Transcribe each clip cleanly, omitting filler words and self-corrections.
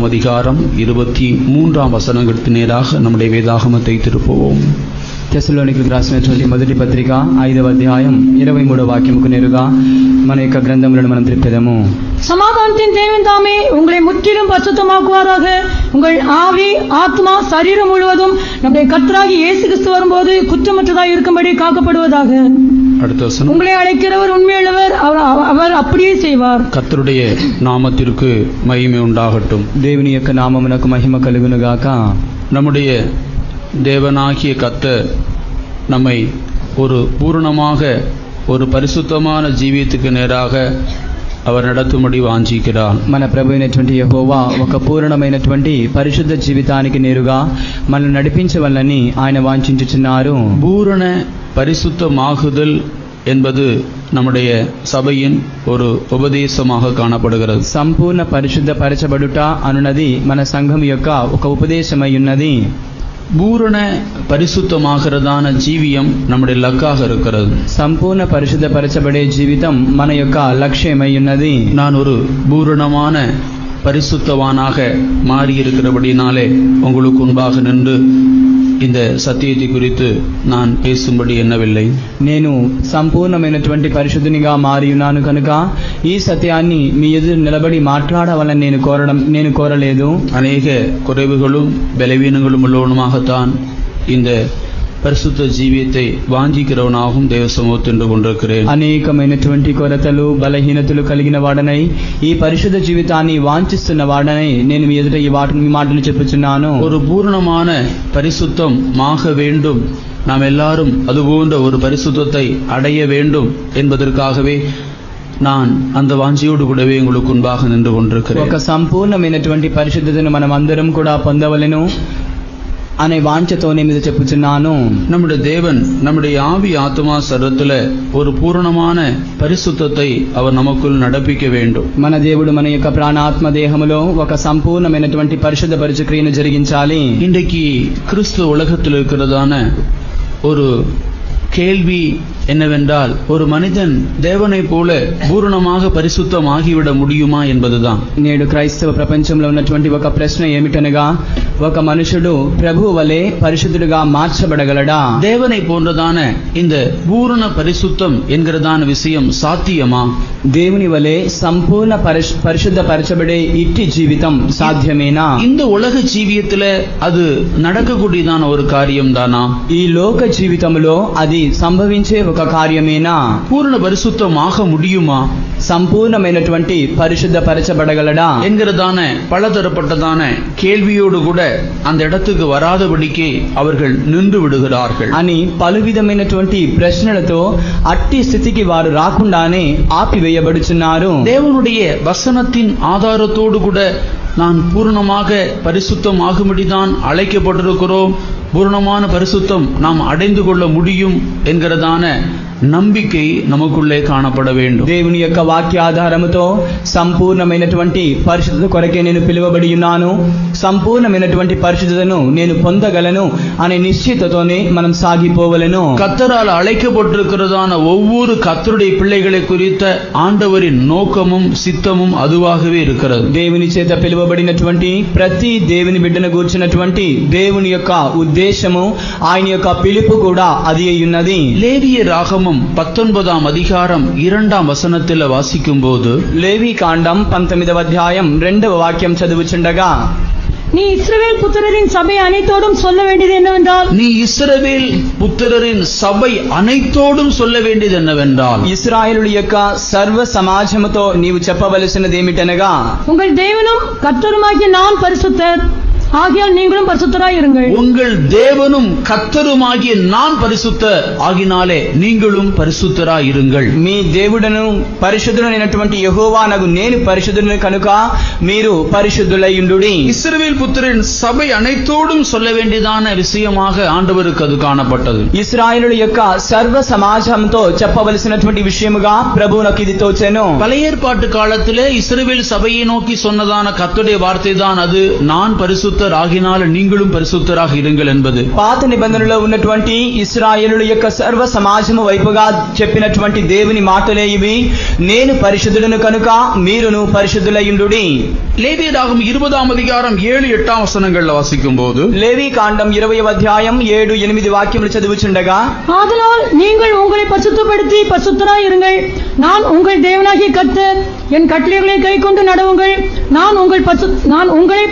19 அதிகாரம் 23 వచనంకి நேராக நம்முடைய வேதாகமத்தை திருப்புவோம். తెస్సలోనికీయులకు రాసినటువంటి మొదటి పత్రిక 5వ అధ్యాయం 23వ వాక్యముకు నేరుగా మన యొక్క గ్రంథములను మనం త్రిప్పెదము. சமாதானத்தின் தேவன் தாமே உங்களை முற்றிலும் பரிசுத்தமாக்குவாராக. உங்கள் ஆவி, ஆத்மா, சரீரம் முழுவதும் நம்முடைய கர்த்தராகிய இயேசு கிறிஸ்து வரும்போது குற்றமற்றதாய் இருக்கும்படி காக்கப்படுவதாக. அடுத்த வசனம். உங்களை அழைக்கிறவர் உண்மையுள்ளவர், அவர் அப்படியே செய்வார். கர்த்தருடைய நாமத்திற்கு மகிமை உண்டாகட்டும். దేవుని యొక్క నామమునకు మహిమ కలుగును గాక. நம்முடைய தேவனாகிய கர்த்தர் நம்மை ஒரு பூரணமாக ஒரு பரிசுத்தமான ஜீவியத்துக்கு நேராக அவர் நடத்தும்படி వాంఛించాர். మన ప్రభు అయినటువంటి యెహోవా ఒక పూర్ణమైనటువంటి పరిశుద్ధ జీవితానికి నేరుగా మనల్ని నడిపించవలని ఆయన వాంఛించుచున్నారు. பூரண பரிசுத்தமாகுதல் என்பது நம்முடைய சபையின் ஒரு உபதேசமாக காணப்படுகிறது. సంపూర్ణ పరిశుద్ధ పరచబడుట అనునది మన సంఘం యొక్క ఒక ఉపదేశమై ఉన్నది. பூரண பரிசுத்தமாகிறதான ஜீவியம் நம்முடைய லக்காக இருக்கிறது. సంపూర్ణ పరిశుద్ధ పరచబడే జీవితం మన యొక్క లక్ష్యమై ఉన్నది. நான் ஒரு பூரணமான பரிசுத்தவானாக மாறியிருக்கிறபடினாலே உங்களுக்கு முன்பாக நின்று இந்த சத்தியத்தை குறித்து நான் பேசும்படி எண்ணவில்லை. నేను సంపూర్ణమైనటువంటి పరిశుద్ధునిగా మారి ఉన్నాను కనుక ఈ సత్యాన్ని మీ ఎదురు నిలబడి మాట్లాడవాలని నేను కోరలేదు. அநேக குறைவுகளும் பலவீனங்களும் உள்ளவனுமாகத்தான் இந்த பரிசுத்த ஜீவியத்தை வாஞ்சிக்கிறவனாகவும் தேவ சமூகத்தில் நின்று கொண்டிருக்கிறேன். అనేకమైనటువంటి కొరతలు బలహీనతలు కలిగిన వాడనై ఈ పరిశుద్ధ జీవితాన్ని వాంఛిస్తున్న వాడనై నేను మీ ఎదుట ఈ మాటలు చెప్పుచున్నాను. ஒரு பூரணமான பரிசுத்தம் ஆக வேண்டும், நாம் எல்லாரும் அதுபோன்ற ஒரு பரிசுத்தத்தை அடைய வேண்டும் என்பதற்காகவே நான் அந்த வாஞ்சியோடு கூடவே உங்களுக்கு முன்பாக நின்று கொண்டிருக்கிறேன். ఒక సంపూర్ణమైనటువంటి పరిశుద్ధతను మనం అందరం కూడా పొందవలెను అనే వాంఛతోనే మీద చెప్పుచున్నాను. நம்முடைய தேவன் நம்முடைய ஆவி ஆத்மா சரீரத்துல ஒரு பூரணமான பரிசுத்தத்தை அவர் நமக்குள் நடப்பிக்க வேண்டும். మన దేవుడు మన యొక్క ప్రాణాత్మ దేహములో ఒక సంపూర్ణమైనటువంటి పరిశుద్ధ పరిచక్రియను జరిగించాలి. இன்றைக்கு கிறிஸ்து உலகத்தில் இருக்கிறதான ஒரு கேள்வி என்னவென்றால், ஒரு மனிதன் தேவனை போல பூரணமாக பரிசுத்தம் ஆகிவிட முடியுமா என்பதுதான். నేడు క్రైస్తవ ప్రపంచంలో ఉన్నటువంటి ఒక ప్రశ్న ఏమిటనగా, ఒక మనుషుడు ప్రభువు వలె పరిశుద్ధుడిగా మార్చబడగలడా? தேவனை போன்றதான இந்த பூரண பரிசுத்தம் என்கிறதான விஷயம் சாத்தியமா? దేవుని వలె సంపూర్ణ పరిశుద్ధ పరచబడే ఇట్టి జీవితం సాధ్యమేనా? இந்த உலக ஜீவியத்துல அது நடக்கக்கூடியதான ஒரு காரியம் தானா? ఈ లోక జీవితంలో అది సంభవించే ఒక కార్యమేనా? பூரண பரிசுத்தமாக முடியுமா? సంపూర్ణమైనటువంటి పరిశుద్ధ పరచబడగలడా என்கிறதான பலதரப்பட்டதான கேள்வியோடு கூட அந்த இடத்துக்கு வராதபடிக்கு அவர்கள் நின்று விடுகிறார்கள் అని పలు విధమైనటువంటి ప్రశ్నలతో అట్టి స్థితికి వారు రాకుండానే ఆపివేయబడుచున్నారు. தேவனுடைய வசனத்தின் ஆதாரத்தோடு கூட நான் பூரணமாக பரிசுத்தம் ஆகும்படிதான் அழைக்கப்பட்டிருக்கிறோம், பூரணமான பரிசுத்தம் நாம் அடைந்து கொள்ள முடியும் என்கிறதான நம்பிக்கை நமக்குள்ளே காணப்பட வேண்டும். దేవుని యొక్క వాక్య ఆధారముతో సంపూర్ణమైనటువంటి పరిశుద్ధత కొరకే నేను పిలువబడి ఉన్నాను, సంపూర్ణమైనటువంటి పరిశుద్ధతను నేను పొందగలను అనే నిశ్చితతోనే మనం సాగిపోవలెను. கர்த்தரால் அழைக்கப்பட்டிருக்கிறதான ஒவ்வொரு கர்த்தருடைய பிள்ளைகளை குறித்த ஆண்டவரின் நோக்கமும் சித்தமும் அதுவாகவே இருக்கிறது. దేవుని చేత పిలువబడినటువంటి ప్రతి దేవుని బిడ్డను గూర్చినటువంటి దేవుని యొక్క ఉద్దేశము, ఆయన యొక్క పిలుపు కూడా అది అయ్యున్నది. லேவிய ராகமம் 19 அதிகாரம் 2 வசனத்தில் வாசிக்கும் போது, లేవి కాండం 19వ అధ్యాయం 2వ వాక్యం చదువుచుండగా, நீ இஸ்ரவேல் புத்திரரின் சபை அனைத்தோடும் சொல்ல வேண்டியது என்னவென்றால், நீ இஸ்ரவேல் புத்திரரின் சபை அனைத்தோடும் சொல்ல வேண்டியது என்னவென்றால், ఇశ్రాయేలు యొక్క సర్వ సమాజముతో నీవు చెప్పవలసినది ఏమిటనగా, உங்கள் தேவனும் கர்த்தருமாகிய நான் பரிசுத்தர், ஆகையால் நீங்களும் பரிசுத்தராய் இருங்கள். உங்கள் தேவனும் கர்த்தருமாகிய நான் பரிசுத்தர், ஆகினாலே நீங்களும் பரிசுத்தராய் இருங்கள். మీ దేవుడను పరిశుద్ధుడైనటువంటి యెహోవానగు నేను పరిశుద్ధుని కనుక మీరు పరిశుద్ధులైయుండుడి. இஸ்ரவேல் புத்திரரின் சபை அனைத்தோடும் சொல்ல வேண்டியதான விஷயமாக ஆண்டவருக்கு அது காணப்பட்டது. ఇశ్రాయేలు యొక్క సర్వ సమాజంతో చెప్పవలసినటువంటి విషయముగా ప్రభువునకు ఇది తోచెను. பழைய ஏற்பாட்டு காலத்திலே இஸ்ரவேல் சபையை நோக்கி சொன்னதான கர்த்தருடைய வார்த்தை தான் அது. நான் பரிசுத்தர் பரிசுத்தர் ஆகினால நீங்களும் பரிசுத்தராக இருங்கள் என்பது. పాత నిబంధనలో ఉన్నటువంటి ఇశ్రాయేలుల యొక్క సర్వ సమాజము వైపుగా చెప్పినటువంటి దేవుని మాటలే ఇవి. నేను పరిశుద్ధుడను కనుక మీరును పరిశుద్ధులయుండుడి. லேவியராகமம் 20ஆம் அதிகாரம் 7-8 வசனங்கள்ல வாசிக்கும் போது, లేవి కాండం 20వ అధ్యాయం 7-8 వాక్యములు చదువుచుండగా, ஆதலால் நீங்கள் உங்களை பரிசுத்தப்படுத்தி பரிசுத்தராய் இருங்கள். நான் உங்கள் தேவனாகிய கர்த்தர். என் கட்டளைகளை கைக்கொண்டு நடவுங்கள். நான் உங்களை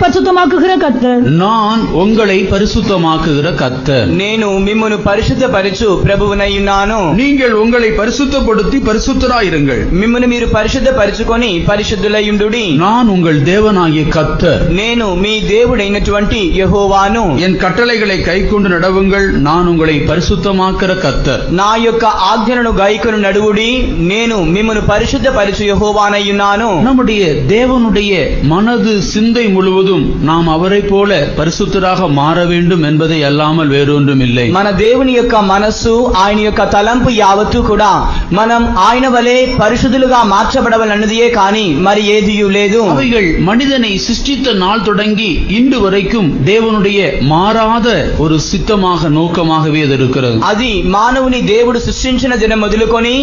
பரிசுத்தமாக்குகிற கர்த்தர். நான் உங்களை பரிசுத்தமாக்குகிற கர்த்தர். నేను మిమ్మును పరిశుద్ధపరచు ప్రభువునయ్యున్నాను. நீங்கள் உங்களை பரிசுத்தப்படுத்தி பரிசுத்தராயிருங்கள். మిమ్మును మీరు పరిశుద్ధపరచుకొని పరిశుద్ధులయుండుడి. நான் உங்கள் தேவனாகிய கர்த்தர். నేను మీ దేవుడైనటువంటి యెహోవాను. என் கட்டளைகளை கைக்கொண்டு நடவுங்கள். நான் உங்களை பரிசுத்தமாக்குற கர்த்தர். నా యొక్క ఆజ్ఞలను గైకొను నడువుడి. నేను మిమ్మును పరిశుద్ధపరచు యెహోవానయ్యున్నాను. நம்முடைய தேவனுடைய மனது சிந்தை முழுவதும் நாம் அவரை போல பரிசுத்தராக மாற வேண்டும் என்பதை அல்லாமல் வேறொன்றும் இல்லை. మన దేవుని యొక్క మనస్సు, ఆయన యొక్క తలంపు యావత్తు కూడా మనం ఆయన వలె పరిశుద్ధులుగా మార్చబడవలన్నదియే కానీ మరి ఏదియూ లేదు. அவைகள் மனிதனை சிருஷ்டித்த நாள் தொடங்கி இன்று வரைக்கும் தேவனுடைய மாறாத ஒரு சித்தமாக நோக்கமாகவே அது இருக்கிறது. అది మానవుని దేవుడు సృష్టించిన దినం మొదలుకొని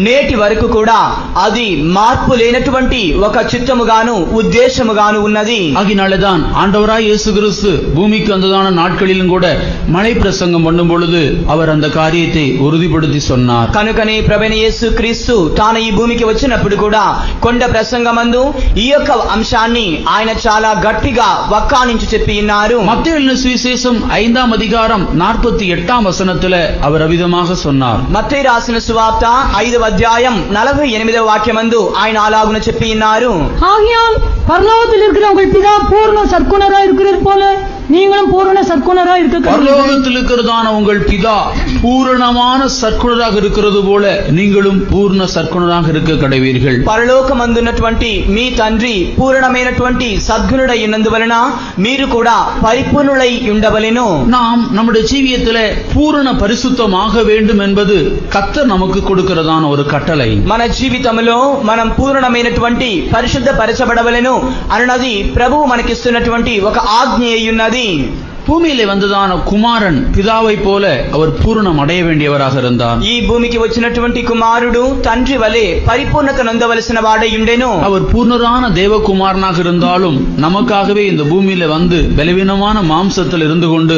నేటి వరకు కూడా అది మార్పు లేనటువంటి ఒక చిత్తముగాను ఉద్దేశముగాను ఉన్నది. ஆகினால்தான் ஆண்டவராய் இயேசு கிறிஸ்து பூமிக்கு வந்ததான நாட்களிலும் கூட மலை பிரசங்கம் பண்ணும் பொழுது அவர் அந்த காரியத்தை உறுதிப்படுத்தி சொன்னார். కనుకనే ప్రభువైన యేసు క్రీస్తు తాను ఈ భూమికి వచ్చినప్పుడు కూడా కొండ ప్రసంగమందు ఈ యొక్క అంశాన్ని ఆయన చాలా గట్టిగా వక్కాణించి చెప్పి ఉన్నారు. மத்தேயு எழுதின சுவிசேஷம் 5ஆம் அதிகாரம் 48ஆம் வசனத்துல அவர் அவிதமாக சொன்னார். మత్తయి రాసిన సువార్త 5వ అధ్యాయం 48వ వాక్యమందు ఆయన అలాగున చెప్పి ఉన్నారు. ஆகையால் பரலோகத்தில் இருக்கிற உங்கள் பிதா பூர்ண சற்குணராய் இருக்கிறது போல நீங்களும் பூரண சற்குணராய் இருக்க கடவீர்கள். பரலோகத்தில் இருக்கிறதான உங்கள் பிதா பூரணமான சற்குணராக இருக்கிறது போல நீங்களும் பூர்ண சற்குணராக இருக்க கடவீர்கள். పరలోకమందున్నటువంటి మీ తండ్రి పూర్ణమైనటువంటి సద్గుణుడై ఉన్నందువలన మీరు కూడా పరిపూర్ణులై ఉండవలెను. நாம் நம்முடைய ஜீவியத்துல பூரண பரிசுத்தமாக வேண்டும் என்பது கர்த்தர் நமக்கு கொடுக்கிறதான ஒரு கட்டளை. మన జీవితంలో మనం పూర్ణమైనటువంటి పరిశుద్ధపరచబడవలెను అన్నది ప్రభువు మనకిస్తున్నటువంటి ఒక ఆజ్ఞ అయ్యున్నది. பூமியிலே வந்ததான குமாரன் பிதாவை போல அவர் பூரணம் அடைய வேண்டியவராக இருந்தார். ఈ భూమికి వచ్చినటువంటి కుమారుడు తండ్రి వలె పరిపూర్ణత నొందవలసిన వాడై ఉండెను. அவர் பூர்ணரான தேவகுமாரனாக இருந்தாலும் நமக்காகவே இந்த பூமியில வந்து பலவீனமான மாம்சத்தில் இருந்து கொண்டு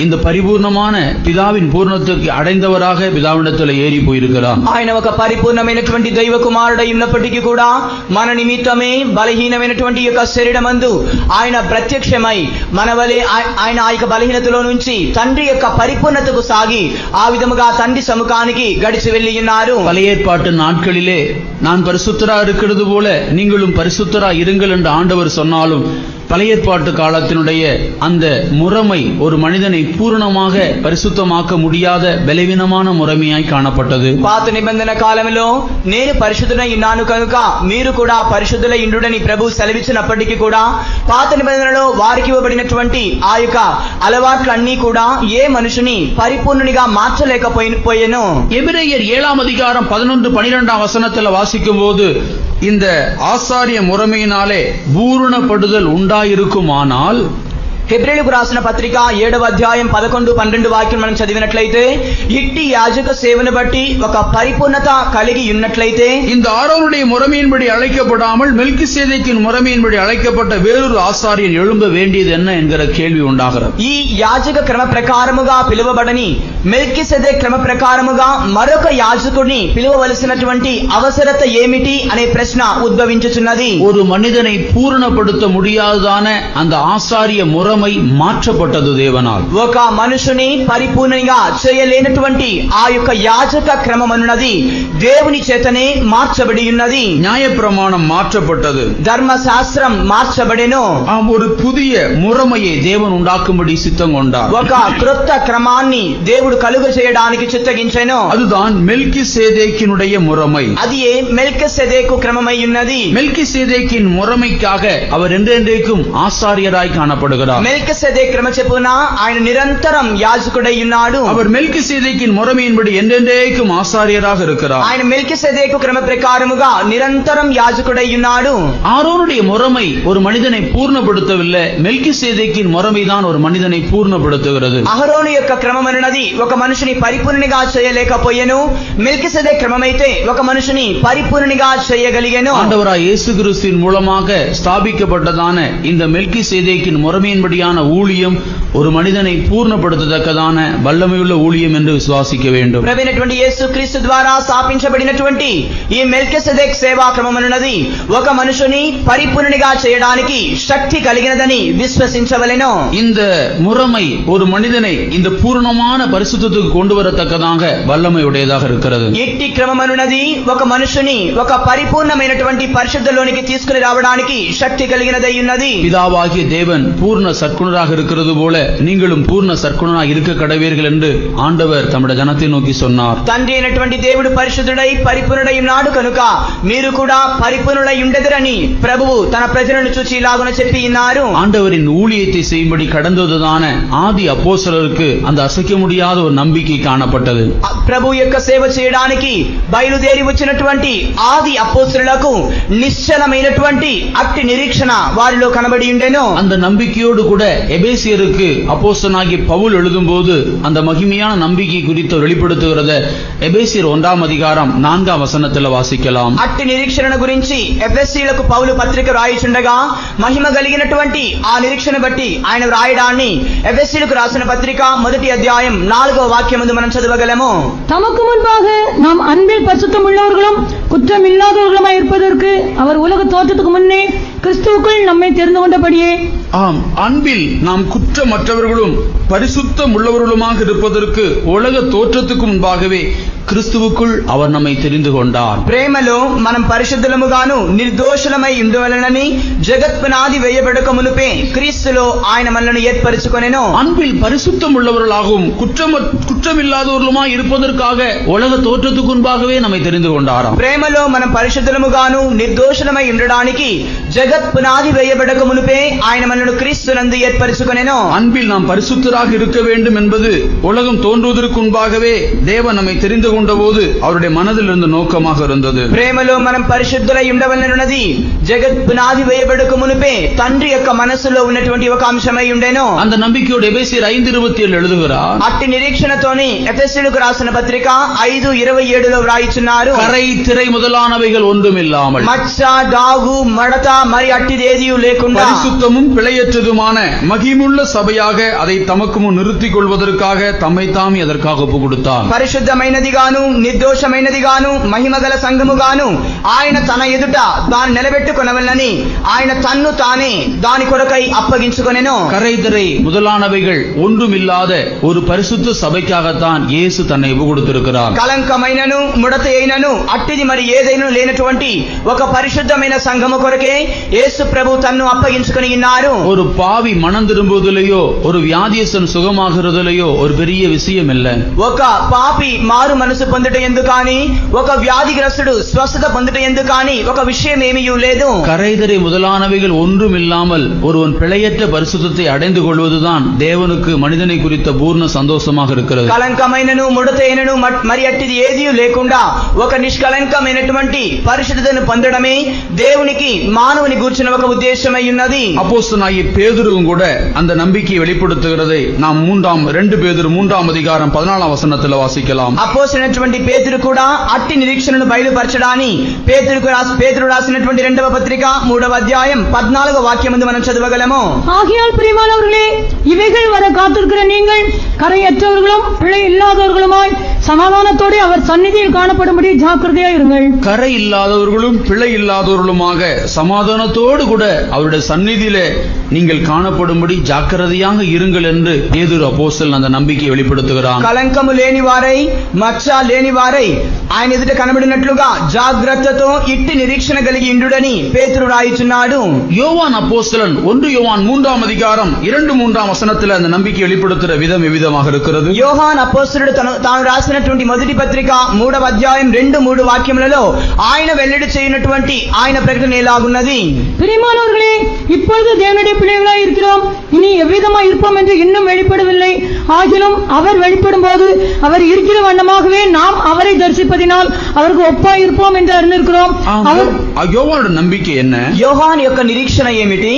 இந்த பரிபூர்ணமான பிதாவின் பூர்ணத்துக்கு அடைந்தவராக பிதாவிடத்தில் ஏறி போயிருக்கிறார். ఆయన ఒక పరిపూర్ణమైనటువంటి దైవ కుమారుడై ఉన్నప్పటికీ కూడా మన నిమిత్తమే బలహీనమైనటువంటి యొక్క శరీరమందు ఆయన ప్రత్యక్షమై మన వలె ఆయన ఆ యొక్క బలహీనతలో నుంచి తండ్రి యొక్క పరిపూర్ణతకు సాగి ఆ విధముగా తండ్రి సముఖానికి గడిచి వెళ్ళి ఉన్నారు. பழைய ஏற்பாட்டு நாட்களிலே நான் பரிசுத்தரா இருக்கிறது போல நீங்களும் பரிசுத்தரா இருங்கள் என்று ஆண்டவர் சொன்னாலும் பழைய ஏற்பாட்டு காலத்தினுடைய அந்த முறைமை ஒரு மனிதனை பூரணமாக பரிசுத்தமாக்க முடியாத பலவீனமான முறைமையாய் காணப்பட்டது. పాత నిబంధన కాలంలో నేను పరిశుద్ధుడై ఉన్నాను కనుక మీరు కూడా పరిశుద్ధులై ఉండుడని ప్రభువు సెలవిచ్చినప్పటికీ కూడా పాత నిబంధనలో వారికి ఇవ్వబడినటువంటి ఆ యొక్క అలవాట్లన్నీ కూడా ఏ మనుషుని పరిపూర్ణునిగా మార్చలేకపోయిను. எபிரேயர் 7ஆம் அதிகாரம் 11-12ஆம் வசனத்தில் வாசிக்கும் போது இந்த ஆசாரிய முறைமையினாலே பூரணப்படுதல் உண்டாயிருக்குமானால், హెబ్రీయులకు రాసిన పత్రిక 7వ అధ్యాయం 11-12 వాక్యం మనం చదివినట్లయితే ఇట్టి యాజక సేవను బట్టి ఒక పరిపూర్ణత కలిగి ఉన్నట్లయితే இந்த ஆரோனுடைய முறைமையின்படி அழைக்கப்படாமல் மெல்கிசேதேக்கின் முறைமையின்படி அழைக்கப்பட்ட வேறொரு ஆசாரியன் எழும்ப வேண்டியது என்ன என்கிற கேள்வி உண்டாகிறது. ఈ యాజక క్రమ ప్రకారముగా పిలువబడని మెల్కిసెదెక్ క్రమ ప్రకారముగా మరొక యాజకుడిని పిలువవలసినటువంటి అవసరత ఏమిటి అనే ప్రశ్న ఉద్భవించుచున్నది. ஒரு మనిదனை பூரணப்படுத்த முடியாததான அந்த ஆசாரிய முறைமை மாற்றப்பட்டது தேவனால். ఒక మనుషుని పరిపూర్ణంగా చేయలేనటువంటి ఆ యొక్క యాజక క్రమం అన్నది దేవుని చేతనే మార్చబడి ఉన్నది. நியாயப்பிரமாணம் மாற்றப்பட்டது. ధర్మశాస్త్రం మార్చబడెను. ஒரு புதிய முறைமையை தேவன் உண்டாக்கும்படி சித்தம் கொண்டார். ఒక క్రొత్త క్రమాన్ని దేవుడు కలుగ చేయడానికి చిత్తగించెను. அதுதான் மெல்கிசேதேக்கினுடைய முறைமை. అది మెల్కిసెదెకు క్రమమై ఉన్నది. மெல்கிசேதேக்கின் முறைமைக்காக அவர் என்றென்றைக்கும் ஆசாரியராய் காணப்படுகிறார். మెల్కీసెదెకు క్రమ చెప్పున ఆయన నిరంతరం యాజకుడై ఉన్నాడు. அவர் மெல்கிசேதேக்கின் முறைமையின்படி என்றென்றைக்கும் ஆசாரியராக இருக்கிறார். ఆయన మెల్కీసెదెకు క్రమ ప్రకారముగా నిరంతరం యాజకుడై ఉన్నాడు. ஆரோனுடைய முறைமை ஒரு மனிதனை பூர்ணப்படுத்தவில்லை, மெல்கிசேதேக்கின் முறைமைதான் ஒரு மனிதனை பூர்ணப்படுத்துகிறது. అహరోను యొక్క క్రమం అన్నది ఒక మనిషిని పరిపూర్ణిగా చేయలేకపోయెను. మెల్కీసెదెకు క్రమమైతే ఒక మనిషిని పరిపూర్ణిగా చేయగలిగెను. ஆண்டவராய் இயேசு கிறிஸ்துவின் மூலமாக ஸ்தாபிக்கப்பட்டதான இந்த மெல்கிசேதேக்கின் முறைமையின்படியான ஊழியம் ஒரு மனிதனை பூர்ணப்படுத்தத்தக்கதான வல்லமையுள்ள ஊழியம் என்று விசுவாசிக்க வேண்டும். ప్రభువైనటువంటి యేసుక్రీస్తు ద్వారా స్థాపించబడినటువంటి ఈ మెల్కీసెదెకు సేవా క్రమం అన్నది ఒక మనిషిని పరిపూర్ణిగా చేయడానికి శక్తి కలిగినదని విశ్వసించవలెను. இந்த முறைமை ஒரு மனிதனை இந்த பூர்ணமான பரிசுத்தத்துக்கு கொண்டு வரத்தக்கதாக வல்லமை உடையதாக இருக்கிறது. ఇట్టి క్రమం అన్నది ఒక మనిషిని ఒక పరిపూర్ణమైనటువంటి పరిశుద్ధలోనికి తీసుకుని రావడానికి శక్తి కలిగినదై ఉన్నది. பிதாவாகிய தேவன் பூர்ண சற்குணராக இருக்கிறது போல நீங்களும் பூர்ண சற்குணராக இருக்க கடவீர்கள் என்று ஆண்டவர் தம்முடைய ஜனத்தை நோக்கி சொன்னார். తండ్రి అయినటువంటి దేవుడు పరిశుద్ధుడై పరిపూర్ణుడై ఉన్నాడు కనుక మీరు కూడా పరిపూర్ణులై ఉండెదరని ప్రభువు తన ప్రజలను చూచి ఇలాగున చెప్పి ఉన్నారు. ஆண்டவரின் ஊழியத்தை செய்யும்படி கடந்ததுதான ஆதி அப்போஸ்தலருக்கு அந்த அசைக்க முடியாத ஒரு நம்பிக்கை காணப்பட்டது. ప్రభు యొక్క సేవ చేయడానికి బయలుదేరి వచ్చినటువంటి ఆది అపోస్తలులకు నిశ్చలమైనటువంటి అట్టి నిరీక్షణ వారిలో కనబడి ఉండెను. அந்த நம்பிக்கையோடு கூட எபேசியருக்கு அப்போஸ்தலனாகிய பவுல் எழுதும்போது அந்த மகிமையான நம்பிக்கை குறித்து வெளிப்படுத்துகிறத எபேசியர் 1ஆம் அதிகாரம் 4ஆம் வசனத்தில் வாசிக்கலாம். అట్టి నిరీక్షణ గురించి ఎఫెసీయులకు పౌలు పత్రిక రాయిచుండగా మహిమ కలిగినటువంటి ఆ నిరీక్షణ బట్టి ఆయన రాయడాన్ని ఎఫెసీయులకు రాసిన పత్రిక 1వ అధ్యాయం 4వ వాక్యమందు మనం చదవగలము. தமக்கு முன்பாக நாம் அன்பில் பரிசுத்தம் உள்ளவர்களும் குற்றம் இல்லாதவர்களுமாய் இருப்பதற்கு அவர் உலக தோற்றத்துக்கு முன்னே கிறிஸ்துவுக்குள் நம்மை தெரிந்து கொண்டபடியே. ஆம், அன்பில் நாம் குற்றமற்றவர்களும் பரிசுத்தம் உள்ளவர்களுமாக இருப்பதற்கு உலக தோற்றத்துக்கு முன்பாகவே கிறிஸ்துவுக்குள் அவர் நம்மை தெரிந்து கொண்டார். ప్రేమలో మనం పరిశుద్ధులముగాను నిర్దోషులమై ఉండవలెనని జగత్పునాది వేయబడక మునుపే క్రీస్తులో ఆయన మనల్ని ఏర్పరచుకొనెను. அன்பில் பரிசுத்தம் உள்ளவர்களாகவும் குற்றமில்லாதவர்களுமாய் இருப்பதற்காக உலக தோற்றத்துக்கு முன்பாகவே நம்மை தெரிந்து கொண்டாராம். ప్రేమలో మనం పరిశుద్ధులముగాను నిర్దోషులమై ఉండడానికి జగత్పునాది వేయబడక మునుపే ఆయన మనల్ని క్రీస్తునందు ఏర్పరచుకొనెను. அன்பில் நாம் பரிசுத்தராக இருக்க வேண்டும் என்பது உலகம் தோன்றுவதற்கு முன்பாகவே தேவன் நம்மை தெரிந்து கொண்டபோது அவருடைய மனதில் இருந்த நோக்கமாக இருந்தது. ప్రేమలో మనం పరిశుద్ధులై ఉండవలెనన్నది జగత్పునాది వేయబడక మునుపే తండ్రి యొక్క మనసులో ఉన్నటువంటి ఒక అంశమై ఉండెను. அந்த நம்பிக்கையோடு எபேசியர் 5:27 எழுதுகிறார். అట్టి నిరీక్షణతోని ఎఫెసీయులకు రాసిన పత్రిక 5:27లో వ్రాయిచున్నారు. கரை திரை முதலானவைகள் ஒன்றுமில்லாமல் మచ్చ డాగు మడత మరి అట్టిదేదియు లేకుండా பரிசுத்தமும் பிழையற்றதுமான மகிமுள்ள சபையாக அதை தமக்கு முன் நிறுத்திக் கொள்வதற்காக தம்மை தாமே அதற்காக ஒப்பு கொடுத்தார். పరిశుద్ధమైనదిగాను నిర్దోషమైనదిగాను మహిమగల సంఘముగాను ఆయన తన ఎదుట దాన్ని నిలబెట్టుకొనవలెనని ఆయన తన్ను తానే దాని కొరకై అప్పగించుకొనెను. கரை திரை முதலானவைகள் ஒன்றுமில்லாத ஒரு பரிசுத்த சபைக்காகத்தான் இயேசு தன்னை ஒப்பு கொடுத்திருக்கிறார். కలంకమైనను ముడత అయినను అట్టిది మరి ఏదైనా లేనటువంటి ఒక పరిశుద్ధమైన సంఘము కొరకే యేసు ప్రభు తన్ను అప్పగించుకొని ఉన్నారు. ஒரு பாவி மனம் திரும்புவதிலேயோ ஒரு வியாதியஸ்தன் சுகமாகிறதிலேயோ ஒரு பெரிய விஷயம் இல்லை. ఒక పాపి మారు మనసు పొందుట ఎందుకు కానీ ఒక వ్యాధిగ్రస్తుడు స్వస్థత పొందుట ఎందుకు కానీ ఒక విషయం ఏమీ లేదు. கரைதரை முதலானவைகள் ஒன்றும் இல்லாமல் ஒருவன் பிழையற்ற பரிசுத்தத்தை அடைந்து கொள்வதுதான் தேவனுக்கு மனிதனை குறித்த பூர்ண சந்தோஷமாக இருக்கிறது. కలంకమైనను ముడతైనను మరి అట్టిది ఏదీ లేకుండా ఒక నిష్కలంకమైనటువంటి పరిశుద్ధతను పొందడమే దేవునికి మానవుని గూర్చిన ఒక ఉద్దేశమై ఉన్నది. அப்போஸ்தலனாகிய பேதுருவும் கூட அந்த நம்பிக்கையை வெளிப்படுத்துகிறதை நாம் 2 பேதுரு 3ஆம் அதிகாரம் 14ஆம் வசனத்தில் வாசிக்கலாம். అపోస్తలుడైనటువంటి పేతురు కూడా అట్టి నిరీక్షణను బయలుపరచడాని పేతురు రాసినటువంటి 2వ పత్రిక 3వ అధ్యాయం 14వ వాక్యమందు మనం చదవగలము. ஆகையால் பிரியமானவர்களே, இவைகள் வர காத்திருக்கிற நீங்கள் கரையற்றவர்களும் பிழை இல்லாதவர்களுமாய் சமாதானத்தோடு அவர் சந்நிதியில் காணப்படும்படி ஜாக்கிரதையாய் இருங்கள். கரை இல்லாதவர்களும் பிழை இல்லாதவர்களுமாக சமாதானத்தோடு கூட அவருடைய சந்நிதியிலே நீங்கள் காணப்படும்படி ஜாக்கிரதையாக இருங்கள் என்று பேதுரு அப்போஸ்தலன் அந்த நம்பிக்கையை வெளிப்படுத்துகிறான். కలంకము లేని వారై మచ్చ లేని వారై ఆయన ఎదుట కనబడినట్లుగా జాగ్రత్తతో ఇట్టి నిరీక్షణ కలిగి ఉండుడని పేతురు రాయిచున్నాడు. யோவான் அப்போஸ்தலன் 1 யோவான் 3ஆம் அதிகாரம் 2-3ஆம் வசனத்தில் அந்த நம்பிக்கை வெளிப்படுத்துகிற விதம் எவ்விதமாக இருக்கிறது? యోహాన్ అపోస్తలుడు తాను రాసినటువంటి మొదటి పత్రిక 3వ అధ్యాయం 2-3 వాక్యములలో ఆయన వెల్లడి చేయనటువంటి ఆయన ప్రకటన ఎలాగున్నది? பிரியமானவர்களே, இப்பொழுது தேவனுடைய பிள்ளைகளாய் இருக்கிறோம். இனி எவ்வித ஒப்பாயிருப்போம் என்று இன்னும் வெளிப்படவில்லை. ஆகிலும் அவர் வெளிப்படும் போது அவர் இருக்கிற வண்ணமாகவே நாம் அவரை தரிசிப்பதினால் அவருக்கு ஒப்பாயிருப்போம் என்று அறிந்திருக்கிறோம். யோவானோட நம்பிக்கை என்ன? యోహాను యొక్క నిరీక్షణ ఏమిటి?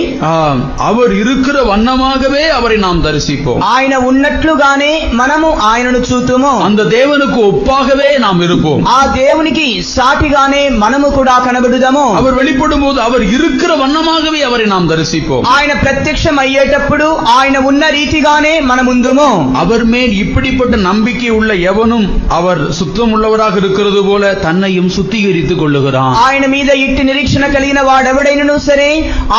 அவர் இருக்கிற வண்ணமாகவே அவரை நாம் தரிசிப்போம். ఆయన ఉన్నట్లుగానే మనము ఆయనను చూతుము. அந்த தேவனுக்கு ஒப்பாகவே நாம் இருப்போம். ఆ దేవునికి సాటిగానే మనము కూడా కనబడుదాము. அவர் வெளிப்படும் போது அவர் இருக்கிற வண்ணமாகவே அவரை நாம் தரிசிப்போம். ఆయన ప్రత్యక్షం అయ్యేటప్పుడు ఆయన ఉన్న రీతిగానే మనం ఉందుము. அவர் மேல் இப்படிப்பட்ட நம்பிக்கை உள்ள எவனும் அவர் சுத்தம் உள்ளவராக இருக்கிறது போல தன்னையும் சுத்திகரித்துக் கொள்ளுகிறான். ఆయన మీద ఇట్టి నిరీక్షణ కలిగిన వాడెవడైనను సరే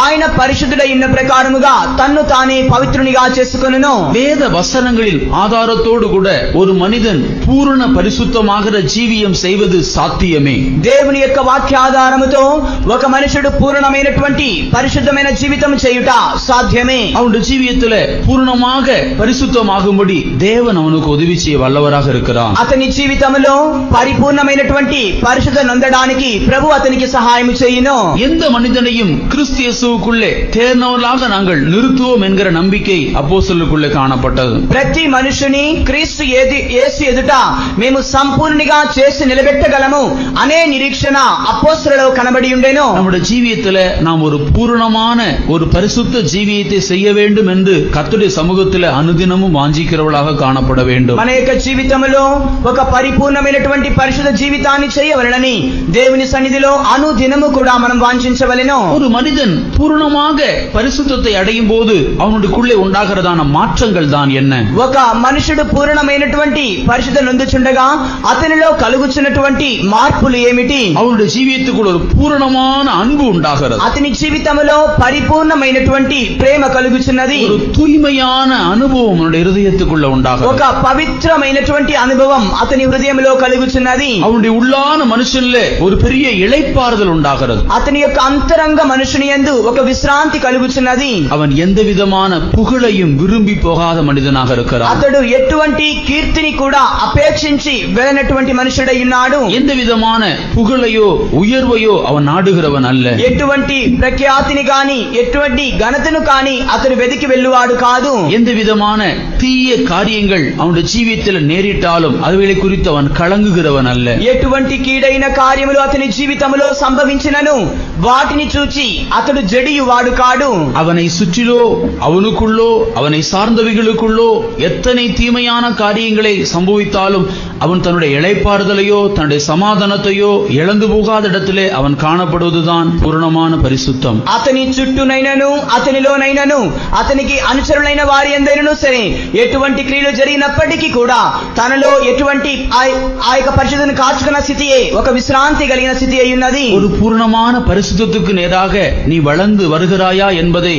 ఆయన పరిశుద్ధుడై ఉన్న ప్రకారముగా తన్ను తానే పవిత్రునిగా చేసుకొనును. வேத வசனங்களில் ஆதாரத்தோடு கூட ஒரு மனிதன் பூரண பரிசுத்தமாகிற ஜீவியம் செய்வது சாத்தியமே. దేవుని యొక్క వాక్యాధారముతో ఒక మనుషుడు పూర్ణమైనటువంటి పరిశుద్ధమైన జీవితం చేయుట సాధ్యమే. அவனுடைய ஜீவியத்திலே பூரணமாக பரிசுத்தமாகும்படி தேவன் அவனுக்கு உதவி செய்ய வல்லவராக இருக்கிறான். అతని జీవితంలో పరిపూర్ణమైనటువంటి పరిశుద్ధ నొందడానికి ప్రభు అతనికి సహాయం చేయును. எந்த மனிதனையும் கிறிஸ்து இயேசுவுக்குள்ளே தேர்ந்தவர்களாக நாங்கள் நிறுத்துவோம் என்கிற நம்பிக்கை அப்போஸ்தலருக்குள்ளே காணப்பட்டது. ప్రతి మనుషుని క్రీస్తు యేసు ఎదుట మేము సంపూర్ణంగా చేసి నిలబెట్టగలము అనే నిరీక్షణ అపోస్తలులలో కనబడి ఉండెను. நம்முடைய ஜீவியத்திலே நாம் ஒரு பூரணமான ஒரு பரிசுத்த ஜீவியத்தை செய்ய வேண்டும் என்று கர்த்தருடைய சமூகத்திலே அனுதினமும் வாஞ்சிக்கிறவர்களாக காணப்பட வேண்டும். మన యొక్క జీవితంలో ఒక పరిపూర్ణమైనటువంటి పరిశుద్ధ జీవితాన్ని చేయవలెనని దేవుని సన్నిధిలో అనుదినము కూడా మనం వాంఛించవలెను. ஒரு மனிதன் பூரணமாக பரிசுத்தத்தை அடையும் போது அவனுக்குள்ளே உண்டாகிறதான மாற்றங்கள் தான் என்ன? ఒక మనుషుడు పూర్ణమైనటువంటి పరిశుద్ధ నొందుచుండగా అతనిలో కలుగుచున్నటువంటి మార్పులు ఏమిటి? அவனுடைய ஜீவியத்துக்குள் ஒரு பூரணமான அன்பு உண்டாகிறது. అతని జీవితంలో పరిపూర్ణమైనటువంటి ప్రేమ కలుగుచున్నది. ஒரு தூய்மையான அனுபவம் அவனுடைய இருதயத்துக்குள்ள உண்டாகிறது. ఒక పవిత్రమైనటువంటి అనుభవం అతని హృదయంలో కలుగుచున్నది. அவனுடைய உள்ளான மனுஷனிலே ஒரு பெரிய இளைப்பாறுதல் உண்டாகிறது. అతని యొక్క అంతరంగ మనుషుని యందు ఒక విశ్రాంతి కలుగుచున్నది. அவன் எந்த விதமான புகழையும் விரும்பி போகாத மனிதனாக இருக்கிறான். అతడు ఎటువంటి కీర్తిని కూడా అపేక్షించి వెళ్ళనటువంటి మనుషుడై ఉన్నాడు. எந்த விதமான புகழையோ உயர்வையோ அவன் நாடுகிறவன் அல்ல. ఎటువంటి ప్రఖ్యాతిని గాని ఎటువంటి ఘనతను కాని అతడు వెతికి వెళ్ళువాడు కాదు. எந்த விதமான தீய காரியங்கள் அவனுடைய ஜீவியத்தில் நேரிட்டாலும் அதுகளை குறித்து அவன் கலங்குகிறவன் அல்ல. ఎటువంటి కీడైన కార్యములు అతని జీవితంలో సంభవించినను వాటిని చూచి అతడు జడియువాడు కాడు. அவனை சுற்றிலோ அவனுக்குள்ளோ அவனை சார்ந்தவைகளுக்குள்ளோ எத்தனை தீமையான காரியங்களை சம்பவித்தாலும் அவன் தன்னுடைய இளைப்பாறுதலையோ தன்னுடைய சமாதானத்தையோ இழந்து போகாத இடத்திலே அவன் காணப்படுவதுதான் பூரணமான பரிசுத்தம். అతని చుట్టూనైనను అతనిలోనైనను అతనికి అనుచరులైన వారి అందరినూ సరే ఎటువంటి క్రియలు జరిగినప్పటికీ కూడా తనలో ఎటువంటి ఆ యొక్క పరిశుద్ధను కాచుకున్న స్థితియే ఒక విశ్రాంతి కలిగిన స్థితి అయి ఉన్నది. ஒரு பூரணமான பரிசுத்தத்துக்கு நேராக நீ வளர்ந்து வருகிறாயா என்பதை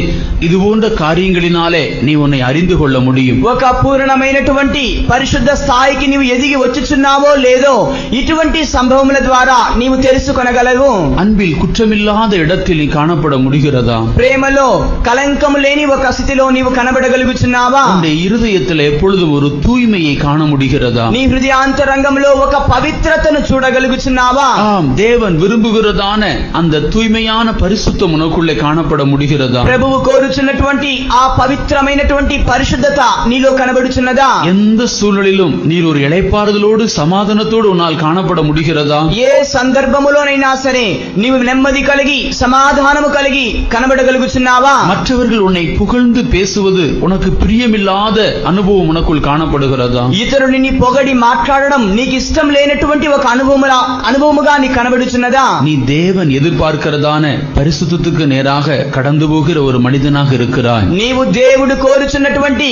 இது போன்ற காரியங்களினாலே நீ உன்னை அறிந்து கொள்ள முடியும். ఒక పూర్ణమైనటువంటి పరిశుద్ధ స్థాయికి నీవు ఎదిగి వచ్చుచున్నావో లేదో ఇటువంటి సంభవముల ద్వారా నీవు తెలుసుకొనగలవు. அன்பில் குற்றமில்லாத இடத்தில் நீ காணப்பட முடிகிறதா? ప్రేమలో కలంకము లేని ఒక స్థితిలో నీవు కనబడగలుగుచున్నావా? உன்னுடைய இருதயத்தில் எப்பொழுதும் ஒரு தூய்மையை காண முடிகிறதா? నీ హృదయాంతరంగంలో ఒక పవిత్రతను చూడగలుగుచున్నావా? ஆம், தேவன் விரும்புகிறதான அந்த தூய்மையான பரிசுத்தம் உனக்குள்ளே காணப்பட முடிகிறதா? ప్రభువు కోరుచున్నటువంటి ఆ పవిత్రమైనటువంటి పరిశుద్ధత నీలో కనబడుచున్నదా? எந்த சூழ்நிலையிலும் நீர் ஒரு இளைப்பாறுதலோடு சமாதானத்தோடு உன்னால் காணப்பட முடிகிறதா? ఏ సందర్భములోనైనా సరే నీవు నెమ్మది కలిగి సమాధానము కలిగి కనబడగలుగుచున్నావా? மற்றவர்கள் உன்னை புகழ்ந்து பேசுவது உனக்கு பிரியமில்லாத அனுபவம் உனக்குள் காணப்படுகிறதா? ఇతరులు నిన్ను పొగడి మాట్లాడడం నీకు ఇష్టం లేనటువంటి ఒక అనుభవముగా నీకు కనబడుచున్నదా? நீ தேவன் எதிர்பார்க்கிறதான பரிசுத்தத்துக்கு நேராக கடந்து போகிற ஒரு மனிதனாக இருக்கிறாய். నీవు దేవుడు కోరుచున్నటువంటి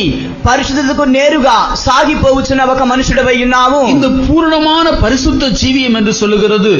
పరిశుద్ధతకు నేరుగా సాగిపోవచ్చున్న ఒక మనుషుడవై ఉన్నావు. இந்த பூரணமான பரிசுத்த ஜீவியம் என்று சொல்லுகிறது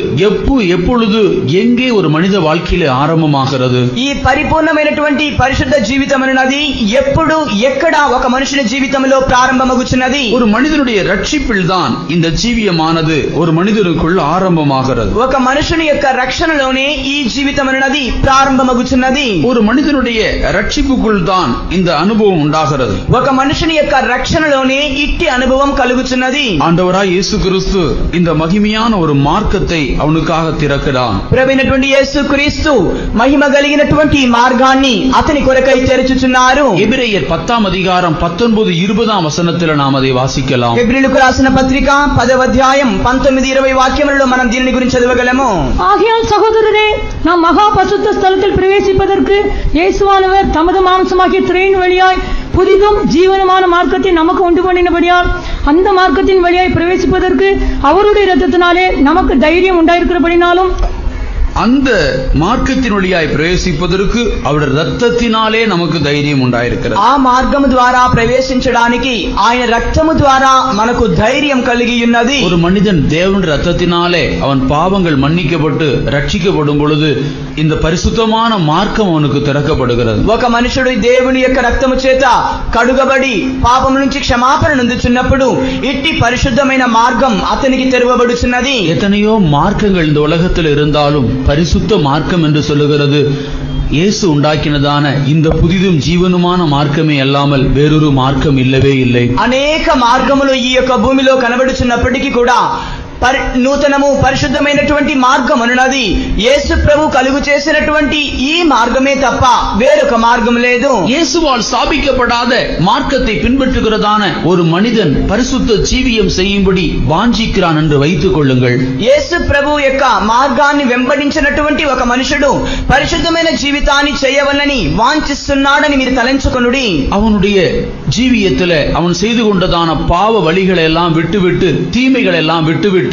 எப்பொழுது எங்கே ஒரு மனித வாழ்க்கையிலே ஆரம்பமாகிறது? ఈ పరిపూర్ణమైనటువంటి పరిశుద్ధ జీవితం అన్నది ఎప్పుడు ఎక్కడ ఒక మనుషుని జీవితంలో ప్రారంభమగుచున్నది. ஒரு மனிதனுடைய ரட்சிப்பில் தான் இந்த ஜீவியமானது ஒரு மனிதனுக்குள் ஆரம்பமாகிறது. ఒక మనుషుని యొక్క రక్షణలోనే ఈ జీవితం అన్నది ప్రారంభమగుచున్నది. ஒரு மனிதனுடைய ரட்சிப்புக்குள் தான் இந்த அனுபவம் உண்டாகிறது. ఒక మనుషుని యొక్క రక్షణలోనే ఇట్టి అనుభవం కలుగుచున్నది. ஆண்டவர் ஆண்டவராய் இயேசு கிறிஸ்து இந்த மகிமையான ஒரு மார்க்கத்தை அவனுக்காக திறக்கிறான். ప్రభువైనటువంటి యేసుక్రీస్తు మహిమ కలిగినటువంటి మార్గాన్ని అతని కొరకై తెరచుచున్నారు. எபிரேயர் 10ஆம் அதிகாரம் 19-20 வசனத்தில் நாம் அதை வாசிக்கலாம். హెబ్రీయులకు రాసిన పత్రిక 10వ అధ్యాయం 19-20 వాక్యములలో మనం దీనిని గురించి చదవగలము. ஆகையால் சகோதரரே, நாம் மகா பரிசுத்த ஸ்தலத்தில் பிரவேசிப்பதற்கு இயேசுவானவர் தமது மாம்சமாகிய திரையின் வழியாய் புதிதும் ஜீவனமான மார்க்கத்தை நமக்கு உண்டு பண்ணினபடியால் அந்த மார்க்கத்தின் வழியாய் பிரவேசிப்பதற்கு அவருடைய இரத்தத்தினாலே நமக்கு தைரியம் உண்டாயிருக்கிறபடினாலும் அந்த మార్గத்தின் வழியாய் பிரவேசிப்பதற்கு அவருடைய ரத்தத்தினாலே நமக்கு தைரியம் உண்டாயிருக்கிறது. ఆ మార్గము ద్వారా ప్రవేశించడానికి ఆయన రక్తము ద్వారా మనకు ధైర్యం కలిగి ఉన్నది. ஒரு மனிதன் தேவனுடைய ரத்தத்தினாலே அவன் பாவங்கள் மன்னிக்கப்பட்டு ரட்சிக்கப்படும் பொழுது இந்த பரிசுத்தமான மார்க்கம் அவனுக்கு திறக்கப்படுகிறது. ఒక మనుషుడు దేవుని యొక్క రక్తము చేత కడుగబడి పాపం నుంచి క్షమాపణ పొందుచున్నప్పుడు ఇట్టి పరిశుద్ధమైన మార్గం అతనికి తెరవబడుచున్నది. எத்தனையோ மார்க்கங்கள் இந்த உலகத்தில் இருந்தாலும் பரிசுத்த மார்க்கம் என்று சொல்லுகிறது இயேசு உண்டாக்கினதான இந்த புதிதும் ஜீவனுமான மார்க்கமே அல்லாமல் வேறொரு மார்க்கம் இல்லவே இல்லை. అనేక మార్గములు ఈ యొక్క భూమిలో కనబడుచున్నప్పటికీ కూడా నూతనము పరిశుద్ధమైనటువంటి మార్గం అనున్నది. యేసు ప్రభు కలుగు చేసినటువంటి ఈ మార్గమే తప్ప వేరొక మార్గం లేదు. இயேசுவால் ஸ்தாபிக்கப்படாத மார்க்கத்தை பின்பற்றுகிறதான ஒரு மனிதன் பரிசுத்த ஜீவியம் செய்யும்படி வாஞ்சிக்கிறான் என்று வைத்துக் கொள்ளுங்கள். యేసు ప్రభు యొక్క మార్గాన్ని వెంబడించినటువంటి ఒక మనుషుడు పరిశుద్ధమైన జీవితాన్ని చేయవలని వాంఛిస్తున్నాడని మీరు తలంచుకొనుడి. அவனுடைய ஜீவியத்திலே அவன் செய்து கொண்டதான பாவ வழிகளை எல்லாம் விட்டுவிட்டு தீமைகளை எல்லாம் விட்டுவிட்டு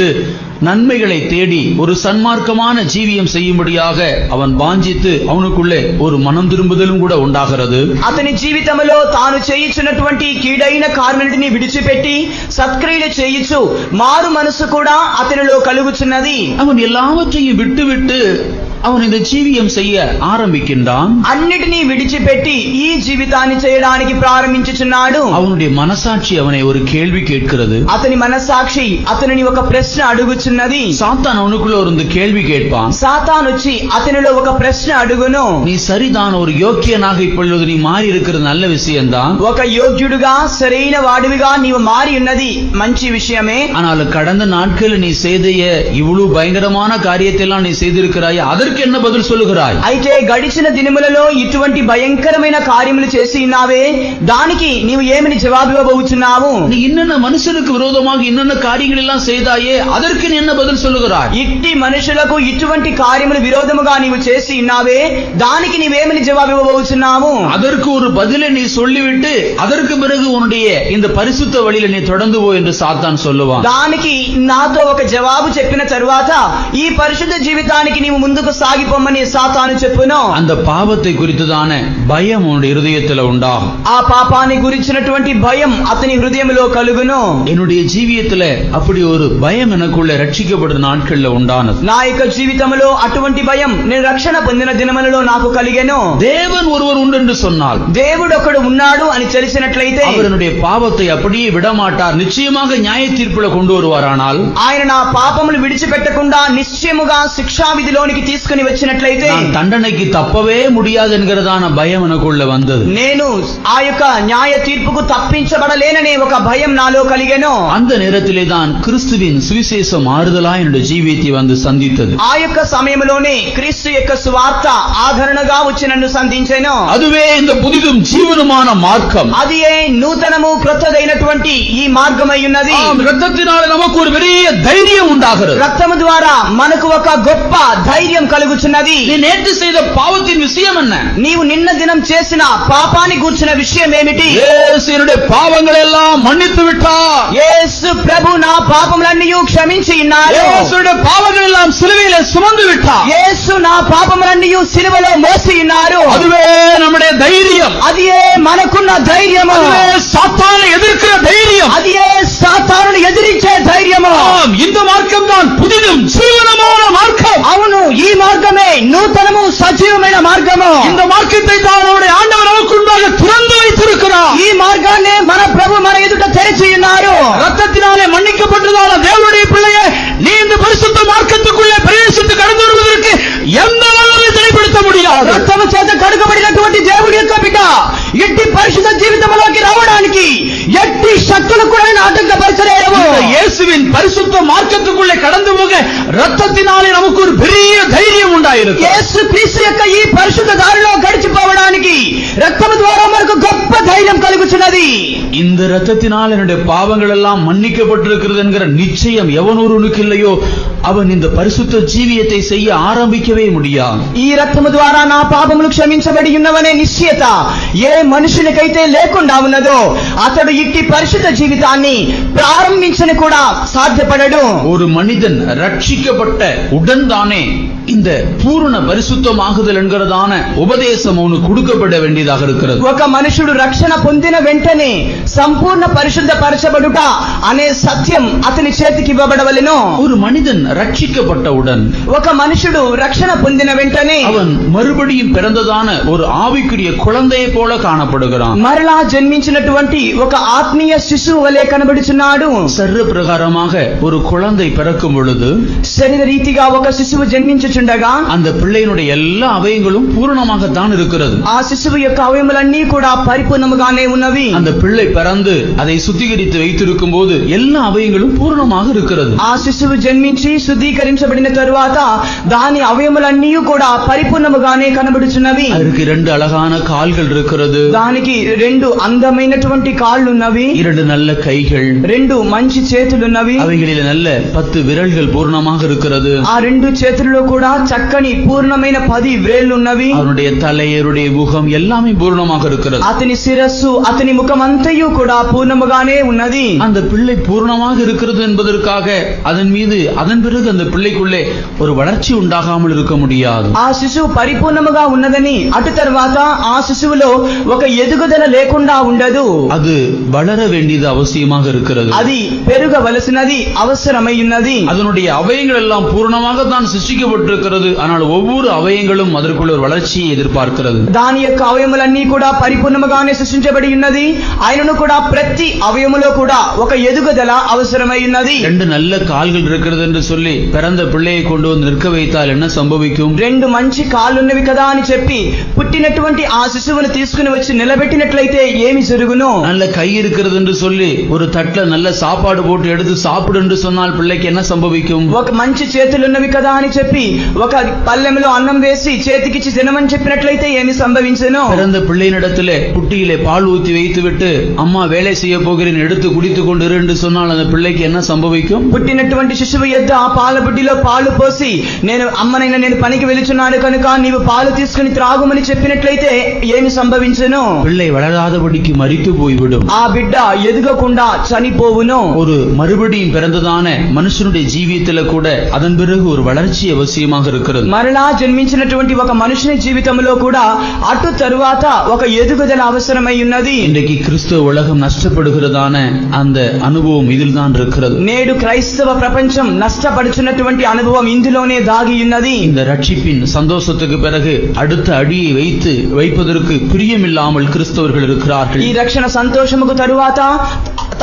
நன்மைகளை தேடி ஒரு சன்மார்க்கமான ஜீவியம் செய்யும்படியாக அவன் வாஞ்சித்து அவனுக்குள்ளே ஒரு மனம் திரும்புதலும் கூட உண்டாகிறது. అతని జీవితంలో తాను చేయుచున్నటువంటి కీడైన కార్యాలన్నిటిని విడిచిపెట్టి సత్క్రియలు చేయుచు మారు మనసు కూడా అతనిలో కలుగుచున్నది. அவன் எல்லாவற்றையும் விட்டுவிட்டு அவன் இந்த ஜீவியம் செய்ய ஆரம்பிக்கின்றான். అన్నిటినీ విడిచిపెట్టి ఈ జీవితాన్ని చేయడానికి ప్రారంభించుచున్నాడు. அவனுடைய மனசாட்சி அவனை ஒரு கேள்வி கேட்கிறது. అతని మనస్సాక్షి అతనిని ఒక ప్రశ్న అడుగుచున్నది. சாத்தான் அவனுக்குள்ள ஒரு கேள்வி கேட்பான். సాతాను వచ్చి అతనిలో ఒక ప్రశ్న అడుగును. நீ சரிதான், ஒரு யோக்கியனாக இப்பொழுது நீ மாறி இருக்கிறது நல்ல விஷயம்தான். ఒక యోగ్యుడుగా సరైన వాడివిగా నీవు మారి ఉన్నది మంచి విషయమే. ஆனால் கடந்த நாட்களில் நீ செய்த இவ்வளவு பயங்கரமான காரியத்தை எல்லாம் நீ செய்திருக்கிறாய், அதற்கு என்ன பதில் சொல்லுகிறாய்? అయితే గడిచిన దినములలో ఇటువంటి భయంకరమైన కార్యములు చేసి ఉన్నావే, దానికి నీవు ఏమని జవాబు ఇవ్వబోచున్నావు? நீ இன்னென்ன மனுஷனுக்கு விரோதமாக இன்னென்ன காரியங்கள் எல்லாம் செய்தாயே, அதற்கு நீ என்ன பதில் சொல்லுகிறாய்? ఇట్టి మనుషులకు ఇటువంటి కార్యములు విరోధముగా నీవు చేసి ఉన్నావే, దానికి నీవేమని జవాబు ఇవ్వబోచున్నావు? அதற்கு ஒரு பதிலை நீ சொல்லிவிட்டு அதற்கு பிறகு உன்னுடைய இந்த பரிசுத்த வழியில நீ தொடர்ந்து போ என்று சாத்தான் சொல்லுவான். దానికి నాతో ఒక జవాబు చెప్పిన తరువాత ఈ పరిశుద్ధ జీవితానికి నీవు ముందుకు సాగిపోమని సాతాను చెప్పును. அந்த பாவத்தை குறித்துதான பயம் உன்னுடைய இருதயத்தில் உண்டாகும். ఆ పాపాన్ని గురించినటువంటి భయం అతని హృదయంలో కలుగును. என்னுடைய ஜீவியத்துல அப்படி ஒரு பயம் எனக்குள்ள ரட்சிக்கப்படுற நாட்கள்ல உண்டானது. నా యొక్క జీవితంలో అటువంటి భయం నేను రక్షణ పొందిన దినములలో నాకు కలిగెను. தேவன் ஒருவர் உண்டு என்று சொன்னால், దేవుడు ఒకడు ఉన్నాడు అని తెలిసినట్లయితే அவருடைய பாவத்தை அப்படியே விடமாட்டார், நிச்சயமாக நியாய தீர்ப்புல கொண்டு வருவாரானால், ఆయన నా పాపములు విడిచిపెట్టకుండా నిశ్చయముగా శిక్షా విధిలోనికి తీసుకుని వచ్చినట్లయితే நான் தண்டனைக்கு தப்பவே முடியாது என்கிறதான பயம் எனக்குள்ள வந்தது. నేను ఆ యొక్క న్యాయ తీర్పుకు తప్పించబడలేననే ఒక భయం నాలో కలిగెను. அந்த நேரத்திலே தான் கிறிஸ்துவின் சுவிசேஷம் ஆறுதலா என்னுடைய ஜீவியத்தை வந்து சந்தித்தது. ఆ యొక్క సమయంలోనే క్రీస్తు యొక్క సువార్త ఆదరణగా వచ్చి నన్ను సంధించెను. அதுவே இந்த புதிதும் ஜீவனுமான மார்க்கம். అది నూతనము క్రొత్తదైనటువంటి ఈ మార్గమై ఉన్నది. ரத்தத்தினால நமக்கு ஒரு பெரிய தைரியம் உண்டாகிறது. రక్తము ద్వారా మనకు ఒక గొప్ప ధైర్యం కలుగుచున్నది. நீ நேற்று செய்த பாவத்தின் விஷயம் என்ன? నీవు నిన్న దినం చేసిన పాపాన్ని గూర్చిన విషయం ఏమిటి? இயேசுவினுடைய பாவங்களை எல்லாம் மன்னித்து விட்டார். యేసు ప్రభు నా పాపములన్నీ క్షమించి ఉన్నారు. இயேசுவினுடைய பாவங்கள் எல்லாம் சிலுவையிலே சுமந்து விட்டார். యేసు నా పాపములన్నీ సిలువలో మోసి ఉన్నారు. அதுவே நம்முடைய தைரியம். అదియే మనకున్న ధైర్యము. அதுவே சாத்தானை எதிர்க்கிற தைரியம். అదియే సాతానును ఎదిరించే ధైర్యము. இந்த மார்க்கம் தான் புதிதும் ஜீவனமான மார்க்கம். అవును, ఈ మార్గమే నూతనము సజీవమైన మార్గము. இந்த மார்க்கத்தை தான் நம்முடைய ஆண்டவர் நமக்கு முன்பாக திறந்து வைத்திருக்கிறார். ఈ మార్గాన్ని మన ప్రభు మన ఎదుట తెరిచి ఉన్నారు. ரத்தத்தினாலே மன்னிக்கப்பட்டதான தேவனுடைய பிள்ளையே, நீ இந்த பரிசுத்த மார்க்கத்துக்குள்ளே பிரவேசித்து கடந்து வருவதற்கு எந்த வல்லமையும் தடைப்படுத்த முடியாது. రక్తము చేత కడుగబడినటువంటి దేవుడి యొక్క బిడ్డ, ఎట్టి పరిశుద్ధ జీవితంలోకి రావడానికి ఎట్టి శక్తులు కూడా నేను ఆటంకపరచలేవు. இந்த இயேசுவின் பரிசுத்த மார்க்கத்துக்குள்ளே கடந்து போக ரத்தத்தினாலே நமக்கு ஒரு பெரிய தைரியம் உண்டாயிருக்கு. యేసు క్రీస్తు యొక్క ఈ పరిశుద్ధ దారిలో గడిచిపోవడానికి రక్తము ద్వారా మనకు గొప్ప ధైర్యం కలుగుచున్నది. இந்த ரத்தத்தினால் என்னுடைய பாவங்கள் எல்லாம் மன்னிக்கப்பட்டிருக்கிறது என்கிற நிச்சயம் எவனொருவனுக்கு இல்லையோ அவன் இந்த பரிசுத்த ஜீவியத்தை செய்ய ஆரம்பிக்கவே முடியாது. ఈ రక్తము ద్వారా నా పాపములు క్షమించబడి ఉన్నవనే నిశ్చయత ఏ మనుషునికైతే లేకుండా ఉన్నదో అతడు ఇట్టి పరిశుద్ధ జీవితాన్ని ప్రారంభించని కూడా సాధ్యపడడు. ஒரு மனிதன் ரட்சிக்கப்பட்ட உடன் தானே இந்த பூரண பரிசுத்தமாகுதல் என்கிறதான உபதேசம் அவனுக்கு கொடுக்கப்பட வேண்டியதாக இருக்கிறது. ఒక మనుషుడు రక్షణ పొందిన వెంటనే సంపూర్ణ పరిశుద్ధ పరచబడుట అనే సత్యం అతని చేతికి ఇవ్వబడవలెను. ஒரு மனிதன் ரட்சிக்கப்பட்டவுடன் ఒక మనుషుడు రక్షణ పొందిన వెంటనే அவன் மறுபடியும் பிறந்ததான ஒரு ஆவிக்குரிய குழந்தையை போல காணப்படுகிறான். మరలా జన్మించినటువంటి ఒక ఆత్మీయ శిశువు వలె కనబడుచున్నాడు. சர்வ பிரகாரமாக ஒரு குழந்தை பிறக்கும் பொழுது శరీర రీతిగా ఒక శిశువు జన్మించుచుండగా அந்த பிள்ளையினுடைய எல்லா அவயங்களும் பூரணமாகத்தான் இருக்கிறது. ఆ శిశువు యొక్క అవయములన్నీ కూడా పరిపూర్ణముగానే ఉన్నవి. அந்த பிள்ளை பிறந்து அதை சுத்திகரித்து வைத்திருக்கும் போது எல்லா அவயங்களும் பூரணமாக இருக்கிறது. ఆ శిశువు జన్మించి శుద్ధీకరించబడిన తరువాత దాని అవయములన్నీ కూడా పరిపూర్ణముగానే కనబడుచున్నవి. அதற்கு இரண்டு அழகான கால்கள் இருக்கிறது. దానికి రెండు అందమైనటువంటి కాళ్ళున్నవి. இரண்டு நல்ல கைகள். రెండు మంచి చేతులున్నవి. அவைகளில் நல்ல 10 விரல்கள் பூர்ணமாக இருக்கிறது. ఆ రెండు చేతుల్లో కూడా చక్కని పూర్ణమైన 10 వ్రేళ్లున్నవి. அவனுடைய தலை, அவருடைய முகம் எல்லாமே பூர்ணமாக இருக்கிறது. అతని శిరస్సు అతని ముఖమంతయు కూడా పూర్ణముగానే ఉన్నది. அந்த பிள்ளை பூர்ணமாக இருக்கிறது என்பதற்காக அதன் பிறகு அந்த பிள்ளைக்குள்ளே ஒரு வளர்ச்சி உண்டாகாமல் இருக்க முடியாது. ఆ శిశువు పరిపూర్ణముగా ఉన్నదని అటు తర్వాత ఆ శిశువులో ఒక ఎదుగుదల లేకుండా ఉండదు. அது வளர வேண்டியது அவசியமாக இருக்கிறது. అది పెరుగవలసినది అవసరమై ఉన్నది. அதனுடைய அவயங்கள் எல்லாம் பூர்ணமாக தான் சிருஷ்டிக்கப்பட்டிருக்கிறது. ஆனால் ஒவ்வொரு அவயங்களும் அதற்குள்ள ஒரு வளர்ச்சியை எதிர்பார்க்கிறது. దాని యొక్క అవయములన్నీ కూడా పరిపూర్ణముగానే సృష్టించబడి ఉన్నది. ఆయనను కూడా ప్రతి అవయములో కూడా ఒక ఎదుగుదల అవసరమై ఉన్నది. ரெண்டு நல்ல கால்கள் இருக்கிறது என்று சொல்லி பிறந்த பிள்ளையை கொண்டு வந்து நிற்க வைத்தால் என்ன சம்பவிக்கும்? రెండు మంచి కాళ్ళున్నవి కదా అని చెప్పి పుట్టినటువంటి ఆ శిశువును తీసుకుని వచ్చి నిలబెట్టినట్లయితే ఏమి జరుగును? நல்ல கை இருக்கிறது என்று சொல்லி ஒரு தட்டுல நல்ல சாப்பாடு போட்டு எடுத்து சாப்பிடு என்று சொன்னால் பிள்ளைக்கு என்ன சம்பவிக்கும்? ఒక మంచి చేతులున్నవి కదా అని చెప్పి ఒక పల్లెంలో అన్నం వేసి చేతికిచ్చి తినమని చెప్పినట్లయితే ఏమి సంభవించును? பிறந்த பிள்ளையினிடத்திலே புட்டியிலே பால் ஊற்றி வைத்துவிட்டு அம்மா வேலை செய்ய போகிறேன் எடுத்து குடித்துக் கொண்டு இரு என்று சொன்னால் அந்த பிள்ளைக்கு என்ன சம்பவிக்கும்? పుట్టినటువంటి శిశువు యొద్ద ఆ పాల బుడ్డిలో పాలు పోసి నేను పనికి వెళుచున్నాను కనుక నీవు పాలు తీసుకుని త్రాగుమని చెప్పినట్లయితే ఏమి సంభవించును? பிள்ளை வளராதபடிக்கு மரித்து போய்விடும். ఆ బిడ్డ ఎదుగకుండా చనిపోవును. ஒரு மறுபடியும் பிறந்ததான மனுஷனுடைய ஜீவியத்தில கூட அதன் பிறகு ஒரு வளர்ச்சி அவசியமாக இருக்கிறது. మరలా జన్మించినటువంటి ఒక మనుషుని జీవితంలో కూడా అటు తరువాత ఒక ఎదుగుదల అవసరమై ఉన్నది. இன்றைக்கு கிறிஸ்தவ உலகம் நஷ்டப்படுகிறதான அந்த அனுபவம் இதில் தான் இருக்கிறது. నేడు క్రైస్తవ ప్రపంచం నష్టపడుచున్నటువంటి అనుభవం ఇందులోనే దాగి ఉన్నది. இந்த ரட்சிப்பின் சந்தோஷத்துக்கு பிறகு அடுத்த அடியை வைப்பதற்கு பிரியமில்லாமல் கிறிஸ்தவர்கள் இருக்கிறார்கள். ఈ రక్షణ సంతోషముకు తరువాత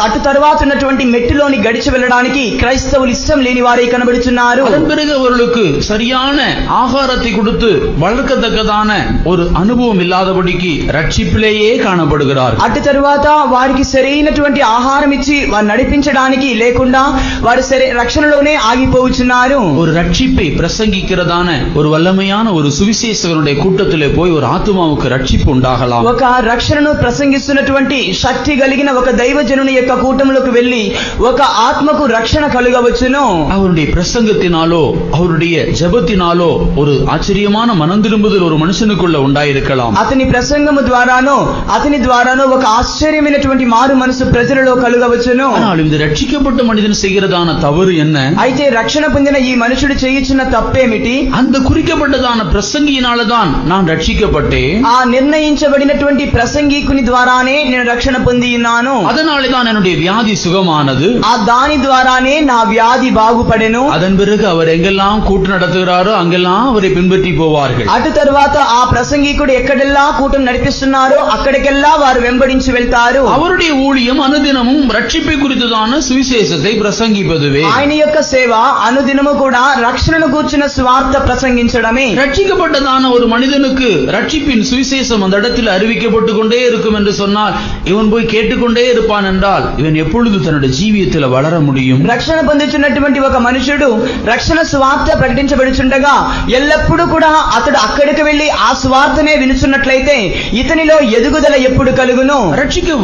అటు తరువాత ఉన్నటువంటి మెట్టులోని గడిచి వెళ్ళడానికి క్రైస్తవులు ఇష్టం లేని వారే కనబడుచున్నారు. அதன் பிறகு அவர்களுக்கு சரியான ஆகாரத்தை கொடுத்து வளர்க்கத்தக்கதான ஒரு அனுபவம் இல்லாதபடிக்கு ரட்சிப்பிலேயே காணப்படுகிறார்கள். అటు తరువాత వారికి సరైనటువంటి ఆహారం ఇచ్చి వారు నడిపించడానికి లేకుండా వారు రక్షణలోనే ఆగిపోవచ్చున్నారు. ஒரு ரட்சிப்பை பிரசங்கிக்கிறதான ஒரு வல்லமையான ஒரு சுவிசேஷகனுடைய கூட்டத்திலே போய் ஒரு ஆத்துமாவுக்கு ரட்சிப்பு உண்டாகலாம். ఒక రక్షణను ప్రసంగిస్తున్నటువంటి శక్తి కలిగిన ఒక దైవజనుని యొక్క కూటములకు వెళ్లి ఒక ఆత్మకు రక్షణ కలుగవచ్చును. அவருடைய பிரசங்கத்தினாலோ அவருடைய ஜெபத்தினாலோ ஒரு ஆச்சரியமான மனம் திரும்புதல் ஒரு மனுஷனுக்குள்ள உண்டாயிருக்கலாம். అతని ప్రసంగము ద్వారానో ఒక ఆశ్చర్యమైనటువంటి మారు మనసు ప్రజలలో కలుగవచ్చును. ஆனால் இந்த ரட்சிக்கப்பட்ட மனிதன் செய்கிறதான தவறு என்ன? అయితే రక్షణ పొందిన ఈ మనుషుడు చేయుచున్న తప్పేమిటి? அந்த குறிக்கப்பட்டதான பிரசங்கியினால்தான் நான் ரட்சிக்கப்பட்டேன், ఆ నిర్ణయించబడినటువంటి ప్రసంగికుని ద్వారానే నేను రక్షణ పొంది ఉన్నాను, அதனாலே தான் அவனுடைய வியாதி சுகமானது. ఆ దాని ద్వారానే నా వ్యాధి బాగుపడెను. அதன் பிறகு அவர் எங்கெல்லாம் கூட்டு நடத்துகிறாரோ அங்கெல்லாம் அவரை பின்பற்றி போவார்கள். అటు తరువాత ఆ ప్రసంగికుడు ఎక్కడెల్లా కూటం నడిపిస్తున్నారో అక్కడికెల్లా వారు వెంబడించి వెళ్తారు. அவருடைய ஊழியம் அனுதினமும் ரட்சிப்பை குறித்ததான சுவிசேஷத்தை பிரசங்கிப்பதுவே. ఆయన యొక్క సేవ అనుదినము కూడా రక్షణను గూర్చిన సువార్త ప్రసంగించడమే. ரட்சிக்கப்பட்டதான ஒரு மனிதனுக்கு ரட்சிப்பின் சுவிசேஷம் அந்த இடத்தில் அறிவிக்கப்பட்டு கொண்டே இருக்கும் என்று சொன்னால் இவன் போய் கேட்டுக்கொண்டே இருப்பான் என்றால் இவன் எப்பொழுது தன்னுடைய ஜீவியத்தில் வளர முடியும்? రక్షణ పొందుతున్నటువంటి ఒక మనుషుడు రక్షణ సువార్త ప్రకటించబడుచుండగా ఎల్లప్పుడూ కూడా అతడు అక్కడికి వెళ్లి ఆ సువార్తనే వినుచున్నట్లయితే ఇతనిలో ఎదుగుదల ఎప్పుడు కలుగును?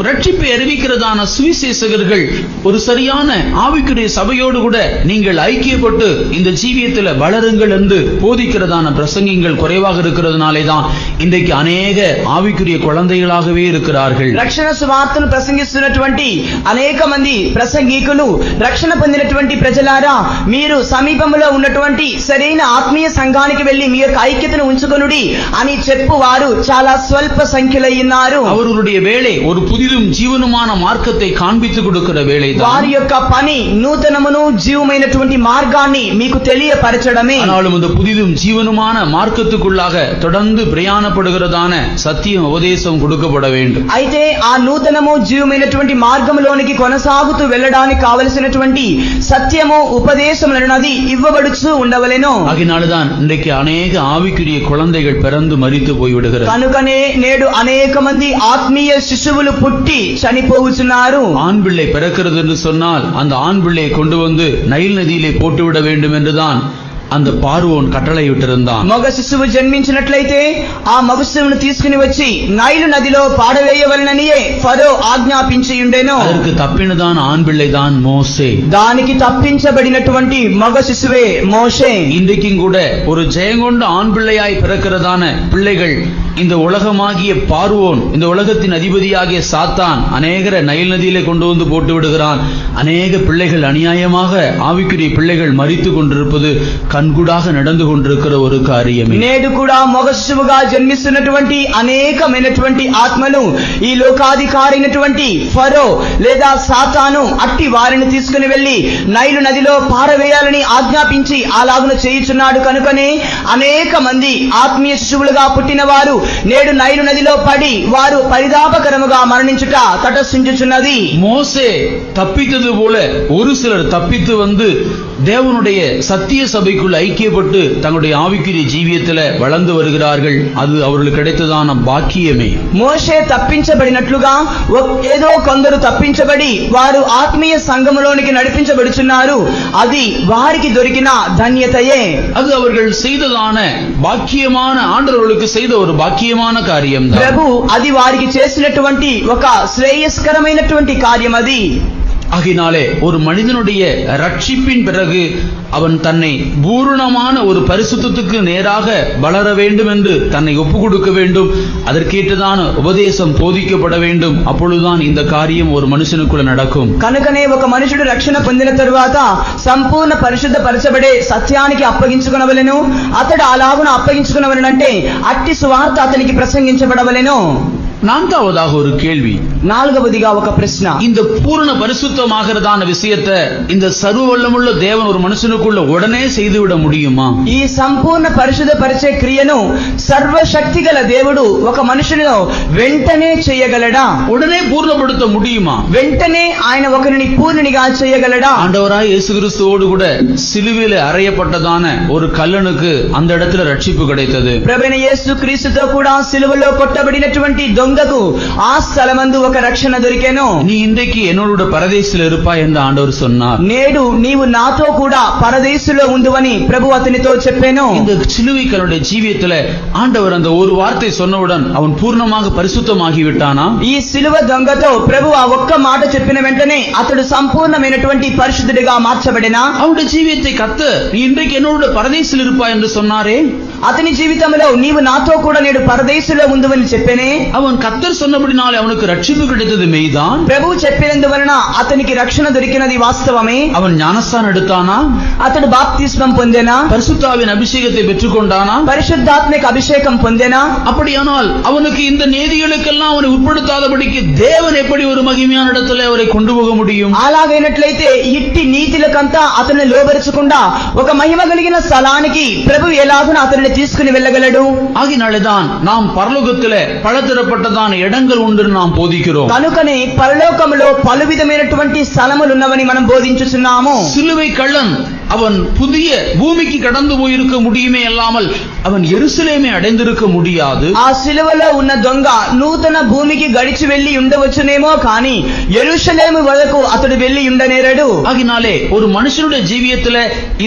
ரட்சிப்பை அறிவிக்கிறதான சுவிசேஷகர்கள் ஒரு சரியான ஆவிக்குரிய சபையோடு கூட நீங்கள் ஐக்கியப்பட்டு இந்த ஜீவியத்தில் வளருங்கள் என்று போதிக்கிறதான பிரசங்கங்கள் குறைவாக இருக்கிறதுனாலே தான் இன்றைக்கு அநேக ஆவிக்குரிய குழந்தைகளாகவே இருக்கிறார்கள். రక్షణ సువార్తను ప్రసంగిస్తున్నటువంటి అనేక మంది ప్రసంగికులు రక్షణ పొందినటువంటి ప్రజలారా మీరు సమీపంలో ఉన్నటువంటి సరైన ఆత్మీయ సంఘానికి వెళ్లి మీ యొక్క ఐక్యతను ఉంచుకొనుడి అని చెప్పువారు చాలా స్వల్ప సంఖ్యలో ఉన్నారు. அவர்களுடைய வேலை ஒரு புதிதும் ஜீவனுமான மார்க்கத்தை காண்பித்து கொடுக்கிற வேலை. వారి యొక్క పని నూతనమును జీవమైనటువంటి మార్గాన్ని మీకు తెలియపరచడమే. ஆனாலும் இந்த புதிதும் ஜீவனுமான மார்க்கத்துக்குள்ளாக தொடர்ந்து பிரயாணப்படுகிறதான சத்தியம் உபதேசம் கொடுக்கப்பட வேண்டும். అయితే ఆ నూతనము జీవమైనటువంటి మార్గంలోనికి కొనసాగుతూ వెళ్ళడానికి కావలసినటువంటి సత్యము ఉపదేశములన్నది ఇవ్వబడుచు ఉండవలెను. அதனால்தான் இன்றைக்கு அநேக ஆவிக்குரிய குழந்தைகள் பிறந்து மரித்து போய்விடுகிறது. కనుకనే నేడు అనేక మంది ఆత్మీయ శిశువులు పుట్టి చనిపోవుచున్నారు. ஆண் பிள்ளை பிறக்கிறது என்று சொன்னால் அந்த ஆண் பிள்ளையை கொண்டு வந்து நைல் நதியிலே போட்டுவிட வேண்டும் என்றுதான் அந்த பார்வோன் கட்டளையிட்டிருந்தான். మగ శిశువు జన్మించినట్లయితే ఆ మగ శిశువును తీసుకుని వచ్చి నైలు నదిలో పాడవేయవలెననియే ఫరో ఆజ్ఞాపించి ఉండెను. அதற்கு தப்பினதான் ஆண் பிள்ளை தான் மோசே. దానికి తప్పించబడినటువంటి మగ శిశువే మోషే. இன்றைக்கும் கூட ஒரு ஜெயங்கொண்ட ஆண் பிள்ளையாய் பிறக்கிறதான பிள்ளைகள் இந்த உலகமாகிய பார்வோன், இந்த உலகத்தின் அதிபதியாகிய சாத்தான் அநேகரை நைல் நதியிலே கொண்டு வந்து போட்டு விடுகிறான். அநேக பிள்ளைகள் அநியாயமாக ஆவிக்குரிய பிள்ளைகள் மரித்து கொண்டிருப்பது கண்கூடாக நடந்து கொண்டிருக்கிற ஒரு காரியமே. నేడు కూడా మగ శిశువుగా జన్మిస్తున్నటువంటి అనేకమైనటువంటి ఆత్మలు ఈ లోకాధికారి అయినటువంటి ఫరో లేదా సాతాను అట్టి వారిని తీసుకుని వెళ్లి నైలు నదిలో పారవేయాలని ఆజ్ఞాపించి అలాగున చేయుచున్నాడు. కనుకనే అనేక మంది ఆత్మీయ శిశువులుగా పుట్టిన వారు నేడు నైలు నదిలో పడి వారు పరిதாபకరముగా మరణించుట తటస్థించుచున్నది. மோசே தப்பித்தது போல ஒரு சிலர் தப்பித்து வந்து தேவனுடைய சத்திய சபைக்குள் ஐக்கியப்பட்டு தங்களுடைய ஆவிக்குரிய ஜீவியத்தில் வளர்ந்து வருகிறார்கள். அது அவர்களுக்கு கிடைத்ததான பாக்கியமே. మోషే తప్పించబడినట్లుగా ఏదో కొందరు తప్పించబడి వారు ఆత్మీయ సంఘములోనికి నడిపించబడుచున్నారు. అది వారికి దొరికిన ధన్యతయే. அது அவர்கள் செய்ததான பாக்கியமான ஆண்டவர்களுக்கு செய்த ஒரு பாக்கியமான காரியம். ప్రభు అది వారికి చేసినటువంటి ఒక శ్రేయస్కరమైనటువంటి కార్యం అది. ஆகினாலே ஒரு மனிதனுடைய ரட்சிப்பின் பிறகு அவன் தன்னை பூரணமான ஒரு பரிசுத்தத்துக்கு நேராக வளர வேண்டும் என்று தன்னை ஒப்பு கொடுக்க வேண்டும். அதற்கேற்றதான உபதேசம் போதிக்கப்பட வேண்டும். அப்பொழுதுதான் இந்த காரியம் ஒரு மனுஷனுக்குள்ள நடக்கும். కనుకనే ఒక మనుషుడు రక్షణ పొందిన తరువాత సంపూర్ణ పరిశుద్ధ పరచబడే సత్యానికి అప్పగించుకొనవలెను. అతడు అలాగున అప్పగించుకొనవలెనంటే అట్టి సువార్త అతనికి ప్రసంగించబడవలెను. நான்காவதாக ஒரு கேள்வி. నాలుగవదిగా ఒక ప్రశ్న. இந்த பூரண பரிசுத்தமாகிறதான விஷயத்தை இந்த சர்வ வல்லமுள்ள தேவன் ஒரு மனுஷனுக்குள்ள உடனே செய்துவிட முடியுமா? ఈ సంపూర్ణ పరిశుద్ధ పరిచే క్రియను సర్వశక్తి గల దేవుడు ఒక మనుషునిలో వెంటనే చేయగలడా? உடனே பூர்ணப்படுத்த முடியுமா? వెంటనే ఆయన ఒకరిని పూర్ణునిగా చేయగలడా? ஆண்டவராய் இயேசு கிறிஸ்துவோடு கூட சிலுவையில் அறையப்பட்டதான ஒரு கல்லனுக்கு அந்த இடத்துல ரட்சிப்பு கிடைத்தது. ప్రభువైన యేసు క్రీస్తుతో కూడా సిలువలో కొట్టబడినటువంటి దొంగకు ఆ స్థలమందు ఒక రక్షణ దొరికెను. நீ இன்றைக்கு என்னோட பரதேசில் இருப்பாய் என்று ஆண்டவர் சொன்னார். నేడు నీవు నాతో కూడా పరదేశులో ఉండువని ప్రభు అతనితో చెప్పాను. இந்த சிலுவை கல்லுடைய ஜீவியத்துல ஆண்டவர் அந்த ஒரு வார்த்தை சொன்னவுடன் அவன் பூர்ணமாக பரிசுத்தமாகி விட்டானா? ఈ సిలువ దొంగతో ప్రభు ఆ ఒక్క మాట చెప్పిన వెంటనే అతడు సంపూర్ణమైనటువంటి పరిశుద్ధుడిగా మార్చబడినా? அவனுடைய ஜீவியத்தை கர்த்தர் நீ இன்றைக்கு என்னோட பரதேசில் இருப்பாய் என்று சொன்னாரே, అతని జీవితంలో నీవు నాతో కూడా నేడు పరదేశంలో ఉందువని చెప్పేనే. அவன் கர்த்தர் சொன்னபடினாலே அவனுக்கு ரட்சிப்பு கிடைத்தது மெய்தான். ప్రభువు చెప్పినందువలన అతనికి రక్షణ దొరికినది వాస్తవమే. அவன் ஞானஸ்தானம் எடுத்தானா? అతడు బాప్తిస్మం పొందెనా? பரிசுத்தாவின் அபிஷேகத்தை பெற்றுக்கொண்டானா? పరిశుద్ధాత్మిక అభిషేకం పొందెనా? அப்படியானால் அவனுக்கு இந்த நீதிகளுக்கெல்லாம் அவனை உட்படுத்தாதபடிக்கு தேவன் எப்படி ஒரு மகிமையான இடத்துல அவரை கொண்டு போக முடியும்? అలాగైనట్లయితే ఇట్టి నీతిలకంతా అతన్ని లోబరచకుండా ఒక మహిమ కలిగిన స్థలానికి ప్రభు ఎలాగున అతనిని తీసుకుని వెళ్ళగలడు? ஆகினாலேதான் நாம் பரலோகத்திலே பலதரப்பட்டதான இடங்கள் உண்டு நாம் போதிக்கிறோம். కనుకనే పరలోకములో పలు విధమైనటువంటి స్థలములు ఉన్నవని మనం బోధించుచున్నాము. சிலுவை கள்ளன் அவன் புதிய பூமிக்கு கடந்து போயிருக்க முடியுமே அல்லாமல் அவன் எருசலேமை அடைந்திருக்க முடியாது. ఆ సిలువలో ఉన్న దొంగ నూతన భూమికి గడిచి వెళ్లి ఉండవచ్చునేమో కానీ యెరూషలేము వరకు అతడు వెళ్లి ఉండనేరడు. ஆகினாலே ஒரு மனுஷனுடைய ஜீவியத்துல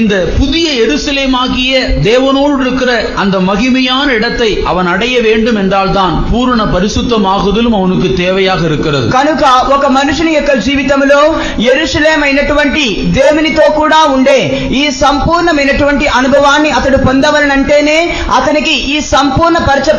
இந்த புதிய எருசலேமாகிய தேவனோடு இருக்கிற அந்த மகிமையான இடத்தை அவன் அடைய வேண்டும் என்றால் தான் பூரண பரிசுத்தமாகுதலும் அவனுக்கு தேவையாக இருக்கிறது. కనుక ఒక మనుషుని యొక్క జీవితంలో యెరూషలేము అయినటువంటి దేవునితో కూడా ఉండే ఈ సంపూర్ణమైనటువంటి అనుభవాన్ని అతడు పొందవలనంటేనే అతనికి ఈ సంపూర్ణ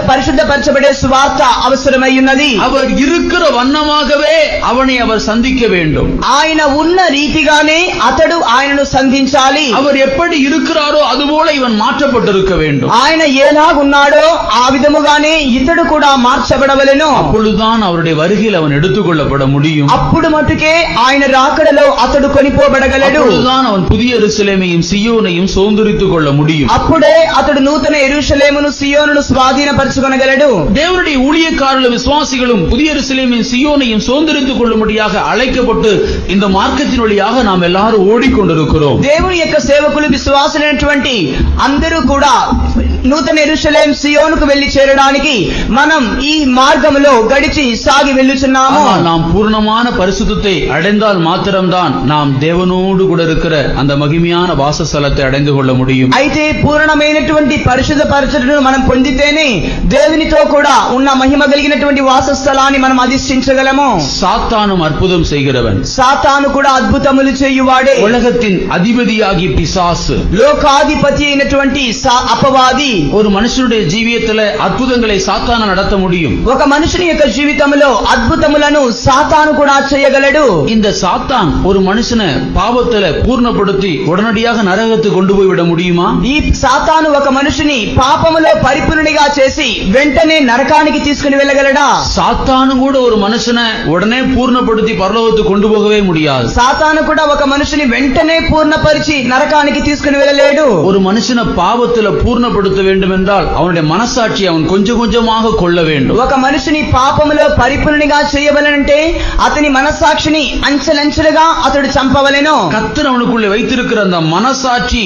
పరిశుద్ధపరచబడే సువార్త అవసరమై ఉన్నది. அவர் இருக்கிற வண்ணமாகவே அவனை அவர் சந்திக்க வேண்டும். ఆయన ఉన్న రీతిగానే అతడు ఆయనను సంధించాలి. அவர் எப்படி இருக்கிறாரோ அதுபோல இவன் மாற்றப்பட்டிருக்க வேண்டும். ఆయన ఎలాగున్నాడో ఆ విధముగానే ఇతడు కూడా మార్చబడవలెను. அப்பொழுதுதான் அவருடைய வருகையில் அவன் எடுத்துக்கொள்ளப்பட முடியும். అప్పుడు మటుకే ఆయన రాకడలో అతడు కొనిపోబడగలడు. அப்பொழுதுதான் அவன் புதிய எருசலேமையும் சீயோனையும் சுதந்தரித்துக் கொள்ள முடியும். అప్పుడే అతడు నూతన యెరూషలేమును సియోనును స్వాధీనపరచుకొనగలడు. தேவனுடைய ஊழியக்காரர்களும் விசுவாசிகளும் புதிய எருசலேமையும் சீயோனையும் சுதந்தரித்துக் கொள்ளும்படியாக அழைக்கப்பட்டு இந்த மார்க்கத்தின் வழியாக நாம் எல்லாரும் ஓடிக்கொண்டிருக்கிறோம். దేవుని యొక్క సేవకులు విశ్వాసులైనటువంటి అందరూ కూడా నూతన యెరూషలేము సియోనుకు వెళ్లి చేరడానికి మనం ఈ మార్గములో గడిచి సాగి వెళ్ళుచున్నాము. நாம் பூர்ணமான பரிசுத்தத்தை அடைந்தால் மாத்திரம்தான் நாம் தேவனோடு கூட இருக்கிற அந்த மகிமையான வாசஸ்தலத்தை அடைந்து கொள்ள முடியும். అయితే పూర్ణమైనటువంటి పరిశుద్ధ పరిచర్యను మనం పొందితేనే దేవునితో కూడా ఉన్న మహిమ కలిగినటువంటి వాసస్థలాన్ని మనం అధిష్ఠించగలము. சாத்தானும் அற்புதம் செய்கிறவன். సాతాను కూడా అద్భుతములు చేయువాడే. உலகத்தின் அதிபதியாகி பிசாசு, లోకాధిపతి అయినటువంటి అపవాది. ஒரு மனுஷனுடைய ஜீவியத்துல அற்புதங்களை சாத்தான நடத்த முடியும். ఒక మనుషుని యొక్క జీవితంలో అద్భుతములను సాతాను కూడా చేయగలడు. இந்த சாத்தான் ஒரு மனுஷனை பாவத்துல பூர்ணப்படுத்தி உடனடியாக நரகத்துக்கு கொண்டு போய் விட முடியுமா? ఈ సాతాను ఒక మనుషుని పాపములో పరిపూర్ణునిగా చేసి వెంటనే నరకానికి తీసుకుని వెళ్ళగలడా? சாத்தானு கூட ஒரு மனுஷனை உடனே பூர்ணப்படுத்தி பரலோகத்துக்கு கொண்டு போகவே முடியாது. సాతాను కూడా ఒక మనుషుని వెంటనే పూర్ణపరిచి నరకానికి తీసుకుని వెళ్ళలేడు. ஒரு மனுஷனை பாவத்துல பூர்ணப்படுத்த வேண்டும் என்றால் அவனுடைய மனசாட்சி அவன் கொஞ்சம் கொஞ்சமாக கொள்ள வேண்டும். ఒక మనిషిని పాపములో పరిపూర్ణిగా చేయవలనంటే అతని మనస్సాక్షిని అంచెలంచెలుగా అతడు చంపవలెను. கர்த்தர் அவனுக்குள்ளே வைத்திருக்கிற அந்த மனசாட்சி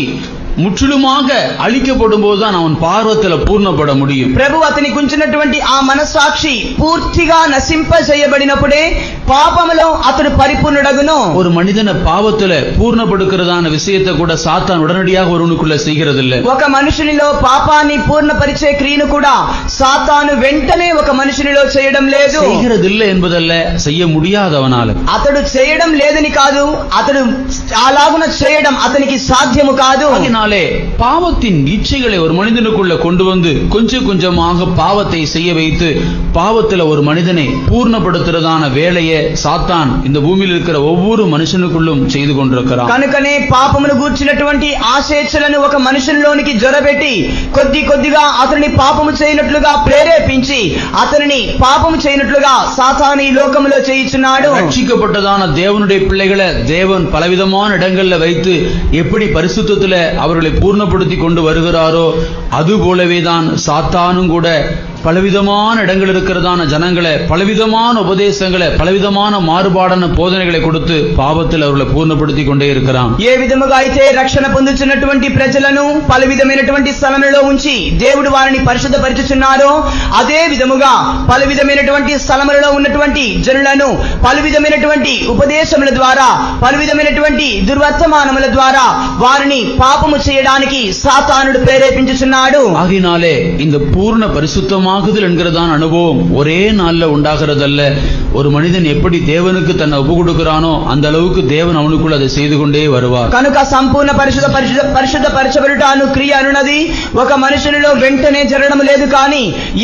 முற்றிலுமாக அழிக்கப்படும் போதுதான் அவன் பார்வத்துல பூர்ணப்பட முடியும். ప్రభు అతనికి ఉంచినటువంటి ఆ మనస్సాక్షి పూర్తిగా నశింపజేయబడినప్పుడే పాపములో అతడు పరిపూర్ణుడగును. ஒரு மனிதனை பாவத்துல பூர்ணப்படுத்துறதான விஷயத்தை கூட சாத்தான் உடனடியாக ஒருவனுக்குள்ள செய்கிறது இல்லை. ఒక మనుషునిలో పాపాన్ని పూర్ణపరిచే క్రియను కూడా సాతాను వెంటనే ఒక మనుషునిలో చేయడం లేదు. செய்கிறது இல்லை என்பதல்ல, செய்ய முடியாதவனால. అతడు చేయడం లేదని కాదు, అతడు అలాగున చేయడం అతనికి సాధ్యము కాదు. பாவத்தின் இச்சைகளை ஒரு மனிதனுக்குள்ள கொண்டு வந்து கொஞ்சம் கொஞ்சமாக பாவத்தை செய்ய வைத்து பாவத்தில் ஒரு மனிதனை பூர்ணப்படுத்துறதான வேலையை சாத்தான் இந்த பூமியில் இருக்கிற ஒவ்வொரு மனுஷனுக்குள்ளும் செய்து கொண்டிருக்கிறான். కనుకనే పాపమును గూర్చినటువంటి ఆశేచ్ఛలను ఒక మనుషునిలోనికి జొరబెట్టి కొద్ది కొద్దిగా అతనిని పాపము చేయనట్లుగా ప్రేరేపించి అతనిని పాపము చేయనట్లుగా సాతాను ఈ లోకములో చేయుచున్నాడు. రక్షిக்கப்பட்டதான தேவனுடைய பிள்ளைகளை தேவன் பலவிதமான இடங்கள்ல வைத்து எப்படி பரிசுத்தத்துல அவர்களை பூர்ணப்படுத்தி கொண்டு வருகிறாரோ அது போலவேதான் சாத்தானும் கூட பலவிதமான இடங்கள் இருக்கிறதான ஜனங்களை பலவிதமான உபதேசங்களை பலவிதமான மாறுபாடான போதனைகளை கொடுத்து பாவத்தில் அவர்களை பூர்ணப்படுத்தி கொண்டே இருக்கிறான். ఏ విధముగా అయితే రక్షణ పొందుచున్నటువంటి ప్రజలను పలు విధమైనటువంటి స్థలములలో ఉంచి దేవుడు వారిని పరిశుద్ధపరచుచున్నారో అదే విధముగా పలు విధమైనటువంటి స్థలములలో ఉన్నటువంటి జనులను పలు విధమైనటువంటి ఉపదేశముల ద్వారా పలు విధమైనటువంటి దుర్వర్తమానముల ద్వారా వారిని పాపము చేయడానికి సాతానుడు ప్రేరేపించుచున్నాడు. ஆகினாலே இந்த பூர்ண பரிசுத்தமான பூரணமாகுதல் என்கிறதான் அனுபவம் ஒரே நாள்ல உண்டாகிறதல்ல. ஒரு மனிதன் எப்படி தேவனுக்கு தன்னை ஒப்பு கொடுக்கிறானோ அந்த அளவுக்கு தேவன் அவனுக்குள் அதை செய்து கொண்டே வருவார். కనుక సంపూర్ణ పరిశుద్ధపరచబడుట అను క్రియ అనున్నది ఒక మనుషునిలో వెంటనే జరగడం లేదు. కానీ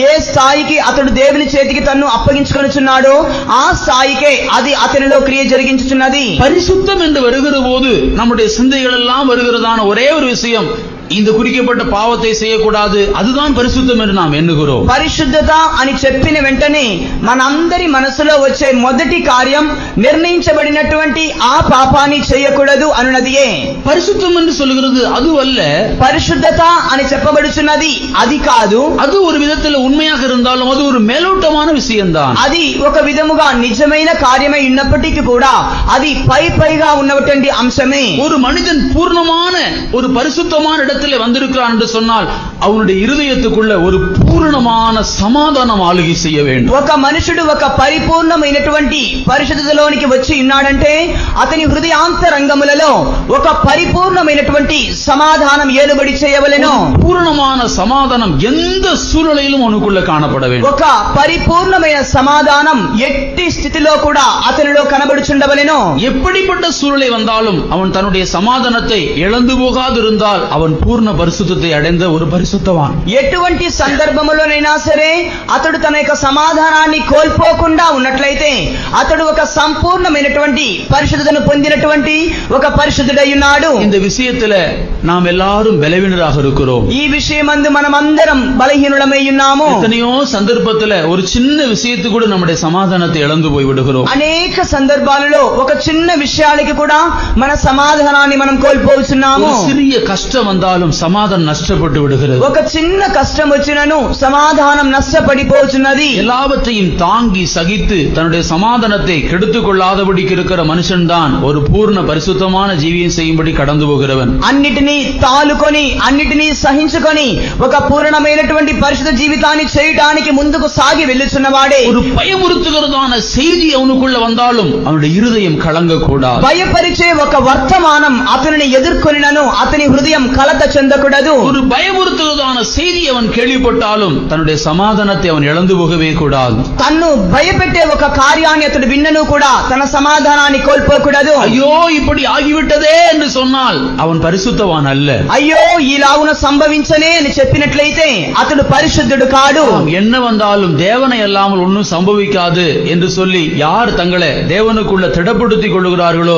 ఏ స్థాయికి అతడు దేవుని చేతికి తన్ను అప్పగించుకొనుచున్నాడో ఆ స్థాయికే అది అతనిలో క్రియ జరిగించుచున్నది. பரிசுத்தம் என்று வருகிற போது நம்முடைய சிந்தைகள் எல்லாம் வருகிறதான ஒரே ஒரு விஷயம், இந்த குறிக்கப்பட்ட பாவத்தை செய்யக்கூடாது, அதுதான் பரிசுத்தம் என்று நாம் எண்ணுகிறோம். పరిశుద్ధత అని చెప్పిన వెంటనే మనందరి మనసులో వచ్చే మొదటి కార్యం నిర్ణయించబడినటువంటి ఆ పాపాన్ని చేయకూడదు అనున్నదియే. பரிசுத்தம் என்று சொல்கிறது அது அல்ல. పరిశుద్ధత అని చెప్పబడుచున్నది అది కాదు. அது ஒரு விதத்தில் உண்மையாக இருந்தாலும் அது ஒரு மேலோட்டமான விஷயம்தான். అది ఒక విధముగా నిజమైన కార్యమై ఉన్నప్పటికీ కూడా అది పైగా ఉన్నటువంటి అంశమే. ஒரு மனிதன் பூர்ணமான ஒரு பரிசுத்தமான இடத்திலே வந்திருக்கிறான் என்று சொன்னால் அவனுடைய இருதயத்துக்குள்ள ஒரு பூரணமான சமாதானம் ஆளுகை செய்ய வேண்டும். ఒక మనుషుడు ఒక పరిపూర్ణమైనటువంటి పరిశుద్ధతలోనికి వచ్చి ఉన్నాడంటే అతని హృదయాంతరంగములలో ఒక పరిపూర్ణమైనటువంటి సమాధానం ఏలుబడి చేయవలెను. பூரணமான சமாதானம் எந்த சூழ்நிலையிலும் அவனுக்குள்ள காணப்பட வேண்டும். ఒక పరిపూర్ణమైన సమాధానం ఎట్టి స్థితిలో కూడా అతనిలో కనబడుచుండవలెను. எப்படிப்பட்ட சூழ்நிலை வந்தாலும் அவன் தன்னுடைய சமாதானத்தை இழந்து போகாதிருந்தால் அவன் பூர்ண பரிசுத்தத்தை அடைந்த ஒரு பரிசுத்தவான். ఎటువంటి సందర్భములోనైనా సరే అతడు తన యొక్క సమాధానాన్ని కోల్పోకుండా ఉన్నట్లయితే అతడు ఒక సంపూర్ణమైనటువంటి పరిశుద్ధతను పొందినటువంటి ఒక పరిశుద్ధుడై ఉన్నాడు. இந்த விஷயத்துல நாம் எல்லாரும் பலவீனராக இருக்கிறோம். ఈ విషయమందు మనమందరం బలహీనులమై ఉన్నాము. எத்தனையோ சந்தர்ப்பத்துல ஒரு சின்ன விஷயத்துக்கு கூட நம்முடைய சமாதானத்தை இழந்து போய் விடுகிறோம். అనేక సందర్భాలలో ఒక చిన్న విషయానికి కూడా మన సమాధానాన్ని మనం కోల్పోతున్నాము. ஒரு சிறிய கஷ்டம் வந்தாலும் சமாதானம் நஷ்டப்பட்டு விடுகிறது. ఒక చిన్న కష్టం వచ్చినను సమాధానం నష్టపడిపోతున్నది. எல்லாவற்றையும் தாங்கி சகித்து தன்னுடைய சமாதானத்தை கெடுத்துக் கொள்ளாதபடிக்கு இருக்கிற மனுஷன் தான் ஒரு பூர்ண பரிசுத்தமான ஜீவியம் செய்யும்படி கடந்து போகிறவன். అన్నిటినీ తాలుకొని అన్నిటినీ సహించుకొని ఒక పూర్ణమైనటువంటి పరిశుద్ధ జీవితాన్ని చేయడానికి ముందుకు సాగి వెళ్ళుచున్నవాడే. ஒரு பயமுறுத்துகிறதான செய்தி அவனுக்குள்ள வந்தாலும் அவனுடைய இருதயம் கலங்கக்கூடாது. భయపరిచే ఒక వర్తమానం అతనిని ఎదుర్కొనినను అతని హృదయం కలత చెందకూడదు. ஒரு பயமுறுத்துகிறதான செய்தி அவன் கேள்விப்பட்டாலும் தன்னுடைய சமாதானத்தை அவன் இழந்து போகவே கூடாது. తన్ను భయపెట్టే ఒక కార్యాన్ని అతడు విన్నను కూడా తన సమాధానాన్ని కోల్పోకూడదు. ஐயோ இப்படி ஆகிவிட்டதே என்று சொன்னால் அவன் பரிசுத்தவான் அல்ல. అయ్యో ఈలాగున సంభవించనే అని చెప్పినట్లయితే అతడు పరిశుద్ధుడు కాడు. என்ன வந்தாலும் தேவனை அல்லாமல் ஒன்றும் சம்பவிக்காது என்று சொல்லி யார் தங்களை தேவனுக்குள்ள திடப்படுத்திக் கொள்ளுகிறார்களோ,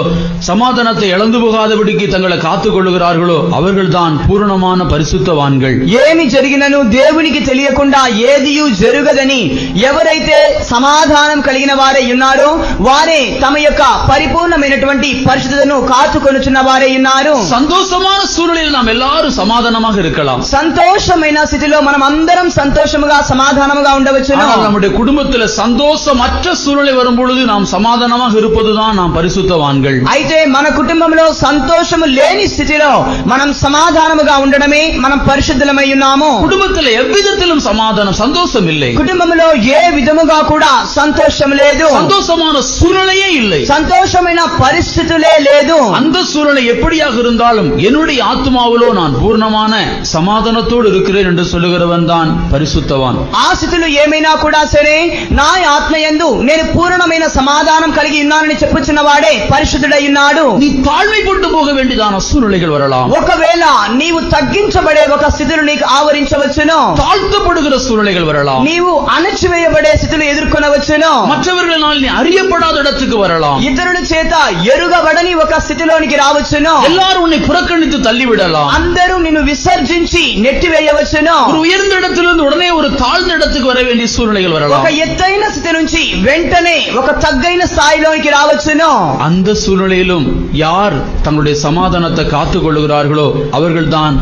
சமாதானத்தை இழந்து போகாதபடிக்கு தங்களை காத்துக் கொள்ளுகிறார்களோ அவர்கள்தான் பூரணமான பரிசுத்தவான்கள். ఏమి జరిగినను దేవునికి తెలియకుండా ఏదియు జరగదని ఎవరైతే సమాధానం కలిగిన వారే ఉన్నారో వారే తమ యొక్క పరిపూర్ణమైనటువంటి పరిశుద్ధతను కాచుకొనుచున్న వారే ఉన్నారు. சந்தோஷமான சூழ்நிலையில் நாம் எல்லாரும் சமாதானமாக இருக்கலாம். సంతోషమైన స్థితిలో మనం అందరం సంతోషముగా సమాధానముగా ఉండవచ్చును. ஆனால் நம்முடைய குடும்பத்தில் சந்தோஷமற்ற சூழ்நிலை வரும் பொழுது நாம் சமாதானமாக இருப்பதுதான் நாம் பரிசுத்தவான்கள். అయితే మన కుటుంబంలో సంతోషము లేని స్థితిలో మనం సమాధానముగా ఉండడమే మనం పరిశుద్ధులమై ఉన్నాము. குடும்பத்தில் எவ்விதத்திலும் சமாதானம் சந்தோஷம் இல்லை. కుటుంబంలో ఏ విధముగా కూడా సంతోషం లేదు. சந்தோஷமான சூழ்நிலையே இல்லை. సంతోషమైన పరిస్థితులే లేదు. அந்த சூழ்நிலை எப்படியாக இருந்தாலும் என்னுடைய ஆத்மாவிலோ நான் பூர்ணமான சமாதானத்தோடு இருக்கிறேன் என்று சொல்லுகிறவன் தான் பரிசுத்தவான். ఆ స్థితులు ఏమైనా కూడా సరే నా ఆత్మయందు నేను పూర్ణమైన సమాధానం కలిగి ఉన్నానని చెప్పుచున్న వాడే పరిశుద్ధుడై ఉన్నాడు. நீ தாழ்மைப்பட்டு போக வேண்டியதான சூழ்நிலைகள் வரலாம். ఒకవేళ నీవు తగ్గించబడే ఒక స్థితిని నీకు ఆవరించవచ్చును. தாழ்த்தப்படுகிற சூழ்நிலைகள் வரலாம். నీవు అణచివేయబడే స్థితిని ఎదుర్కొనవచ్చును. மற்றவர்களால் நீ அறியப்படாத இடத்துக்கு வரலாம். ఇతరుల చేత ఎరుగబడని ఒక స్థితిలోనికి రావచ్చును. எல்லாரும் உன்னை புறக்கணித்து தள்ளிவிடலாம். అందరూ నిన్ను విసర్జించి నెట్టివేయవచ్చును. ஒரு உயர்ந்த இடத்திலிருந்து உடனே ஒரு தாழ்ந்த இடத்துக்கு வர வேண்டிய சூழ்நிலைகள் வரலாம். ఒక ఎత్తైన స్థితి నుంచి వెంటనే ఒక తగ్గైన స్థాయిలోనికి రావచ్చును. அந்த சூழ்நிலையிலும் யார் தங்களுடைய சமாதானத்தை காத்துக் கொள்ளுகிறார்களோ அவர்கள்தான்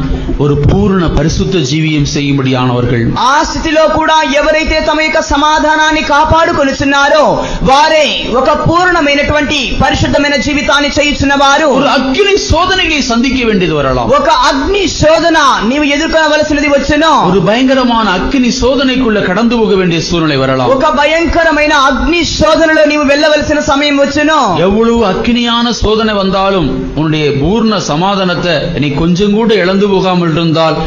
ஒரு பூர்ண பரிசுத்த ஜீவியம் செய்யும்படியானவர்கள். ఆ స్థితిలో కూడా ఎవరైతే తమ యొక్క సమాధానాన్ని కాపాడుకొనుచున్నారో వారే ఒక పూర్ణమైనటువంటి పరిశుద్ధమైన జీవితాన్ని చేయుచున్న వారు. ஒரு அக்கினி சோதனைகளை சந்திக்க வேண்டியது வரலாம். ఒక అగ్ని శోధన నీవు ఎదుర్కొనవలసినది వచ్చును. ஒரு பயங்கரமான அக்கினி சோதனைக்குள்ள கடந்து போக வேண்டிய சூழ்நிலை வரலாம். ఒక భయంకరమైన అగ్ని శోధనలో నీవు వెళ్ళవలసిన సమయం వచ్చును. எவ்வளவு அக்கினியான சோதனை வந்தாலும் உன்னுடைய பூர்ண சமாதானத்தை நீ கொஞ்சம் கூட இழந்து போகாமல் இருந்தால்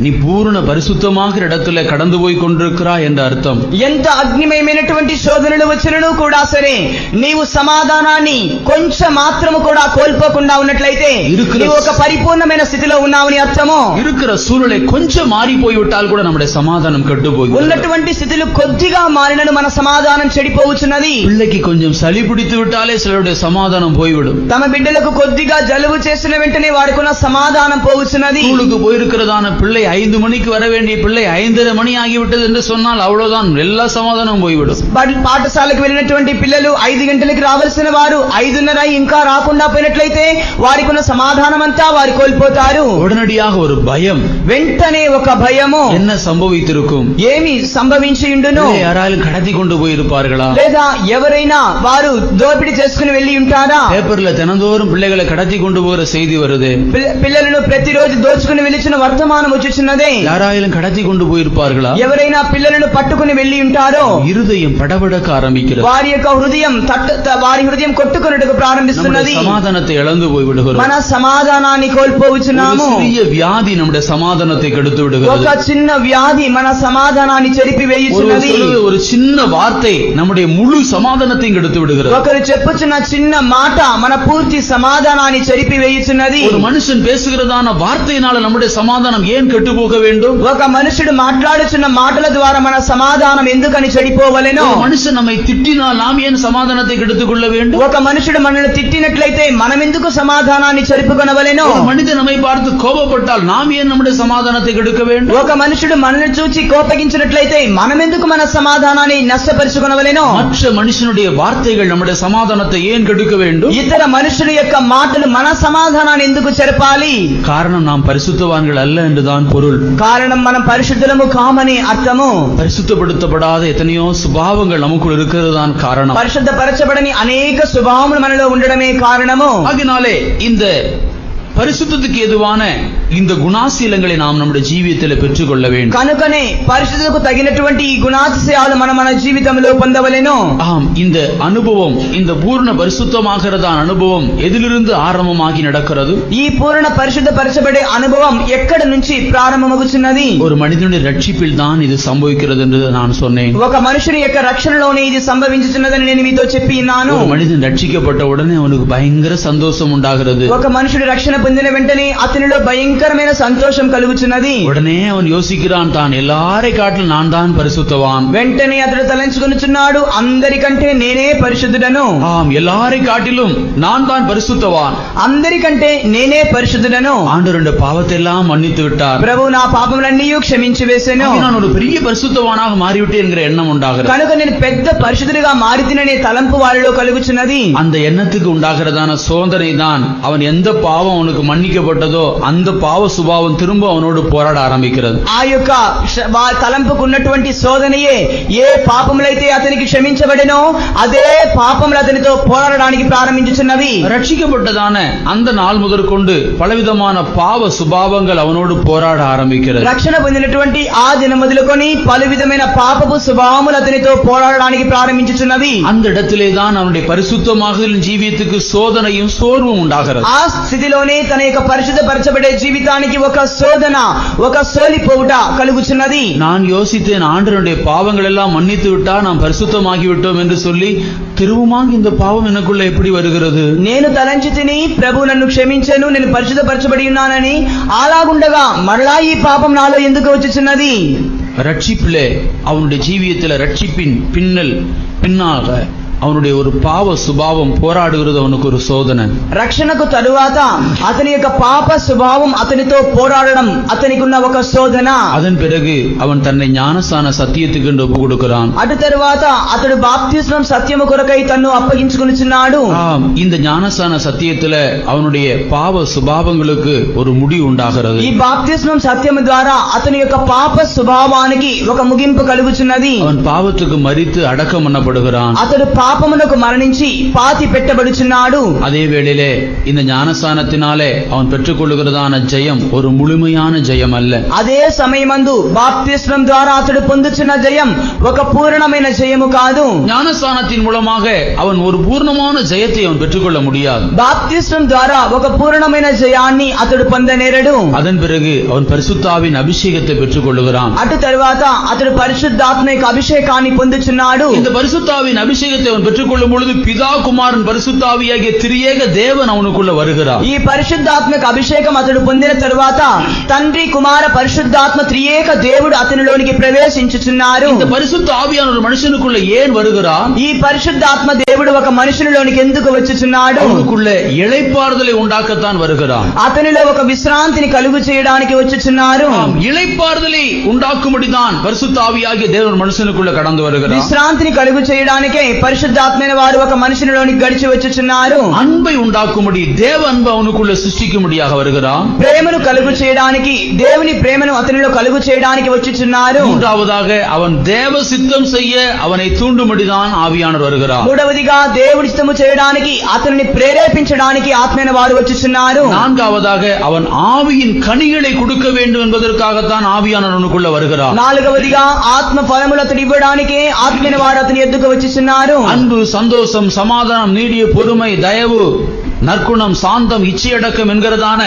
நீ பூரண பரிசுத்தமாகிற இடத்துல கடந்து போய் கொண்டிருக்கிறாய் என்ற அர்த்தம். ఎంత అగ్నిమయమైనటువంటి శోధనలు వచ్చినను కూడా సరే నీవు సమాధానాన్ని కొంచెం మాత్రము కూడా కోల్పోకుండా ఉన్నట్లయితే నీవు ఒక పరిపూర్ణమైన స్థితిలో ఉన్నావని అర్థము. இருக்கிற சூழ்நிலை கொஞ்சம் மாறி போய்விட்டால் கூட நம்முடைய சமாதானம் கெட்டு போய் ఉన్నటువంటి స్థితిలో కొద్దిగా మారినను మన సమాధానం చెడిపోవచ్చున్నది. பிள்ளைக்கு கொஞ்சம் சளி பிடித்து விட்டாலே சிலருடைய சமாதானம் போய்விடும். తమ బిడ్డలకు కొద్దిగా జలుబు చేసిన వెంటనే వారికున్న సమాధానం పోవచ్చున్నది. ஸ்கூலுக்கு போயிருக்கிறதான பிள்ளை 5 மணிக்கு வர வேண்டிய பிள்ளை 5:30 மணி ஆகிவிட்டது என்று சொன்னால் அவ்வளவுதான், எல்லா சமாதானம் போய்விடும். పాఠశాలకు వెళ్ళినటువంటి పిల్లలు 5 గంటలకు రావాల్సిన వారు 5:30 ఇంకా రాకుండా పోయినట్లయితే వారికున్న సమాధానం అంతా వారు కోల్పోతారు. உடனடியாக ஒரு பயம், వెంటనే ఒక భయము, என்ன సంభవిத்திருக்கும், ఏమి సంభవించి ఉండును, யாராலும் கடத்தி கொண்டு போயிருப்பார்களா, లేదా ఎవరైనా వారు దోపిడీ చేసుకుని వెళ్లి ఉంటారా. பேப்பர்ல தினந்தோறும் பிள்ளைகளை கடத்தி கொண்டு போகிற செய்தி வருது. పిల్లలను ప్రతిరోజు దోచుకుని వెళ్లిచిన వర్తమానం వచ్చుచున్నదే. யாராலும் கடத்தி கொண்டு போயிருப்பார்களா, ఎవరైనా పిల్లలను పట్టుకుని వెళ్లి ఉంటారో. இருதயம் படபடக்க ஆரம்பிக்கிறது. వారి యొక్క వారి హృదయం కొట్టుకొనుటకు ప్రారంభిస్తున్నది. சமாதானத்தை இழந்து போய் விடுகிறோம். మన సమాధానాన్ని కోల్పోవచ్చున్నాము. சிறிய வியாதி நம்முடைய சமாதானத்தை கெடுத்து விடுகிறது. ఒక చిన్న వ్యాధి మన సమాధానాన్ని చెరిపి వేయుచున్నది. ஒரு சின்ன வார்த்தை நம்முடைய முழு சமாதானத்தையும் கெடுத்து விடுகிறது. ఒకరు చెప్పుచున్న చిన్న మాట మన పూర్తి సమాధానాన్ని చెరిపి వేయుచున్నది. ஒரு மனுஷன் பேசுகிறதான வார்த்தையினால நம்முடைய சமாதானம் ஏன் கெட்டு போக வேண்டும்? ఒక మనుషుడు మాట్లాడుచున్న మాటల ద్వారా మన సమాధానం ఎందుకని చెడిపోవలెను? ஒரு மனுஷன் நம்மை திட்டினால் நாம் ஏன் சமாதானத்தை கெடுத்துக் கொள்ள வேண்டும்? ఒక మనుషుడు మనల్ని తిట్టినట్లయితే మనం ఎందుకు సమాధానాన్ని చెరుపుకొనవలెను? ஒரு மனிதன் நம்மை பார்த்து கோபப்பட்டால் நாம் ஏன் நம்முடைய சமாதானத்தை கெடுக்க வேண்டும்? ఒక మనుషుడు మనల్ని చూచి కోపగించినట్లయితే మనం ఎందుకు మన సమాధానాన్ని నష్టపరుచుకొనవలెను? மற்ற మనుషனுடைய వార్తகள் நம்முடைய సమాధానத்தை ஏன் கெடுக்க வேண்டும்? ఇతర మనుషుల యొక్క మాటలు మన సమాధానాన్ని ఎందుకు చెరపాలి? காரணம் நாம் பரிசுத்தவான்கள் அல்ல என்றுதான் பொருள். కారణం మనం పరిశుద్ధులము కామని అర్థము. பரிசுத்தப்படுத்தப்படாத எத்தனையோ சுபாவங்கள் நமக்குள் இருக்கிறது தான் காரணம். పరిశుద్ధపరచబడని అనేక స్వభావములు మనలో ఉండడమే కారణము. ஆகினாலே இந்த பரிசுத்தத்துக்கு ஏதுவான இந்த குணாசீலங்களை நாம் நம்முடைய ஜீவியத்தில் பெற்றுக்கொள்ள வேண்டும். కనుకనే పరిశుద్ధతకు తగినటువంటి ఈ గుణాతిశయాలు మన జీవితంలో పొందవలెను. ஆம், இந்த அனுபவம், இந்த பூர்ண பரிசுத்தமாகிறதான அனுபவம் எதிலிருந்து ஆரம்பமாகி நடக்கிறது? ఈ పూర్ణ పరిశుద్ధపరచబడే అనుభవం ఎక్కడి నుంచి ప్రారంభమవుతున్నది? ஒரு மனிதனுடைய ரட்சிப்பில் தான் இது சம்பவிக்கிறது என்று நான் சொன்னேன். ఒక మనుషుని యొక్క రక్షణలోనే ఇది సంభవించుతున్నదని నేను మీతో చెప్పి ఉన్నాను. ஒரு மனிதன் ரட்சிக்கப்பட்ட உடனே அவனுக்கு பயங்கர சந்தோஷம் உண்டாகிறது. ఒక మనుషుడు రక్షణ పొందిన వెంటనే అతనిలో భయంకరమైన సంతోషం కలుగుచున్నది. உடனே அவன் யோசிக்கிறான், தான் எல்லாரை காட்டிலும் நான் தான் பரிசுத்தவான். వెంటనే అతడు తలంచుకొనుచున్నాడు, అందరికంటే నేనే పరిశుద్ధుడను. ஆம், எல்லாரை காட்டிலும் நான் தான் பரிசுத்தவான். అందరికంటే నేనే పరిశుద్ధుడను. ஆண்டவருடைய பாவத்தை எல்லாம் மன்னித்து விட்டார். ప్రభు నా పాపములన్నీ క్షమించి వేసెను. நான் ஒரு பெரிய பரிசுத்தவானாக மாறிவிட்டேன் என்கிற எண்ணம் உண்டாகிறது. కనుక నేను పెద్ద పరిశుద్ధుడిగా మారితిననే తలంపు వారిలో కలుగుచున్నది. அந்த ఎన్నத்துக்கு உண்டாகிறதான சோதனை தான் அவன் எந்த பாவம் அவனுக்கு மன்னிக்கப்பட்டதோ அந்த பாவ சுபாவம் திரும்ப அவனோடு போராட ஆரம்பிக்கிறது. ఆ యొక్క తలంపుకు ఉన్నటువంటి శోధనయే ఏ పాపములైతే అతనికి క్షమించబడెనో అదే పాపములు అతనితో పోరాడడానికి ప్రారంభించుచున్నవి. ரட்சிக்கப்பட்டதான அந்த நாள் முதற்கொண்டு பலவிதமான பாவ சுபாவங்கள் அவனோடு போராட ஆரம்பிக்கிறது. రక్షణ పొందినటువంటి ఆ దినం మొదలుకొని పలు విధమైన పాపపు స్వభావములు అతనితో పోరాడడానికి ప్రారంభించుచున్నవి. அந்த இடத்திலே தான் அவனுடைய பரிசுத்தமாகுதலின் ஜீவியத்துக்கு சோதனையும் சோர்வும் உண்டாகிறது. ఆ స్థితిలోనే తన యొక్క పరిశుద్ధపరచబడే జీవితానికి ఒక శోధన, ఒక సోలిపోవుట కలుగుచున్నది. நான் யோசித்தேன், ஆண்டவருடைய பாவங்கள் எல்லாம் மன்னித்து விட்டா நாம் பரிசுத்தமாகி விட்டோம் என்று சொல்லி திரும்பமாக இந்த பாவம் எனக்குள்ள எப்படி வருகிறது? నేను తలంచి తిని ప్రభు నన్ను క్షమించెను, నేను పరిశుద్ధపరచబడి ఉన్నానని, అలాగుండగా మరలా ఈ పాపం నాలో ఎందుకు వచ్చుచున్నది? ரட்சிப்பிலே அவனுடைய ஜீவியத்தில் ரட்சிப்பின் பின்னாக அவனுடைய ஒரு பாவ சுபாவம் போராடுகிறது. அவனுக்கு ஒரு சோதனை. రక్షణకు తరువాత అతని యొక్క పాప స్వభావం అతనితో పోరాడడం అతనికి ఉన్న ఒక శోధన. அதன் பிறகு அவன் தன்னை ஞானஸ்நான சத்தியத்துக்கு என்று ஒப்பு கொடுக்கிறான். అటు తరువాత అతడు బాప్తిస్మం సత్యము కొరకై తన్ను అప్పగించుకొనుచున్నాడు. இந்த ஞானஸ்நான சத்தியத்துல அவனுடைய பாவ சுபாவங்களுக்கு ஒரு முடிவு உண்டாகிறது. ఈ బాప్తిస్మం సత్యము ద్వారా అతని యొక్క పాప స్వభావానికి ఒక ముగింపు కలుగుచున్నది. அவன் பாவத்துக்கு மரித்து அடக்கம் பண்ணப்படுகிறான். అతడు పాపమునకు మరణించి పాతి పెట్టబడుచున్నాడు. அதே வேளையிலே இந்த ஞானஸ்நானத்தினாலே அவன் பெற்றுக்கொள்கிறதான ஜெயம் ஒரு முழுமையான ஜெயம் அல்ல. అదే సమయమందు బాప్తిస్మం ద్వారా అతడు పొందుచున్న జయం ఒక పూర్ణమైన జయము కాదు. ஞானஸ்நானத்தின் மூலமாக அவன் ஒரு பூர்ணமான ஜெயத்தை அவன் பெற்றுக்கொள்ள முடியாது. బాప్తిస్మం ద్వారా ఒక పూర్ణమైన జయాన్ని అతడు పొందనేరడు. அதன் பிறகு அவன் பரிசுத்தாவின் அபிஷேகத்தை பெற்றுக்கொள்கிறான். అటు తరువాత అతడు పరిశుద్ధాత్మ యొక్క అభిషేకాన్ని పొందుచున్నాడు. இந்த பரிசுத்தாவின் அபிஷேகத்தை அவன் பெற்றுக்கொள்ளும் பொழுது பிதா குமாரன் பரிசுத்தாவியாகிய திரியேக தேவன் அவனுக்குள்ள வருகிறார். ఈ పరిశుద్ధాత్మక అభిషేకం అతడు పొందిన తరువాత తండ్రి కుమార పరిశుద్ధాత్మ త్రియేక దేవుడు అతనిలోనికి ప్రవేశించుచున్నారు. இந்த பரிசுத்த ஆவியான ஒரு மனுஷனுக்குள்ள ஏன் வருகிறார்? ఈ పరిశుద్ధాత్మ దేవుడు ఒక మనుషునిలోనికి ఎందుకు వచ్చుచున్నాడు? அவனுக்குள்ள இளைப்பாறுதலை உண்டாக்கத்தான் வருகிறார். అతనిలో ఒక విశ్రాంతిని కలుగు చేయడానికి వచ్చుచున్నారు. இளைப்பாறுதலை உண்டாக்கும்படிதான் பரிசுத்த ஆவியாகிய தேவன் ஒரு மனுஷனுக்குள்ள கடந்து வருகிறார். విశ్రాంతిని కలుగు చేయడానికే పరిశుద్ధాత్మైన వారు ఒక మనుషునిలోనికి గడిచి వచ్చుచున్నారు. அன்பை உண்டாக்கும்படி தேவ அன்பு அவனுக்குள்ள சிருஷ்டிக்கும்படியாக வருகிறார். ప్రేమను కలుగు చేయడానికి దేవుని ప్రేమను అతనిలో కలుగు చేయడానికి వచ్చుచున్నారు. மூன்றாவதாக அவன் தேவ சித்தம் செய்ய அவனை தூண்டும்படிதான் ஆவியானவர் வருகிறார். మూడవదిగా దేవుని ఇష్టము చేయడానికి అతనిని ప్రేరేపించడానికి ఆత్మైన వారు వచ్చుచున్నారు. நான்காவதாக அவன் ஆவியின் கனிகளை கொடுக்க வேண்டும் என்பதற்காகத்தான் ஆவியானவர் அவனுக்குள்ள வருகிறார். నాలుగవదిగా ఆత్మ ఫలములు అతడు ఇవ్వడానికే ఆత్మైన వారు అతని ఎద్దుకు వచ్చుచున్నారు. அன்பு, சந்தோஷம், சமாதானம், நீடிய பொறுமை, தயவு, நற்குணம், சாந்தம், இச்சையடக்கம் என்கிறதான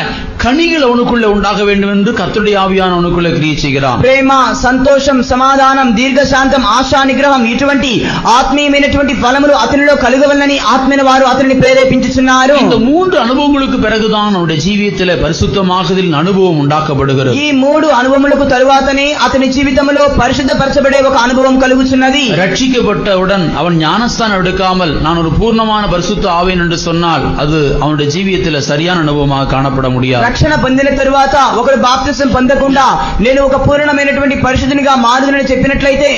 கனிகள் அவனுக்குள்ள உண்டாக வேண்டும் என்று கர்த்தருடைய ஆவியான அவனுக்குள்ள கிரியை செய்கிறான். ప్రేమ, సంతోషం, సమాధానం, దీర్ఘశాంతం, ఆశా నిగ్రహం ఇటువంటి ఆత్మీయమైనటువంటి ఫలములు అతనిలో కలుగవలనని ఆత్మైన వారు అతనిని ప్రేరేపించుచున్నారు. இந்த மூன்று அனுபவங்களுக்கு பிறகுதான் அவனுடைய ஜீவியத்திலே பரிசுத்தமாகுதலின் அனுபவம் உண்டாக்கப்படுகிறது. ఈ మూడు అనుభవములకు తరువాతనే అతని జీవితంలో పరిశుద్ధపరచబడే ఒక అనుభవం కలుగుచున్నది. ரட்சிக்கப்பட்டவுடன் அவன் ஞானஸ்தானம் எடுக்காமல் நான் ஒரு பூர்ணமான பரிசுத்த ஆவேன் என்று சொன்னால் அது அவனுடைய ஜீவியத்திலே சரியான அனுபவமாக காணப்பட முடியாது. రక్షణ పొందిన తరువాత ఒకడు బాప్తిసం పొందకుండా నేను ఒక పూర్ణమైనటువంటి పరిశుద్ధునిగా మారుదునని చెప్పినట్లయితే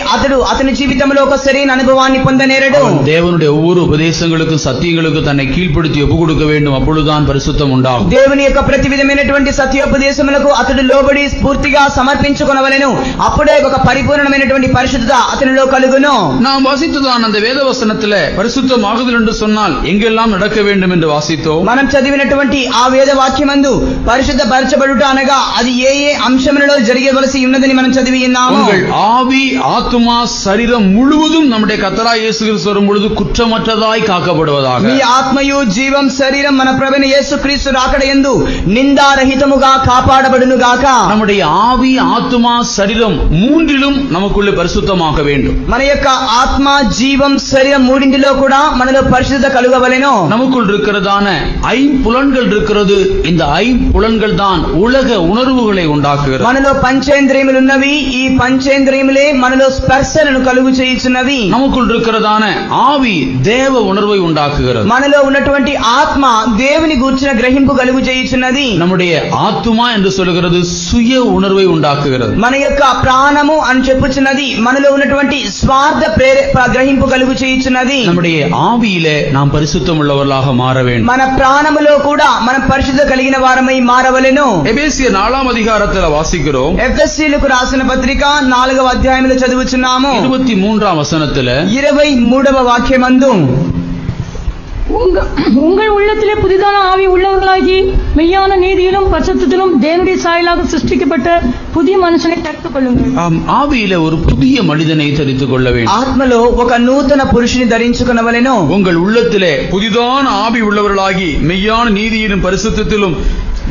అతని జీవితంలో ఒక సరైన అనుభవాన్ని పొందనేరడు. தேவனுடைய ஒவ்வொரு உபதேசங்களுக்கும் சத்தியங்களுக்கும் தன்னை கீழ்ப்படுத்தி ஒப்பு கொடுக்க வேண்டும். அப்பொழுதுதான் பரிசுத்தம் உண்டாகும். దేవుని యొక్క ప్రతి విధమైనటువంటి సత్యోపదేశములకు అతడు లోబడి స్ఫూర్తిగా సమర్పించుకొనవలెను. అప్పుడే ఒక పరిపూర్ణమైనటువంటి పరిశుద్ధత అతనిలో కలుగును. நாம் வாசித்ததான் அந்த வேத வசனத்திலே பரிசுத்தமாகுதல் என்று சொன்னால் எங்கெல்லாம் நடக்க வேண்டும் என்று வாசித்தோம். మనం చదివినటువంటి ఆ వేద వాక్యమందు పరిశుద్ధ పరచబడుట అనగా అది ఏ ఏ అంశములలో జరగవలసి ఉన్నదని మనం చదివి ఉన్నాము. உங்கள் ஆவி, ஆத்துமா, சரீரம் முழுவதும் நம்முடைய கர்த்தராகிய இயேசு கிறிஸ்து வரும் பொழுது குற்றமற்றதாய் காக்கப்படுவதாக. మీ ఆత్మయు జీవం శరీరం మన ప్రభువైన యేసుక్రీస్తు రాకడయందు నిందారహితముగా కాపాడబడును గాక. நம்முடைய ஆவி, ஆத்துமா, சரீரம் மூன்றிலும் நமக்குள்ளே பரிசுத்தமாக வேண்டும். మన యొక్క ఆత్మ, జీవం, శరీరం మూడింటిలో కూడా మనలో పరిశుద్ధత కలుగవలెను. நமக்குள் இருக்கிறதான ஐம்புலன்கள் இருக்கிறது. இந்த ஐம்புலன்கள் தான் உலக உணர்வுகளை உண்டாக்குகிறது. మనలో పంచేంద్రియములు ఉన్నవి. ఈ పంచేంద్రియములే మనలో స్పర్శలను కలుగు చేయుచున్నవి. நமக்குள் இருக்கிறதான ஆவி தேவ உணர்வை உண்டாக்குகிறது. మనలో ఉన్నటువంటి ఆత్మ దేవుని గూర్చిన గ్రహింపు కలుగు చేయుచున్నది. நம்முடைய ஆத்துமா என்று சொல்கிறது சுய உணர்வை உண்டாக்குகிறது. మన యొక్క ప్రాణము అని చెప్పుచున్నది మనలో ఉన్నటువంటి స్వార్థ గ్రహింపు కలుగు చేయుచున్నది. நம்முடைய ஆவியிலே நாம் பரிசுத்தம் உள்ளவர்களாக மாற வேண்டும். మన ప్రాణములో కూడా మనం పరిశుద్ధ కలిగిన వారమై మారవలెను. எபேசியர் 4ஆம் அதிகாரத்தில் வாசிக்கிறோம். ఎఫెసీయులకు రాసిన పత్రిక 4వ అధ్యాయములో చదువుచున్నాము. 23ஆம் வசனத்தில் 23వ వాక్యమందు உங்கள் உள்ளத்திலே புதிதான ஆவி உள்ளவர்களாகி மெய்யான நீதியிலும் பரிசுத்தத்திலும் தேவனுடைய சாயலாக சிருஷ்டிக்கப்பட்ட புதிய மனுஷனை தரித்துக் கொள்ளுங்கள். ஆவியிலே ஒரு புதிய மனிதனை தரித்துக் கொள்ள வேண்டும். ఆత్మలో ఒక నూతన పురుషుని ధరించుకొనవలెను. உங்கள் உள்ளத்திலே புதிதான ஆவி உள்ளவர்களாகி மெய்யான நீதியிலும் பரிசுத்தத்திலும்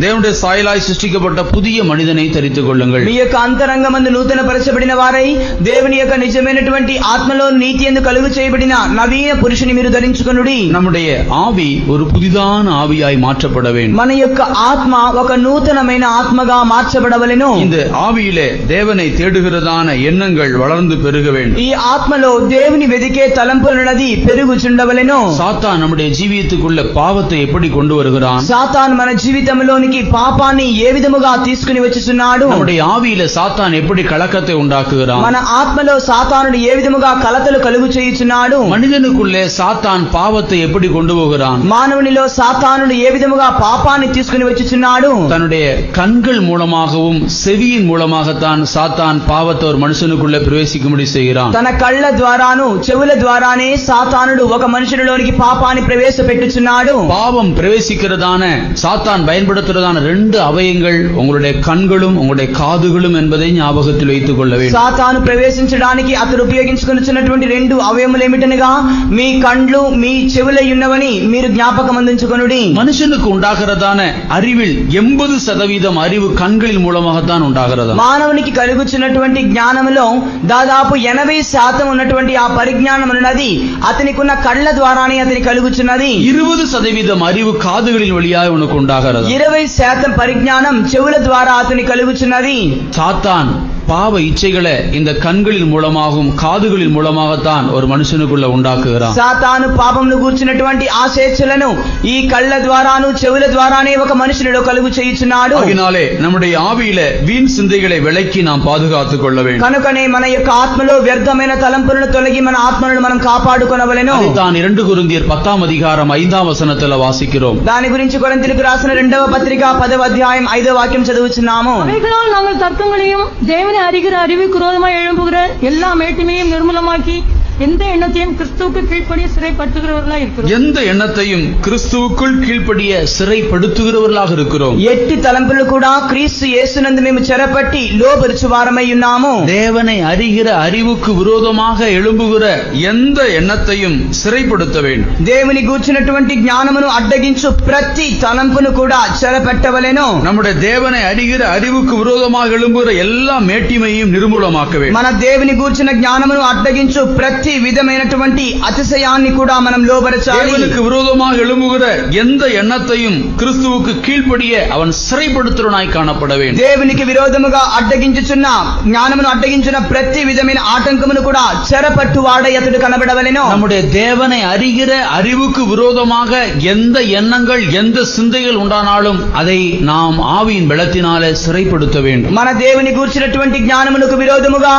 தேவனுடைய சாயலாய் சிருஷ்டிக்கப்பட்ட புதிய மனிதனை தரித்துக் கொள்ளுங்கள். మీ యొక్క అంతరంగమందు నూతన పరచబడిన వారై దేవుని యొక్క నిజమైనటువంటి ఆత్మలో నీతి యందు కలుగు చేయబడిన నవీన పురుషుని మీరు ధరించుకొనుడి. நம்முடைய ஆவி ஒரு புதிதான ஆவியாய் மாற்றப்பட வேண்டும். మన యొక్క ఆత్మ ఒక నూతనమైన ఆత్మగా మార్చబడవలెను. இந்த ஆவியிலே தேவனை தேடுகிறதான எண்ணங்கள் வளர்ந்து பெருக வேண்டும். ఈ ఆత్మలో దేవుని వెదికే తలంపులన్నది పెరుగుచుండవలెను. சாத்தான் நம்முடைய ஜீவியத்துக்குள்ள பாவத்தை எப்படி கொண்டு வருகிறான்? సాతాను మన జీవితంలో మనలోనికి పాపాన్ని ఏ విధముగా తీసుకుని వచ్చుచున్నాడు? நம்முடைய ஆவியில சாத்தான் எப்படி கலக்கத்தை உண்டாக்குகிறான்? మన ఆత్మలో సాతానుడు ఏ విధముగా కలతలు కలుగు చేయుచున్నాడు? மனிதனுக்குள்ளே சாத்தான் பாவத்தை எப்படி கொண்டு போகிறான்? మానవునిలో సాతానుడు ఏ విధముగా పాపాన్ని తీసుకుని వచ్చుచున్నాడు? தன்னுடைய கண்கள் மூலமாகவும் செவியின் மூலமாகத்தான் சாத்தான் பாவத்தை ஒரு மனுஷனுக்குள்ளே பிரவேசிக்கும்படி செய்கிறான். తన కళ్ళ ద్వారాను చెవుల ద్వారానే సాతానుడు ఒక మనుషునిలోనికి పాపాన్ని ప్రవేశపెట్టుచున్నాడు. பாவம் பிரவேசிக்கிறதான சாத்தான் பயன்படுத்துறதான ரெண்டு அவயங்கள் உங்களுடைய கண்களும் உங்களுடைய காதுகளும் என்பதை ஞாபகத்தில் வைத்துக் கொள்ள வேண்டும். సాతాను ప్రవేశించడానికి అతడు ఉపయోగించుకొనుచున్నటువంటి రెండు అవయములు ఏమిటనగా మీ కండ్లు మీ చెవులై ఉన్నవని మీరు జ్ఞాపకం అందించుకొనుడి. மனுஷனுக்கு உண்டாகிறதான அறிவில் 80% அறிவு கண்களின் மூலமாகத்தான் உண்டாகிறது. మానవునికి కలుగుచున్నటువంటి జ్ఞానములో దాదాపు 80% ఉన్నటువంటి ఆ పరిజ్ఞానం ఉన్నది అతనికి ఉన్న కళ్ళ ద్వారానే అతని కలుగుచున్నది. 20% அறிவு காதுகளின் வழியாக உனக்கு உண்டாகிறது. 20% పరిజ్ఞానం చెవుల ద్వారా అతని కలుగుచున్నది. சாத்தான் பாவ இச்சைகளை இந்த கண்களின் மூலமாகவும் காதுகளின் மூலமாகத்தான் ஒரு மனுஷனுக்குள்ள உண்டாக்குகிறான். సాతాను పాపమును గూర్చినటువంటి ఆశేచ్ఛలను ఈ కళ్ళ ద్వారాను చెవుల ద్వారానే ఒక మనుషునిలో కలుగు చేయుచున్నాడు. அதனாலே நம்முடைய ஆவியில வீண் சிந்தைகளை விலக்கி நாம் பாதுகாத்துக் கொள்ள வேண்டும். కనుకనే మన యొక్క ఆత్మలో వ్యర్థమైన తలంపులను తొలగి మన ఆత్మను మనం కాపాడుకొనవలెను. தான் 2 கொரிந்தியர் 10 அதிகாரம் 5 வசனத்துல வாசிக்கிறோம். దాని గురించి కొరింథీయులకు రాసిన 2వ పత్రిక 10వ అధ్యాయం 5వ వాక్యం చదువుచున్నాము. அவைகளால் நாங்கள் தர்க்கங்களையும் தேவனை அறிகிற அறிவுக்கு விரோதமாய் எழும்புகிற எல்லா மேட்டிமையும் நிர்மூலமாக்கி எந்த எண்ணத்தையும் கிறிஸ்துவுக்கு கீழ்ப்படிய சிறைப்படுத்துகிறவர்களாக இருக்கிறோம். எந்த எண்ணத்தையும் கிறிஸ்துவுக்குள் கீழ்ப்படிய சிறைப்படுத்துகிறவர்களாக இருக்கிறோம். ఎట్టి తలంపులు కూడా క్రీస్తు యేసునందు మేము చెరపట్టి లోబరుచు వారమై ఉన్నాము. தேவனை அறிகிற அறிவுக்கு விரோதமாக எழும்புகிற எந்த எண்ணத்தையும் சிறைப்படுத்த வேண்டும். దేవుని గూర్చినటువంటి జ్ఞానమును అడ్డగించు ప్రతి తలంపును కూడా చెరపెట్టవలెను. நம்முடைய தேவனை அறிகிற அறிவுக்கு விரோதமாக எழும்புகிற எல்லா மேட்டிமையும் நிர்மூலமாக்க வேண்டும். మన దేవుని గూర్చిన జ్ఞానమును అడ్డగించు ప్రతి విధమైనటువంటి అతిశయాన్ని కూడా మనం లోబరచాలి. தேவனுக்கு விரோதமாக எழும்புகிற எந்த எண்ணத்தையும் கிறிஸ்துவுக்கு கீழ்ப்படிய அவன் சிறைப்படுத்துறவனாய் காணப்பட வேண்டும். దేవునికి విరోధముగా అడ్డగించుచున్న జ్ఞానమును అడ్డగించిన ప్రతి విధమైన ఆటంకమును కూడా చెరపట్టువాడై అతడు కనబడవలెను. நம்முடைய தேவனை அறிகிற அறிவுக்கு விரோதமாக எந்த எண்ணங்கள் எந்த சிந்தைகள் உண்டானாலும் அதை நாம் ஆவியின் பலத்தினாலே சிறைப்படுத்த வேண்டும். మన దేవుని గూర్చినటువంటి జ్ఞానమునకు విరోధముగా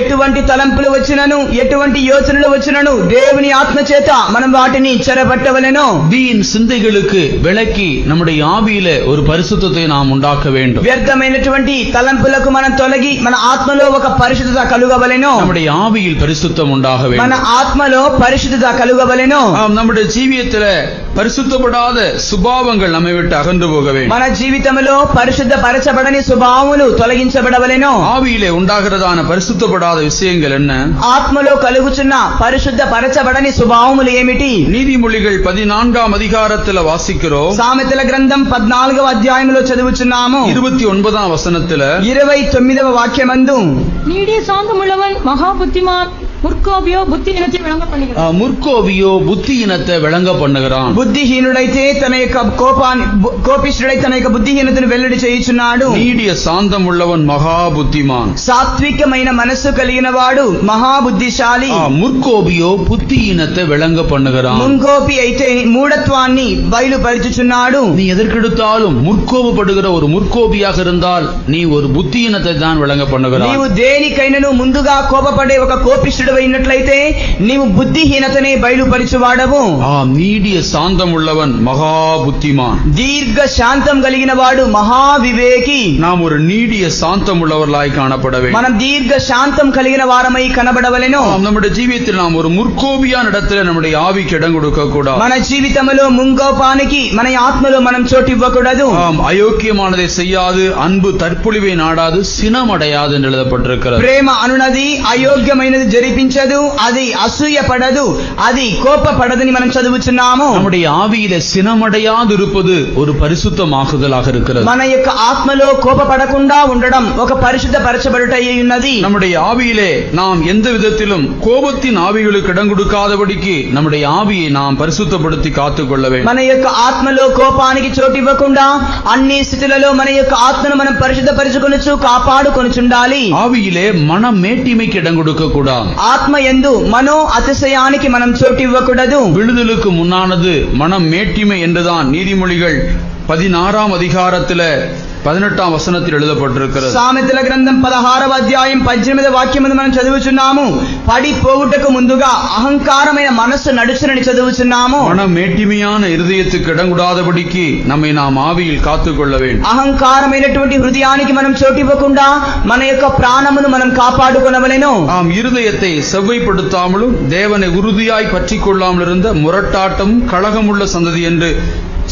ఎటువంటి తలంపులు వచ్చినను ఎటువంటి యోచనలు వచ్చినను దేవుని ఆత్మ చేత మనం వాటిని చెరపట్టవలెను. வீண் சிந்தைகளுக்கு விலக்கி நம்முடைய ஆவியிலே ஒரு பரிசுத்தத்தை நாம் உண்டாக்க வேண்டும். వ్యర్థమైనటువంటి తలంపులకు మనం తొలగి మన ఆత్మలో ఒక పరిశుద్ధత కలుగవలెను. நம்முடைய ஆவியில் பரிசுத்தம் உண்டாக మన வேண்டும். ఆత్మలో పరిశుద్ధత కలుగవలెను. நம்முடைய ஜீவியத்திலே பரிசுத்தப்படாத சுபாவங்கள் நம்மை விட்டு அகன்று போக வேண்டும். మన జీవితంలో పరిశుద్ధ పరచబడని స్వభావములు తొలగించబడవలెను. ஆவியிலே உண்டாகிறதான பரிசுத்தப்படாத விஷயங்கள் என்ன? ఆత్మలో కలుగుచున్న పరిశుద్ధ పరచబడని స్వభావములు ఏమిటి? நீதிமொழிகள் 14 அதிகாரத்துல வாசிக்கிறோம். సామెతల గ్రంథం 14వ అధ్యాయంలో చదువుచున్నాము. 29 வசனத்துல 29వ వాక్యమందు நீடிய சாந்தமுள்ளவன் மகா புத்திமான் முற்கோபியோ புத்தியினத்தை விளங்க பண்ணுகிறான். முற்கோபியோ புத்தியினத்தை விளங்க பண்ணுகிறான். బుద్ధిహీనుడైతే తన యొక్క కోపిష్ఠుడై తన యొక్క బుద్ధిహీనతను వెల్లడి చేయుచున్నాడు. நீடிய சாந்தம் உள்ளவன் மகா புத்திமான். సాత్వికమైన మనస్సు కలిగిన వాడు మహా బుద్ధిశాలి. முற்கோபியோ புத்தியினத்தை விளங்க பண்ணுகிறான். ముంగోపి అయితే మూఢత్వాన్ని బయలుపరుచుచున్నాడు. நீ எதற்கெடுத்தாலும் முற்கோபப்படுகிற ஒரு முற்கோபியாக இருந்தால் நீ ஒரு புத்தியினத்தை தான் விளங்க பண்ணுகிறான். నీవు దేనికైనను ముందుగా కోపపడే ఒక కోపిష్ఠుడు అయినట్లయితే నీవు బుద్ధిహీనతనే బయలుపరచువాడవు. நீடிய சாந்தம் உள்ளவன் மகா புத்திமான். దీర్ఘ శాంతం కలిగిన వాడు మహా వివేకి. நாம் ஒரு நீடிய சாந்தம் உள்ளவர்களாய் காணப்பட வேண்டும். మనం దీర్ఘ శాంతం కలిగిన వారమై కనబడవలెను. நம்முடைய ஜீவியத்தில் நாம் ஒரு முற்கோபியான இடத்துல நம்முடைய ஆவிக்கு இடம் கொடுக்க கூடாது. మన జీవితంలో ముంగోపానికి మన ఆత్మలో మనం చోటు ఇవ్వకూడదు. అయోగ్యமானதை செய்யாது அன்பு தற்பொழிவை நாடாது சினமடையாது என்று எழுதப்பட்டிருக்கிறது. ప్రేమ అనునది అయోగ్యమైనది జరిపించదు, అది అసూయ పడదు, అది కోపపడదని మనం చదువుచున్నాము. நம்முடைய ஆவியிலே சினமடையாது இருப்பது ஒரு பரிசுத்தமாகுதலாக இருக்கிறது. మన యొక్క ఆత్మలో కోపపడకుండా ఉండడం ఒక పరిశుద్ధ పరచబడుటయ్యి ఉన్నది. நம்முடைய ஆவியிலே நாம் எந்த விதத்திலும் கோபத்தின் ஆவிகளுக்கு இடம் கொடுக்காதபடிக்கு நம்முடைய ஆவியை நாம் பரிசுத்தப்படுத்தி காத்துக்கொள்ள வேண்டும். మన యొక్క ఆత్మలో కోపానికి చోటు ఇవ్వకుండా అన్ని స్థితులలో మన యొక్క ఆత్మను మనం పరిశుద్ధపరచుకొనుచు కాపాడుకొనుచుండాలి. ஆவியிலே மன மேட்டிமைக்கு இடம் கொடுக்க கூடாது. ఆత్మ యందు మనో అతిశయానికి మనం చోటు ఇవ్వకూడదు. விடுதலுக்கு முன்னானது மனம் மேட்டிமை என்றுதான் நீதிமொழிகள் 16ஆம் அதிகாரத்தில 18ஆம் வசனத்தில் எழுதப்பட்டிருக்கிறது. సామెతల గ్రంథం 16వ అధ్యాయం 18వ వాక్యం మనం చదువుచున్నాము. పడిపోవుటకు ముందుగా అహంకారమైన మనస్సు నడుచునని చదువుచున్నాము. மனம் மேட்டிமையான இருதயத்துக்கு இடங்கூடாதபடிக்கு நம்மை நாம் ஆவியில் காத்துக்கொள்ள வேண்டும். అహంకారమైనటువంటి హృదయానికి మనం చోటివ్వకుండా మన యొక్క ప్రాణమును మనం కాపాడుకొనవలెను. ஆம், இருதயத்தை செவ்வைப்படுத்தாமலும் தேவனை உறுதியாய் பற்றிக் கொள்ளாமல் இருந்த முரட்டாட்டம் கலகமுள்ள சந்ததி என்று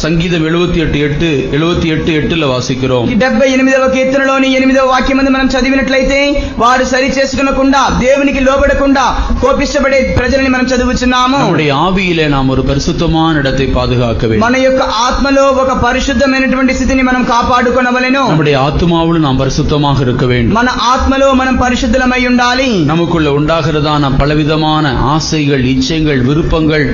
సంగీతం 78:8 వాసిக்கிறோம். 78వ కీర్తనలోని 8వ వాక్యం మనం చదివినట్లయితే వారు సరి చేసుకొనకుండా దేవునికి లోబడకుండా కోపిష్టపడే ప్రజలని మనం చదువుచున్నాము. நம்முடைய ஆவியிலே நாம் ஒரு பரிசுத்தமான இடத்தை பாதுகாக்க வேண்டும். మన యొక్క ఆత్మలో ఒక పరిశుద్ధమైనటువంటి స్థితిని మనం కాపాడుకొనవలెను. நம்முடைய ஆத்துமாவில் நாம் பரிசுத்தமாக இருக்க வேண்டும். మన ఆత్మలో మనం పరిశుద్ధమై ఉండాలి. நமக்குள்ள உண்டாகிறதான பலவிதமான ஆசைகள், இச்சைகள், விருப்பங்கள்,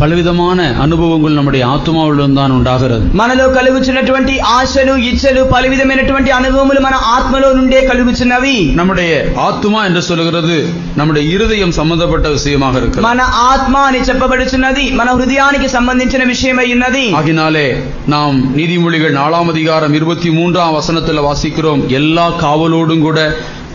பலவிதமான அனுபவங்கள் நம்முடைய ஆத்துமாவில் தான் உண்டாகிறது. మనలో కలుగుచున్నటువంటి ఆశలు, ఇచ్చలు, పలవిధమైనటువంటి అనుభవములు మన ఆత్మలో నుండే కలుగుచున్నవి. நம்முடைய ஆத்துமா என்று சொல்கிறது நம்முடைய இருதயம் சம்பந்தப்பட்ட விஷயமாக இருக்கிறது. మన ఆత్మ అని చెప్పబడుచున్నది మన హృదయానికి సంబంధించిన విషయమై ఉన్నది. ஆகினாலே நாம் நீதிமொழிகள் 4ஆம் அதிகாரம் 23ஆம் வசனத்தில் வாசிக்கிறோம், எல்லா காவலோடும் கூட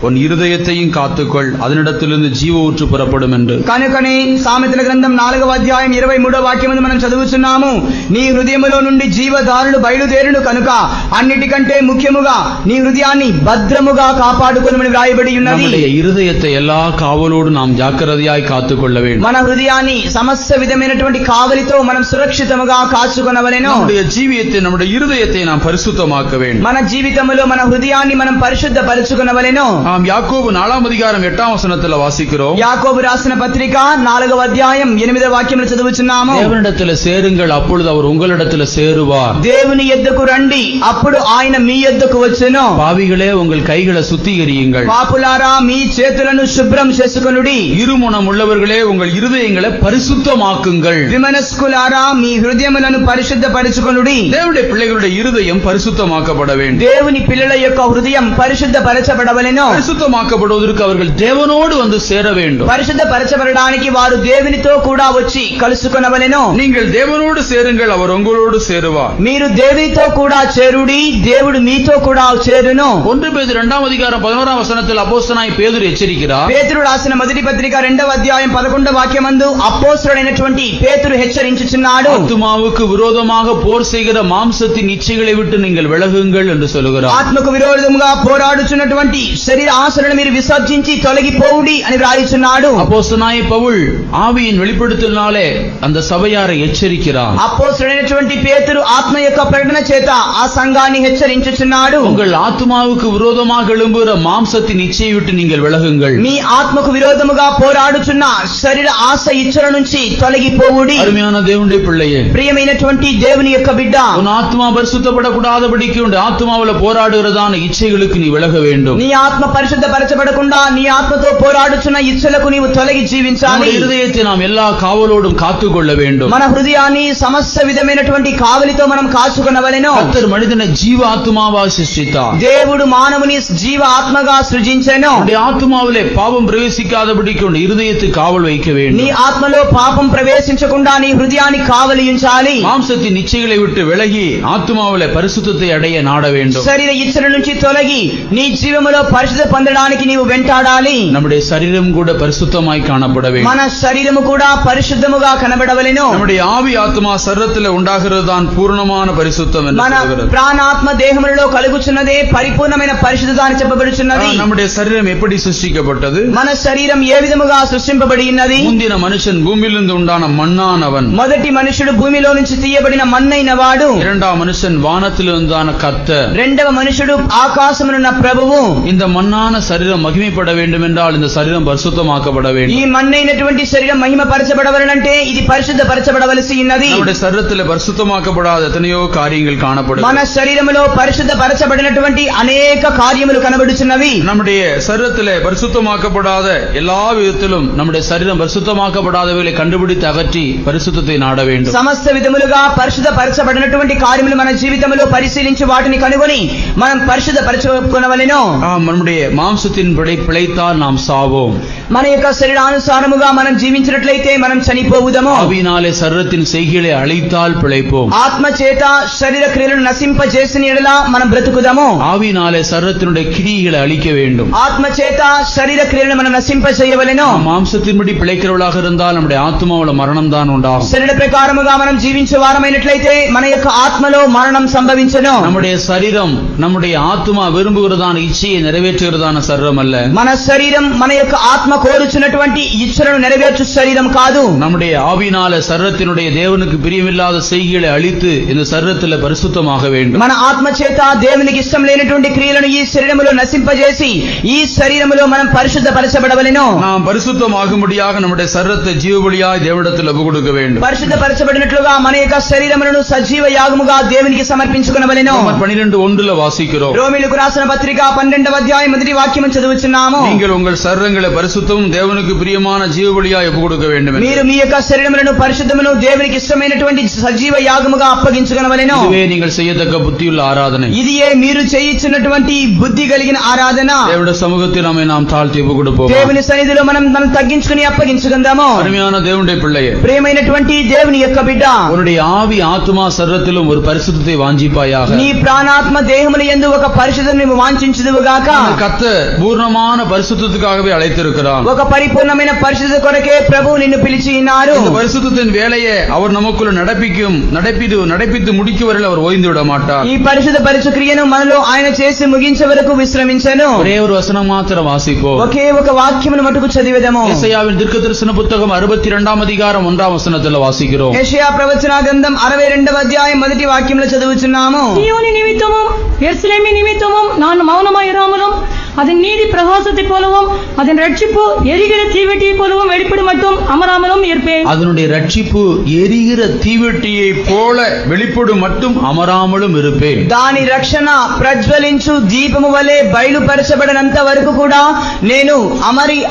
உன் இருதயத்தையும் காத்துக்கொள், அதனிடத்திலிருந்து ஜீவ ஊற்று புறப்படும் என்று. కనుకనే సామెతల గ్రంథం 4వ అధ్యాయం 23వ వాక్యం మనం చదువుచున్నాము. నీ హృదయములో నుండి జీవధారులు బయలుదేరును కనుక అన్నిటికంటే ముఖ్యముగా నీ హృదయాన్ని భద్రముగా కాపాడుకొనుమని వ్రాయబడి ఉన్నది. நம்முடைய இருதயத்தை எல்லா காவலோடு நாம் ஜாக்கிரதையாய் காத்துக்கொள்ள வேண்டும். మన హృదయాన్ని సమస్త విధమైనటువంటి కావలితో మనం సురక్షితముగా కాచుకొనవలెను. நம்முடைய ஜீவியத்தை, நம்முடைய இருதயத்தை நாம் பரிசுத்தமாக்க வேண்டும். మన జీవితములో మన హృదయాన్ని మనం పరిశుద్ధపరచుకొనవలెను. நாம் யாக்கோபு 4ஆம் அதிகாரம் 8ஆம் வசனத்தில் வாசிக்கிறோம். యాకోబు రాసిన పత్రిక 4వ అధ్యాయం 8వ వాక్యమును చదువుచున్నాము. தேவனிடத்தில் சேருங்கள், அப்பொழுது அவர் உங்களிடத்தில் சேருவார். దేవుని యొద్దకు రండి, అప్పుడు ఆయన మీ యొద్దకు వచ్చును. பாவிகளே, உங்கள் கைகளை சுத்திகரியுங்கள். పాపులారా, మీ చేతులను శుభ్రం చేసుకొనుడి. இருமனம் உள்ளவர்களே, உங்கள் இருதயங்களை பரிசுத்தமாக்குங்கள். విమనస్కులారా, మీ హృదయములను పరిశుద్ధపరచుకొనుడి. தேவனுடைய பிள்ளைகளுடைய இருதயம் பரிசுத்தமாக்கப்பட வேண்டும். దేవుని పిల్లల యొక్క హృదయం పరిశుద్ధపరచబడవలెను. பரிசுத்தமாக்கப்படுவதற்கு அவர்கள் தேவனோடு வந்து சேர வேண்டும். పరిశుద్ధపరచబడడానికి వారు దేవునితో కూడా వచ్చి కలుసుకొనవలెను. நீங்கள் தேவனோடு சேருங்கள், அவர் உங்களோடு சேருவார். మీరు దేవునితో కూడా చేరుడి, దేవుడు మీతో కూడా చేరును. 1 பேதுரு 2ஆம் அதிகாரம் 11ஆம் வசனத்தில் அப்போஸ்தலனாய் பேதுரு எச்சரிக்கிறார். పేతురు రాసిన మొదటి పత్రిక 2వ అధ్యాయం 11వ వాక్యమందు అపోస్తలుడైనటువంటి పేతురు హెచ్చరించుచున్నాడు. ஆத்துமாவுக்கு விரோதமாக போர் செய்கிற மாம்சத்தின் இச்சைகளை விட்டு நீங்கள் விலகுங்கள் என்று சொல்கிறார். ఆత్మకు విరోధముగా పోరాడుచున్నటువంటి శరీర ఆశలను మీరు విసర్జించి తొలగిపోవుడి అని వ్రాయుచున్నాడు. அப்போஸ்தலனாய் பவுல் ஆவியின் வெளிப்படுத்தலினாலே அந்த சபையாரை எச்சரிக்கிறார். అపోస్తలుడైనటువంటి పేతురు ఆత్మ యొక్క ప్రకటన చేత ఆ సంఘాన్ని హెచ్చరించుచున్నాడు. உங்கள் ஆத்துமாவுக்கு விரோதமாக எழும்புகிற மாம்சத்தின் இச்சையை விட்டு நீங்கள் விலகுங்கள். మీ ఆత్మకు విరోధముగా పోరాడుచున్న శరీర ఆశ ఇచ్చల నుంచి తొలగిపోవుడి. அருமையான தேவனுடைய பிள்ளையே, ప్రియమైనటువంటి దేవుని యొక్క బిడ్డ, உன் ஆத்மா பரிசுத்தப்படக்கூடாதபடிக்கு உன் ஆத்மாவுல போராடுகிறதான இச்சைகளுக்கு நீ விலக வேண்டும். నీ ఆత్మ పరిశుద్ధపరచబడకుండా నీ ఆత్మతో పోరాడుచున్న ఇచ్చలకు నీవు తొలగి జీవించాలి. நம்முடைய இருதயத்தை நாம் எல்லா காவலோடும் காத்துக்கொள்ள வேண்டும். మన హృదయాన్ని సమస్త విధమైనటువంటి కావలితో మనం కాచుకొనవలెను. கர்த்தர் மனிதனை ஜீவ ஆத்மாவாக சிருஷ்டித்தார். దేవుడు మానవుని జీవ ఆత్మగా సృజించెను. உன்னுடைய ஆத்மாவிலே பாவம் பிரவேசிக்காதபடிக்கு உன் இருதயத்தை காவல் வைக்க నీ வேண்டும். ఆత్మలో పాపం ప్రవేశించకుండా నీ హృదయాన్ని కావలి ఉంచాలి. மாம்சத்தின் இச்சைகளை விட்டு விலகி ஆத்மாவிலே பரிசுத்தத்தை அடைய நாட வேண்டும். శరీర ఇచ్చల నుంచి తొలగి నీ జీవములో పరిశుద్ధ పొందడానికి నీవు వెంటాడాలి. நம்முடைய சரீரம் கூட பரிசுத்தமாய் காணப்பட வேண்டும். మన శరీరము కూడా పరిశుద్ధముగా కనబడవలెను. நம்முடைய ஆவி ஆத்மா சரீரத்தில் உண்டாகிறது தான் பூர்ணமான பரிசுத்தம் என்று మన சொல்கிறது. ప్రాణాత్మ దేహములలో కలుగుచున్నదే పరిపూర్ణమైన పరిశుద్ధత అని చెప్పబడుచున్నది. நம்முடைய சரீரம் எப்படி சிருஷ்டிக்கப்பட்டது? మన శరీరం ఏ విధముగా సృష్టింపబడి ఉన్నది? முந்தின மனுஷன் பூமியிலிருந்து உண்டான மண்ணானவன். మొదటి మనుషుడు భూమిలో నుంచి తీయబడిన మన్నైన వాడు. இரண்டாம் மனுஷன் வானத்திலிருந்தான கர்த்தர். రెండవ మనుషుడు ఆకాశమునున్న ప్రభువు. இந்த மண்ணான சரீரம் மகிமைப்பட வேண்டும் என்றால் இந்த சரீரம் பரிசுத்தமாக்கப்பட ఈ வேண்டும். మన్నైనటువంటి శరీరం మహిమపరచబడవలనంటే ఇది పరిశుద్ధపరచబడవలసి ఉన్నది. நம்முடைய சரீரத்தில் பரிசுத்தமாக்கப்படாத எத்தனையோ காரியங்கள் காணப்படும். మన శరీరములో పరిశుద్ధపరచబడినటువంటి అనేక కార్యములు కనబడుచున్నవి. நம்முடைய சரீரத்தில் பரிசுத்தமாக்கப்படாத எல்லா விதத்திலும் நம்முடைய சரீரம் பரிசுத்தமாக்கப்படாதவைகளை கண்டுபிடித்து அகற்றி பரிசுத்தத்தை நாட வேண்டும். సమస్త విధములుగా పరిశుద్ధపరచబడినటువంటి కార్యములు మన జీవితంలో పరిశీలించి వాటిని కనుగొని మనం పరిశుద్ధపరచుకొనవలెను. நம்முடைய மாம்சத்தின் பிழைத்தால் நாம் சாவோம். మన యొక్క శరీరానుసారముగా మనం జీవించినట్లయితే మనం చనిపోవుదము. ஆவியினாலே சரீரத்தின் செய்கைகளை அழித்தால் பிழைப்போம். ఆత్మ చేత శరీర క్రియలను నశింపజేసిన ఎడల మనం బ్రతుకుదాము. ஆவியினாலே சரீரத்தினுடைய கிரியைகளை அழிக்க வேண்டும். ఆత్మ చేత శరీర క్రియలను మనం నశింపజేయవలెను. மாம்சத்தின்படி பிழைக்கிறவர்களாக இருந்தால் நம்முடைய ஆத்மாவுல மரணம் தான் உண்டாகும். శరీర ప్రకారముగా మనం జీవించే వారమైనట్లయితే మన యొక్క ఆత్మలో మరణం సంభవించును. நம்முடைய சரீரம் நம்முடைய ஆத்மா விரும்புகிறதான இச்சையை நிறைவேற்றுகிறதான சரீரம் அல்ல. మన శరీరం మన యొక్క ఆత్మ కోరుచున్నటువంటి ఇచ్చలను నెరవేర్చు శరీరం కాదు. நம்முடைய ஆவியினால சரீரத்தினுடைய தேவனுக்கு பிரியமில்லாத செய்கைகளை அழித்து இந்த சரீரத்தில் பரிசுத்தமாக வேண்டும். మన ఆత్మ చేత దేవునికి ఇష్టం లేనటువంటి క్రియలను ఈ శరీరములో నశింపజేసి ఈ శరీరములో మనం పరిశుద్ధపరచబడవలెను. நாம் பரிசுத்தமாகும்படியாக நம்முடைய சரீரத்தை ஜீவபலியாய் தேவனிடத்தில் ஒப்பு கொடுக்க வேண்டும். పరిశుద్ధపరచబడినట్లుగా మన యొక్క శరీరములను సజీవ యాగముగా దేవునికి సమర్పించుకొనవలెను. రోమర్ 12:1 వాసిக்கிறோம். రోమీయులకు రాసిన పత్రిక 12వ అధ్యాయం మొదటి వాక్యం చదువుచున్నాము. நீங்கள் உங்கள் சரீரங்களை பரிசுத்தமும் தேவனுக்கு பிரியமான ஜீவபலியாய் ஒப்பு கொடுக்க வேண்டும். మీరు మీ యొక్క శరీరములను పరిశుద్ధమును దేవునికి ఇష్టమైనటువంటి సజీవ యాగముగా అప్పగించుకొనవలెను. இதுவே நீங்கள் செய்யத்தக்க புத்தியுள்ள ஆராதனை. ఇదియే మీరు చేయించున్నటువంటి బుద్ధి కలిగిన ఆరాధన. தேவனுடைய சமூகத்தில் நாம் தாழ்த்தி ஒப்பு கொடுப்போம். దేవుని సన్నిధిలో మనం తగ్గించుకుని అప్పగించుకుందాము. அருமையான தேவனுடைய பிள்ளையே, ప్రియమైనటువంటి దేవుని యొక్క బిడ్డ, உன்னுடைய ஆவி ஆத்மா சரீரத்திலும் ஒரு பரிசுத்தத்தை வாஞ்சிப்பாயாக. నీ ప్రాణాత్మ దేహముల యందు ఒక పరిశుద్ధతను నీవు వాంఛించుదువుగాక. கர்த்தர் பூர்ணமான பரிசுத்தத்துக்காகவே அழைத்திருக்கிறார். ఒక పరిపూర్ణమైన పరిశుద్ధత కొరకే ప్రభువు నిన్ను పిలిచి ఉన్నారు. இந்த பரிசுத்தத்தின் வேலையை அவர் நமக்குள்ள நடப்பித்து முடிக்கும் வரை அவர் ஓய்ந்து விட மாட்டார். ఈ పరిశుద్ధ పరిచు క్రియను మనలో ఆయన చేసి ముగించే వరకు విశ్రమించను. ஒரே ஒரு வசனம் மாத்திரம் வாசிப்போம். ఒకే ఒక వాక్యమును మటుకు చదివేదము. యెషయాவின் தீர்க்கதரிசன புத்தகம் 62వ அதிகாரம் 1వ వచనத்தில் వాసిக்கிறோம். యెషయా ప్రవచన గ్రంథం 62వ అధ్యాయం మొదటి వాక్యంలో చదువుచున్నాము. சீயோனி நிமித்தமும் எருசலேமி நிமித்தமும் நான் மௌனமாயிராமலும் அதன் நீதி பிரகாசத்தை போலவும் அதன் ரட்சிப்பு எரிகிற தீவெட்டியை போலவும் வெளிப்படும் மட்டும் அமராமலும் இருப்பேன். அதனுடைய ரட்சிப்பு எரிகிற தீவெட்டியை போல வெளிப்படும் மட்டும் அமராமலும் இருப்பேன். దాని రక్షణ ప్రజ్వలించు దీపము వలె బయలుపరచబడనంత వరకు కూడా నేను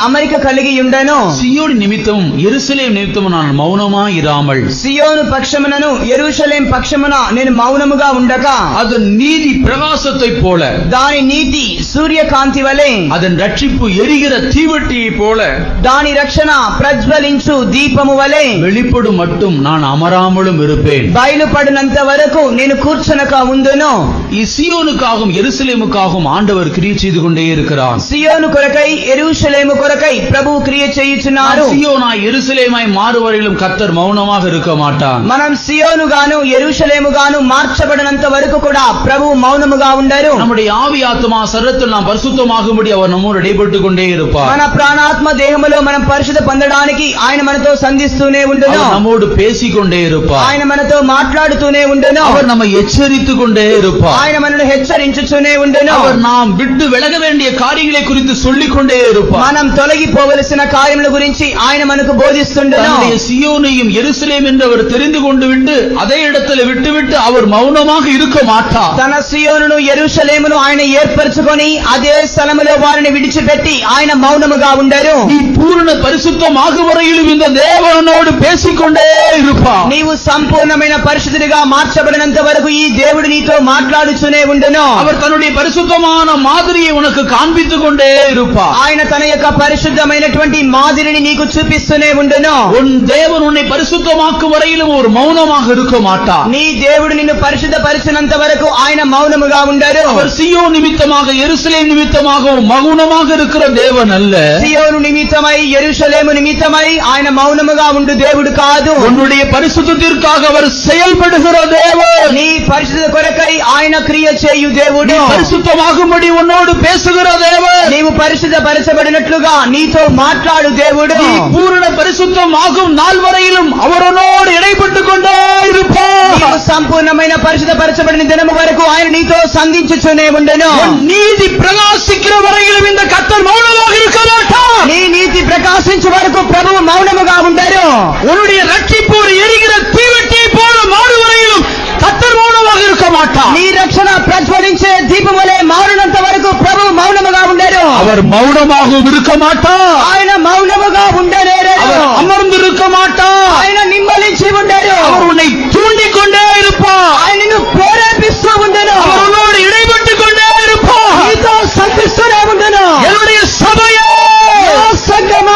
అమరిక కలిగి ఉండను. సియోని నిమిత్తமும் எருசலேம் నిమిత్తமும் நான் மௌனமாய் இராமல், సియోను పక్షమునను యెరూషలేం పక్షమున నేను మౌనముగా ఉండక, அதன் நீதி பிரகாசத்தை போல, దాని నీతి సూర్యకాంతి వలె, அதன் ரட்சிப்பு எரிகிற தீவெட்டியை போல, దాని రక్షణ ప్రజ్వలించు దీపము వలె வெளிப்படும் மட்டும் நான் அமராமலும் இருப்பேன். బయలుపడినంత వరకు నేను కూర్చొనక ఉండును. ఈ సియోனுக்காகவும் எருசலேமுக்காகவும் ஆண்டவர் கிரியை செய்து கொண்டே இருக்கிறார். సియోను కొరకై యెరూషలేము కొరకై ప్రభువు క్రియ చేయుచున్నారు. సియోనాய் எருசலேமாய் மாறுவரையிலும் கர்த்தர் மௌனமாக இருக்க மாட்டார். మనం సియోను గాను యెరూషలేము గాను మార్చబడినంత వరకు కూడా ప్రభువు మౌనముగా ఉండరు. நம்முடைய ஆவி ஆத்மா சரீரத்தில் நாம் பரிசுத்தமாகும்படி அவர் நம்மோடு இடைப்பட்டுக் கொண்டே இருப்பார். మన ప్రాణాత్మ దేహములో మనం పరిశుద్ధ పొందడానికి ఆయన మనతో సంధిస్తూనే ఉండును. அவர் நம்மோடு பேசிக் கொண்டே இருப்பார். ఆయన మనతో మాట్లాడుతూనే ఉండును. அவர் நம்மை எச்சரித்துக் கொண்டே இருப்பார். ఆయన మనల్ని హెచ్చరించుతూనే ఉండును. அவர் நாம் விட்டு விலக வேண்டிய காரியங்களை குறித்து சொல்லிக் கொண்டே இருப்பார். మనం తొలగిపోవలసిన కార్యముల గురించి ఆయన మనకు బోధిస్తుండును. தன்னுடைய சியோனையும் எருசலேம் என்று அவர் தெரிந்து கொண்டு விட்டு அதே இடத்துல விட்டுவிட்டு அவர் மௌனமாக இருக்க மாட்டார். తన సియోనును యెరూషలేమును ఆయన ఏర్పరచుకొని అదే స్థలములో వారిని విడిచిపెట్టి ఆయన మౌనముగా ఉండరు. நீ பூரண பரிசுத்தமாகும் வரையிலும் இந்த தேவனோடு பேசிக்கொண்டே இருப்பார். నీవు సంపూర్ణమైన పరిశుద్ధుడిగా మార్చబడినంత వరకు ఈ దేవుడు నీతో మాట్లాడుతూనే ఉండును. அவர் தன்னுடைய பரிசுத்தமான மாதிரியை உனக்கு காண்பித்துக் கொண்டே இருப்பார். ఆయన తన యొక్క పరిశుద్ధమైనటువంటి మాదిరిని నీకు చూపిస్తూనే ఉండును. உன் தேவன் உன்னை பரிசுத்தமாக்கும் வரையிலும் ஒரு மௌனமாக இருக்க மாட்டார். నీ దేవుడు నిన్ను పరిశుద్ధపరిచినంత వరకు ఆయన మౌనముగా ఉండరు. அவர் சியோன் நிமித்தமாக எருசலேம் நிமித்தமாக மௌனமாக இருக்கிற தேவன் அல்ல. సియోను నిమిత్తమై యెరూషలేము నిమిత్తమై ఆయన మౌనముగా ఉండు దేవుడు కాదు. உன்னுடைய பரிசுத்தத்திற்காக அவர் செயல்படுகிற தேவன். నీ పరిశుద్ధ కొరకై ఆయన క్రియ చేయు దేవుడు. பரிசுத்தமாகும்படி உன்னோடு பேசுகிற தேவன். నీవు పరిశుద్ధపరచబడినట్లుగా నీతో మాట్లాడు దేవుడు. நீ பூரண பரிசுத்தமாகும் நாள் வரையிலும் அவரோடு இடைப்பட்டுக் கொண்டே இருப்பார். నీవు సంపూర్ణమైన పరిశుద్ధపరచబడిన దినము వరకు ఆయన నీతో సంధించుచునే ఉండును. நீதி பிரகாசிக்கிற வரையிலும் இந்த கர்த்தர் மௌனமாக இருக்க மாட்டார். నీ నీతి ప్రకాశించు వరకు ప్రభువు మౌనముగా ఉండరు. உன்னுடைய ரட்சிப்பு ஒரு எரிகிற தீவெட்டியை போல மாறு வரையிலும் கர்த்தர் மௌனமாக இருக்க மாட்டார். నీ రక్షణ ప్రజ్వలించే దీపం వలె మారినంత వరకు ప్రభువు మౌనముగా ఉండరు. அவர் மௌனமாகவும் இருக்க மாட்டார். ఆయన మౌనముగా ఉండలేరు. அவர் அமர்ந்து இருக்க மாட்டார். ఆయన నిమ్మలించి ఉండరు. அவர் உன்னை தூண்டிக் கொண்டே இருப்பார். ఆయన నిన్ను ప్రేరేపిస్తూ ఉండను. அவர் உன்னோடு இடைப்பட்டுக் கொண்டே இருப்பார். నీతో సంధిస్తూనే ఉండను. என்னுடைய சபையே, సంఘమా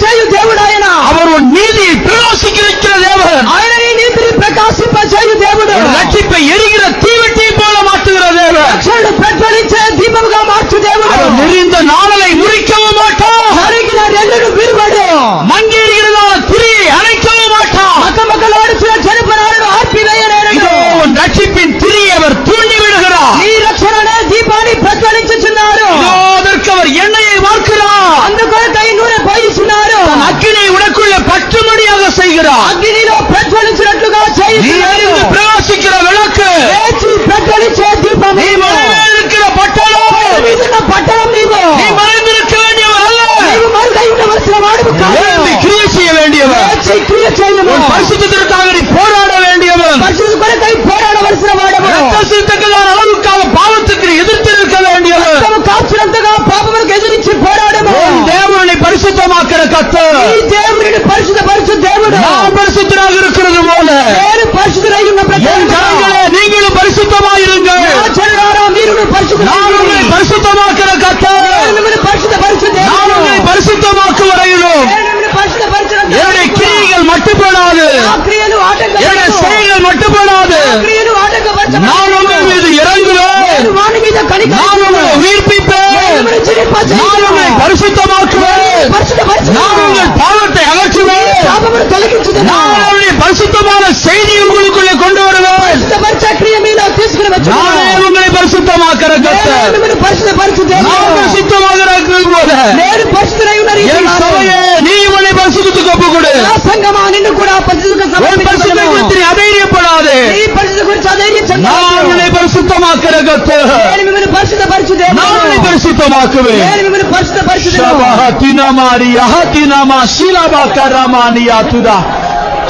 చేయు దేవుడు ఆయన. அவர் உன் நீதியை பிரகாசிக்கிற தேவன். ఆయన నీ నీతిని ప్రకాశింప చేయు దేవుడు. ரட்சிப்பை எரிகிற தீவெட்டி போல மாற்றுகிற தேவன். రక్షణను ప్రజ్వలించే దీపముగా మార్చు దేవుడు. அவர் நெறிந்த நாளை முறிக்கவும் மாட்டார். జరిగిన రెల్లును విరువడు. மங்கி எரிகிறதான திரியை அணைக்கவும் மாட்டார். మకమకలాడుచున్న జనపనాలను ఆర్పివేయనేరడు. இதோ உன் ரட்சிப்பின் திரியை அவர் தூண்டி விடுகிறார். నీ రక్షణనే దీపాన్ని ప్రజ్వలించుచున్నారు. இதோ அதற்கு அவர் எண்ணெயை வார்க்கிறார். అందుకొరకై నూనె పోయిస్తున్నారు. தன் அக்கினை உனக்குள்ள பற்றும்படியாக செய்கிறார். అగ్నిలో ప్రజ్వలించినట్లుగా చేయుచున్నారు. நீ பிரகாசிக்கிற விளக்கு. లేచి ప్రజ్వలించే దీపం நீ மறைந்திருக்கிற பட்டணம். మీదున్న పట్టణం నీవు. நீ மறைந்திருக்க வேண்டியவர் அல்ல. నీవు మరుగై ఉండవలసిన వాడువు కాదు. எழும்பி கிரியை செய்ய வேண்டியவர். లేచి క్రియ చేయము. உன் பரிசுத்தத்திற்காக நீ போராட வேண்டியவர். పరిశుద్ధ కొరకై పోరాడవలసిన వాడవు. ரத்தசித்தக்கதான அளவுக்காக பாவத்துக்கு எதிர்த்து நிற்க வேண்டியவர். రక్తము కాచునంతగా పాపములకు ఎదిరించి పోరాడము. உன் தேவனை பரிசுத்தமாக்கிற கர்த்தர். ఈ దేవుడిని పరిశుద్ధపరచు దేవుడు. நான் பரிசுத்தராக இருக்கிறது போல నేను పరిశుద్ధుడై ఉన్న என் ప్రకారం ஜனங்களே நீங்களும் பரிசுத்தமாயிருங்கள். నా జనులారా మీరును పరిశుద్ధులై நான் உங்களை ఉండండి. பரிசுத்தமாக்கிற கர்த்தர். నేను మిమ్మల్ని పరిశుద్ధపరచు நான் దేవుడు. உங்களை பரிசுத்தமாக்கு வரையிலும் నేను మిమ్మల్ని పరిశుద్ధపరచున என்னுடைய దేవుడు. கிரியைகள் மட்டுப்படாது. నా క్రియలు என்னுடைய ఆటంకపరచు. செயல்கள் மட்டுப்படாது. నా క్రియలు ఆటంకపరచు. நான் உங்கள் மீது இறங்குவேன். నేను వాని మీద நான் కనికరించును. உங்களை உயிர்ப்பிப்பேன். నేను మిమ్మల్ని జీవింపచేయును. நான் உங்களை பரிசுத்தமாக்குவேன். పరిశుద్ధపరచు. நான் உங்கள் பாவத்தை அகற்றுவேன். పాపమును తొలగించుదును. நான் உங்களுடைய பரிசுத்தமான செய்தி உங்களுக்குள்ளே கொண்டு வருவேன். పరిశుద్ధపరచ క్రియ మీలో తీసుకుని వచ్చును. நானே உங்களை பரிசுத்தமாக்கிற నేను கர்த்தர். మిమ్మల్ని పరిశుద్ధపరచు நான் దేవుడు. பரிசுத்தமாகிற போல నేను పరిశుద్ధుడై ఉన్న என் రీతిలో சபையே நீ உன்னை பரிசுத்தத்துக்கு ஒப்பு கொடு. నా సంగమా నిన్ను కూడా పరిశుద్ధులకు உன் பரிசுத்த సమర్పించగలను. குறித்து நீ அதைரியப்படாதே. నీ పరిశుద్ధ గురించి అధైర్యం நான் உன்னை பரிசுத்தமாக்கிற கர்த்தர். నేను మిమ్మల్ని పరిశుద్ధపరచు దేవుడు. நான் உன்னை பரிசுத்தமாக்குவேன். నేను మిమ్మల్ని పరిశుద్ధపరచు దేవుడు. ஷபஹதினா மாரியா ஹதினாமா ஷிலபகரமானியாதுதா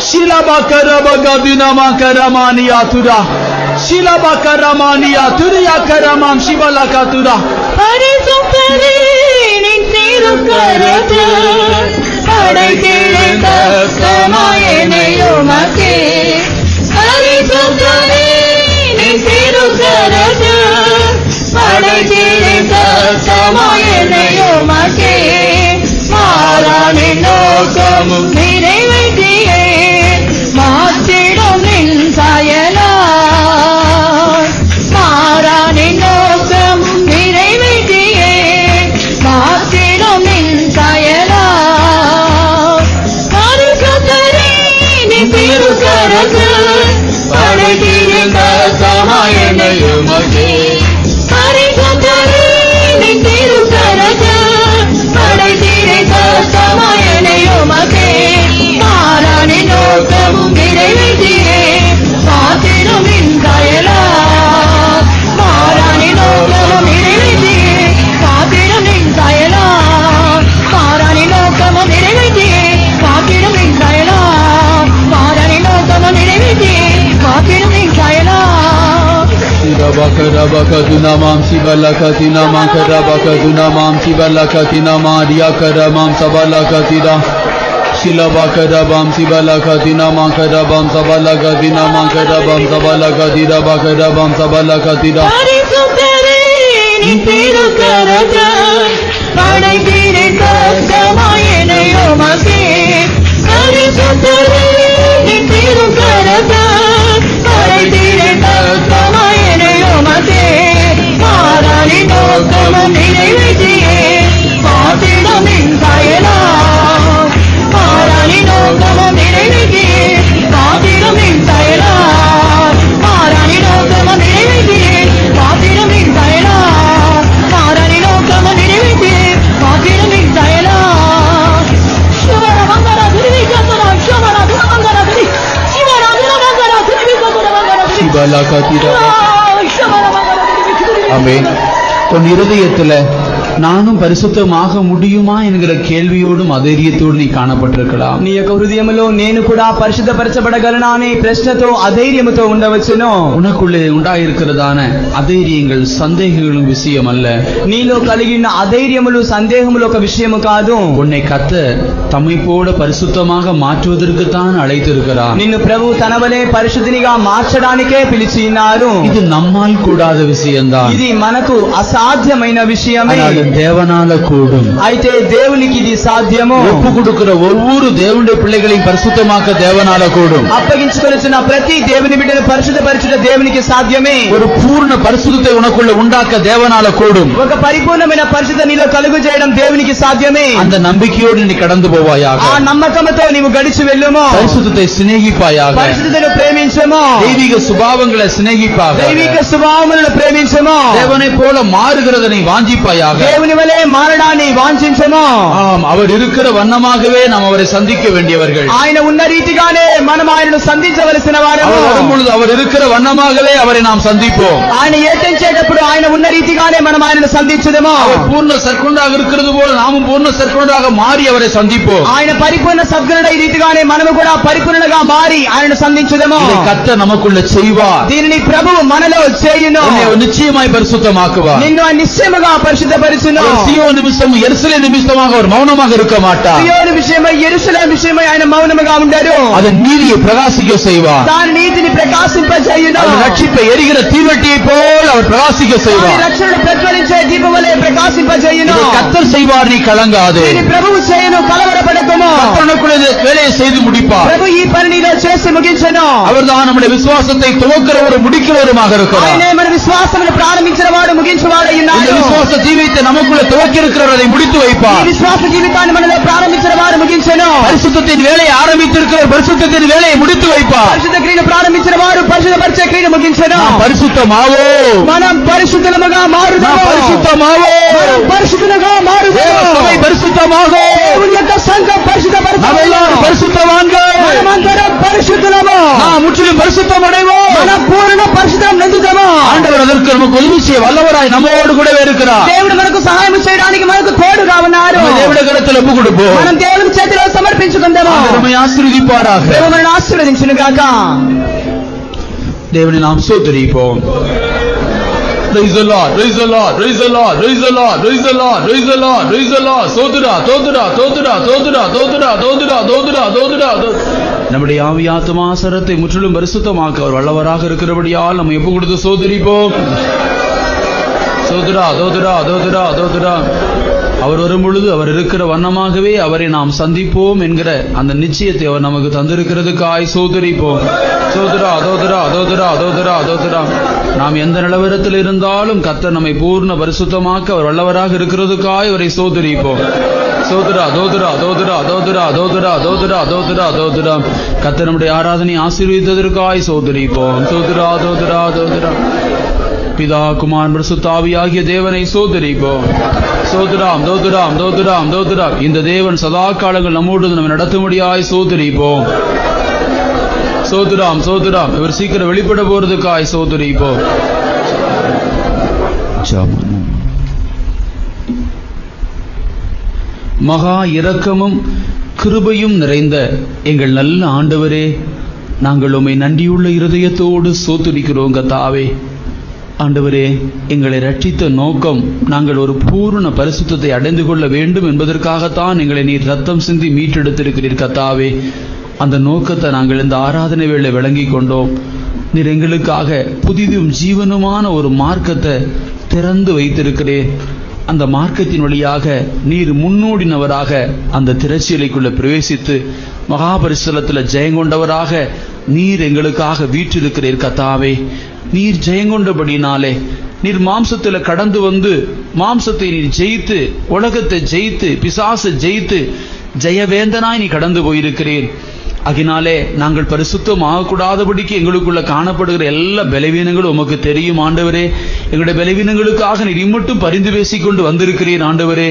ஷிலபகரபகதினாமகரமானியாதுதா ஷிலபகரமானியாதுரியாகரமாம் ஷிபலகதுதா பரிசுத்தரே நின் திருக்கரத்தில் படைத்திருந்த சமாயனையுமக்கே. பரிசுத்தரே நின் திருக்கரத்தில் படைத்திருந்த சமாயனையுமக்கே. மாறானின் நோக்கமும் நிறைவேற்றியே மாற்றிடும் நின் சாயலால். மாறானின் நோக்கம் நிறைவேற்றியே மாற்றிடும் நின் சாயலால். பரிசுத்தரே நின் திருக்கரத்தில் படைத்திருந்த சமாயனையுமக்கே. பரிசுத்தரே நின் திருக்கரத்தில் படைத்திருந்த சமாயனையுமக்கே. மாறானின் நோக்கமும் நிறைவேற்றியே மாற்றிடும் நின் சாயலால். மாறானின் நோக்கமும் நிறைவேற்றியே மாற்றிடும் நின் சாயலால். மாறானின் நோக்கமும் நிறைவேற்றியே மாற்றிடும் நின் சாயலால். மாறானின் நோக்கமும் நிறைவேற்றியே மாற்றிடும் நின் சாயலால். ஷிலபகரபகதுனாமாம் ஷிபலகதினாமகரபகதுனாமாம் ஷிபலகதினாமாரியாகரமாம் சபலகதிதா ஷிலபகரபாம் ஷிபலகதினாமகரபாம் சபலகதினாமகரபாம் சபலகதிரபகரபாம் சபலகதிதா பரிசுத்தரே நின் திருக்கரத்தில் படைத்திருந்த சமாயனையுமக்கே. பரிசுத்தரே நின் திருக்கரத்தில் படைத்திருந்த சமாயனையுமக்கே. மாறானின் நோக்கமும் நிறைவேற்றியே மாற்றிடும் நின் சாயலால். மாறானின் நோக்கமும் நிறைவேற்றியே மாற்றிடும் நின் சாயலால். மாறானின் நோக்கமும் நிறைவேற்றியே மாற்றிடும் நின் சாயலால். மாறானின் நோக்கமும் நிறைவேற்றியே மாற்றிடும் நின் சாயலால். சிவரமங்கர திருவிக்கத்துரா சிவர திருமங்கர திரி சிவர திருமங்கர திருவிக்கத்துரமங்கர திரி ஷிபலகதிரா. சிவரமங்கர திருவிக்கத்துரா. ஆமென். உன் இருதயத்துல நானும் பரிசுத்தமாக முடியுமா என்கிற கேள்வியோடும் அதைரியத்தோடு நீ காணப்பட்டிருக்கலாம். నీ యొక్క హృదయములో నేను కూడా పరిశుద్ధపరచబడగలనా అనే ప్రశ్నతో అధైర్యముతో ఉండవచ్చును. உனக்குள்ளே உண்டாயிருக்கிறதான அதைரியங்கள் சந்தேகங்களும் விஷயம் அல்ல. నీలో కలిగిన అధైర్యములు సందేహములు ఒక విషయము కాదు. உன்னை கர்த்தர் தம்மை போல பரிசுத்தமாக மாற்றுவதற்குத்தான் அழைத்திருக்கிறார். నిన్ను ప్రభు తన వలె పరిశుద్ధినిగా మార్చడానికే పిలిచి ఉన్నారు. இது நம்மால் கூடாத விஷயம்தான். ఇది మనకు అసాధ్యమైన విషయమే. ஆனால் இது தேவனால கூடும். అయితే దేవునికి ఇది సాధ్యము. ஒப்பு கொடுக்கிற ஒவ்வொரு தேவனுடைய பிள்ளைகளையும் பரிசுத்தமாக்க தேவனால கூடும். అప్పగించుకొనిచున్న ప్రతి దేవుని బిడ్డను పరిశుద్ధపరచుట దేవునికి సాధ్యమే. ஒரு பூர்ண பரிசுத்தத்தை உனக்குள்ள உண்டாக்க தேவனால கூடும். ఒక పరిపూర్ణమైన పరిశుద్ధత నీలో కలుగు చేయడం దేవునికి సాధ్యమే. அந்த நம்பிக்கையோடு நீ கடந்து போவாயாக. ఆ నమ్మకంతో నీవు గడిచి వెళ్ళుము. பரிசுத்தத்தை சிநேகிப்பாயாக. పరిశుద్ధతను ప్రేమించుము. தெய்வீக சுபாவங்களை சிநேகிப்பாக. దైవిక స్వభావములను ప్రేమించుము. தேவனை போல மாறுகிறதை நீ வாஞ்சிப்பாயாக. దేవుని వలె మారడాన్ని వాంఛించుము. ஆம், அவர் இருக்கிற வண்ணமாகவே நாம் அவரை சந்திக்க வேண்டியவர்கள். ఆయన ఉన్న రీతిగానే మనం ఆయనను సంధించవలసిన వారము. அவர் வரும்பொழுது அவர் இருக்கிற வண்ணமாகவே அவரை நாம் சந்திப்போம். ఆయన ఏతించేటప్పుడు ఆయన ఉన్న రీతిగానే మనం ఆయనను సంధించుదము. அவர் பூர்ண சற்குணராக இருக்கிறது போல நாமும் பூர்ண சற்குணராக மாறி அவரை சந்திப்போம். ఆయన పరిపూర్ణ సద్గుణుడై రీతిగానే మనము కూడా పరిపూర్ణగా మారి ఆయనను సంధించుదము. இதை கர்த்தர் நமக்குள்ள செய்வார். దీనిని ప్రభువు మనలో చేయును. உன்னை நிச்சயமாய் பரிசுத்தமாக்குவார். నిన్ను నిశ్చయముగా పరిశుద్ధపరచును. சீயோன் நிமித்தம் எருசலேம் நிமித்தமாக அவர் மௌனமாக இருக்க மாட்டார். సీయోను విషయమై యెరూషలేము విషయమై ఆయన మౌనముగా ఉండడు. அதன் நீதியை பிரகாசிக்க செய்வார். దాని నీతిని ప్రకాశింపజేయును. அந்த ரட்சிப்பை எரிகிற தீவட்டியை போல் அவர் பிரகாசிக்க ఆయన செய்வார். రక్షణను ప్రజ్వలించే దీపం వలె ప్రకాశింపజేయును. இதை கர்த்தர் செய்வார், நீ கலங்காதே. దీని ప్రభువు చేయును, కలవరపడకుము. கர்த்தர் உனக்குள்ள இந்த வேலையை செய்து முடிப்பார். ప్రభు ఈ పని నీలో చేసి ముగించును. அவர்தான் நம்முடைய விசுவாசத்தை துவக்கிறவரும் முடிக்கிறவருமாக இருக்கிறார். ఆయనే మన విశ్వాసమును ప్రారంభించిన వాడు ముగించువాడై இந்த ఉన్నాడు. விசுவாச ஜீவியத்தை நமக்குள்ள துவக்கி இருக்கிறவர் அதை முடித்து ఈ வைப்பார். విశ్వాస జీవితాన్ని మనలో ప్రారంభించిన వాడు ముగించెను. பரிசுத்தத்தின் வேலையை ஆரம்பித்திருக்கிறவர் பரிசுத்தத்தின் வேலையை முடித்து வைப்பார். పరిశుద్ధ క్రియను ప్రారంభించిన వాడు పరిశుద్ధపరిచే క్రియను ముగించెను. நாம் பரிசுத்தமாவோ, మనం పరిశుద్ధులముగా நாம் మారుదాము. பரிசுத்தமாவோ, మనం పరిశుద్ధులుగా మారుదాము. சபை பரிசுத்தமாகோ, దేవుని యొక్క సంఘం పరిశుద్ధపరచు. நாம் எல்லாரும் பரிசுத்தவான்கள். మనమందరం పరిశుద్ధులము. நாம் முற்றிலும் பரிசுத்தம் அடைவோம். మన పూర్ణ పరిశుద్ధం నందుతాము. ஆண்டவர் அதற்கு நமக்கு உதவி செய்ய வல்லவராய் நம்மோடு கூடவே இருக்கிறார். దేవుడు మనకు సహాయం చేయడానికి మనకు తోడుగా ఉన్నారు. நம்ம தேவனுடைய கரத்தில் ஒப்பு கொடுப்போம். మనం దేవుని చేతిలో సమర్పించుకుందాము. ஆண்டவர் நம்மை ஆசீர்வதிப்பாராக. దేవుడు మనల్ని ఆశీర్వదించును గాక. தேவனை நாம் ஸ்தோத்திரிப்போம். Praise the Lord, praise the Lord, praise the Lord, praise the Lord, praise the Lord, praise the Lord, praise the Lord. ஸ்தோத்திரா, ஸ்தோத்திரா, ஸ்தோத்திரா, ஸ்தோத்திரா, ஸ்தோத்திரா, ஸ்தோத்திரா, ஸ்தோத்திரா, ஸ்தோத்திரா. நம்முடைய ஆவி ஆத்துமா சரத்தை முற்றிலும் பரிசுத்தமாக்க அவர் வல்லவராக இருக்கிறபடியால் நம்ம எப்ப கொடுத்து ஸ்தோத்திரிப்போம். ஸ்தோத்திரா, ஸ்தோத்திரா, ஸ்தோத்திரா, ஸ்தோத்திரா. அவர் வரும் பொழுது அவர் இருக்கிற வண்ணமாகவே அவரை நாம் சந்திப்போம் என்கிற அந்த நிச்சயத்தை அவர் நமக்கு தந்திருக்கிறதுக்காய் ஸ்தோத்திரிப்போம். ஸ்தோத்திரா, ஸ்தோத்திரா, ஸ்தோத்திரா, ஸ்தோத்திரா, ஸ்தோத்திரா. நாம் எந்த நிலவரத்தில் இருந்தாலும் கர்த்தர் நம்மை பூர்ண பரிசுத்தமாக்க அவர் வல்லவராக இருக்கிறதுக்காய் அவரை ஸ்தோத்திரிப்போம். ஸ்தோத்திரா, ஸ்தோத்திரா, ஸ்தோத்திரா, ஸ்தோத்திரா, ஸ்தோத்திரா, ஸ்தோத்திரா, ஸ்தோத்திரா, ஸ்தோத்திரா. கர்த்தர் நம்முடைய ஆராதனை ஆசீர்வதித்ததற்காய் ஸ்தோத்திரிப்போம். ஸ்தோத்திரா, ஸ்தோத்திரா, ஸ்தோத்திரா. பிதா குமாரன் பரிசுத்த ஆவியாகிய தேவனை ஸ்தோத்திரிப்போம். ஸ்தோத்திரம், ஸ்தோத்திரம், ஸ்தோத்திரம், ஸ்தோத்திரம். இந்த தேவன் சதா காலங்கள் நம்மோடு நம்ம நடத்தும்படியாய் ஸ்தோத்திரிப்போம். ஸ்தோத்திரம், ஸ்தோத்திரம். இவர் சீக்கிரம் வெளிப்பட போறதுக்காய் ஸ்தோத்திரிப்போம். மகா இரக்கமும் கிருபையும் நிறைந்த எங்கள் நல்ல ஆண்டவரே, நாங்கள் உம்மை நன்றியுள்ள இருதயத்தோடு ஸ்தோத்திரிக்கிறோம் கர்த்தாவே. ஆண்டவரே, எங்களை ரட்சித்த நோக்கம் நாங்கள் ஒரு பூர்ண பரிசுத்தத்தை அடைந்து கொள்ள வேண்டும் என்பதற்காகத்தான் எங்களை நீர் ரத்தம் சிந்தி மீட்டெடுத்திருக்கிறீர் கர்த்தாவே. அந்த நோக்கத்தை நாங்கள் இந்த ஆராதனை வேளை விளங்கி கொண்டோம். நீர் எங்களுக்காக புதிதும் ஜீவனுமான ஒரு மார்க்கத்தை திறந்து வைத்திருக்கிறேன். அந்த மார்க்கத்தின் வழியாக நீர் முன்னோடினவராக அந்த திரைச்சீலைக்குள்ள பிரவேசித்து மகாபரிசலத்தில் ஜெயங்கொண்டவராக நீர் எங்களுக்காக வீற்றிருக்கிறீர் கர்த்தாவே. நீர் ஜெயங்கொண்டபடினாலே நீர் மாம்சத்தில் கடந்து வந்து மாம்சத்தை நீர் ஜெயித்து, உலகத்தை ஜெயித்து, பிசாசை ஜெயித்து ஜெயவேந்தனாய் நீ கடந்து போயிருக்கிறீர். அதனாலே நாங்கள் பரிசுத்தம் ஆகக்கூடாதபடிக்கு எங்களுக்குள்ள காணப்படுகிற எல்லா பலவீனங்களும் உமக்கு தெரியும் ஆண்டவரே. எங்களுடைய பலவீனங்களுக்காக நீர் இம்மட்டும் பரிந்து பேசிக்கொண்டு வந்திருக்கிறீர் ஆண்டவரே.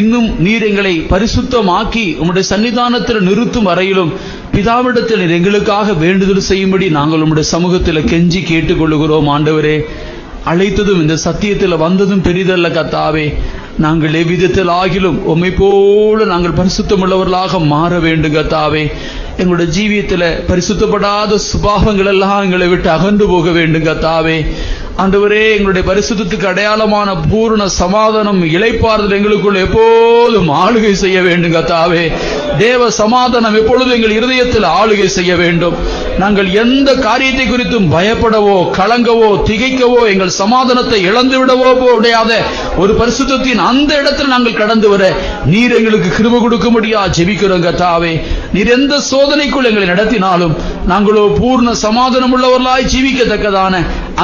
இன்னும் நீர் எங்களை பரிசுத்தமாக்கி உம்முடைய சன்னிதானத்தில் நிறுத்தும் வரையிலும் பிதாவிடத்தில் நீர் எங்களுக்காக வேண்டுதல் செய்யும்படி நாங்கள் உம்முடைய சமூகத்தில் கெஞ்சி கேட்டுக்கொள்ளுகிறோம் ஆண்டவரே. அழைத்ததும் இந்த சத்தியத்தில் வந்ததும் பெரிதல்ல கர்த்தாவே. நாங்கள் எவ்விதத்தில் ஆகிலும் உம்மை போல நாங்கள் பரிசுத்தமுள்ளவர்களாக மாற வேண்டும் கர்த்தாவே. எங்களுடைய ஜீவியத்தில் பரிசுத்தப்படாத சுபாவங்கள் எல்லாம் எங்களை விட்டு அகன்று போக வேண்டும் கர்த்தாவே. ஆண்டவரே, எங்களுடைய பரிசுத்தத்துக்கு அடையாளமான பூரண சமாதானம் இளைப்பாறுதல் எங்களுக்குள் எப்போதும் ஆளுகை செய்ய வேண்டும் கர்த்தாவே. தேவ சமாதானம் எப்பொழுதும் எங்கள் இருதயத்தில் ஆளுகை செய்ய வேண்டும். நாங்கள் எந்த காரியத்தை குறித்தும் பயப்படவோ கலங்கவோ திகைக்கவோ எங்கள் சமாதானத்தை இழந்து விடவோ முடியாத ஒரு பரிசுத்தத்தின் அந்த இடத்தில் நாங்கள் கடந்து வர நீர் எங்களுக்கு கிருபை கொடுக்க முடியா ஜெபிக்கிறோம் கர்த்தாவே. நீர் எந்த சோதனைக்குள் எங்களை நடத்தினாலும் நாங்களோ பூர்ண சமாதானம் உள்ளவர்களாய் ஜீவிக்கத்தக்கதான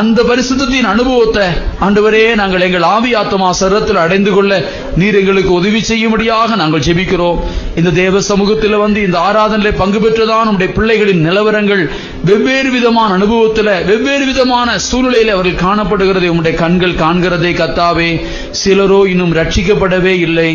அந்த பரிசுத்தத்தின் அனுபவத்தை ஆண்டவரே நாங்கள் எங்கள் ஆவி ஆத்மா சரீரத்தில் அடைந்து கொள்ள நீர் எங்களுக்கு உதவி செய்யும்படியாக நாங்கள் ஜெபிக்கிறோம். இந்த தேவ சமூகத்தில் வந்து இந்த ஆராதனையில் பங்கு பெற்றதான் நம்முடைய பிள்ளைகளின் நிலவரங்கள் வெவ்வேறு விதமான அனுபவத்தில் வெவ்வேறு விதமான சூழ்நிலையில் அவர்கள் காணப்படுகிறதை உம்முடைய கண்கள் காண்கிறதை கர்த்தாவே. சிலரோ இன்னும் ரட்சிக்கப்படவே இல்லை,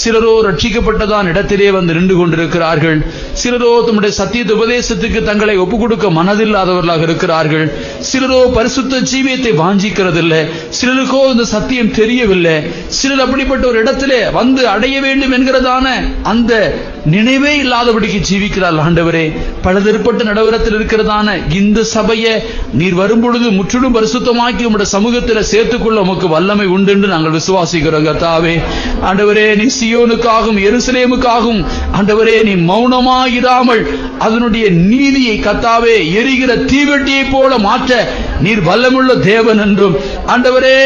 சிலரோ ரட்சிக்கப்பட்டதான் இடத்திலே வந்து நின்று கொண்டிருக்கிறார்கள், சிலரோ தம்முடைய சத்தியத்தை உபதேசத்துக்கு தங்களை ஒப்புக் கொடுக்க மனதில்லாதவர்களாக இருக்கிறார்கள், சிலரோ பரிசுத்த ஜீவியத்தை வாஞ்சிக்கிறதில்லை, சிலருக்கோ இந்த சத்தியம் தெரியவில்லை, சிலர் அப்படிப்பட்ட ஒரு இடத்திலே வந்து அடைய வேண்டும் என்கிறதான அந்த நினைவே இல்லாதபடிக்கு ஜீவிக்கிறார்கள். ஆண்டவரே, பலதற்பட்ட நடைமுறையில் இருக்கிறதான இந்த சபையை நீர் வரும்பொழுது முற்றிலும் பரிசுத்தமாக்கி உம்முடைய சமூகத்தில் சேர்த்துக்கொள்ள உமக்கு வல்லமை உண்டு என்று நாங்கள் விசுவாசிக்கிறோம் கர்த்தாவே. ஆண்டவரே, நீ சியோனுக்காகவும் எருசலேமுக்காகவும் ஆண்டவரே நீ மௌனமாயிராமல் அதனுடைய நீதியை கர்த்தாவே எரிகிற தீவெட்டியை போல மாற்ற நீர் வல்லமுள்ள தேவன் என்றும் ஆண்டவரே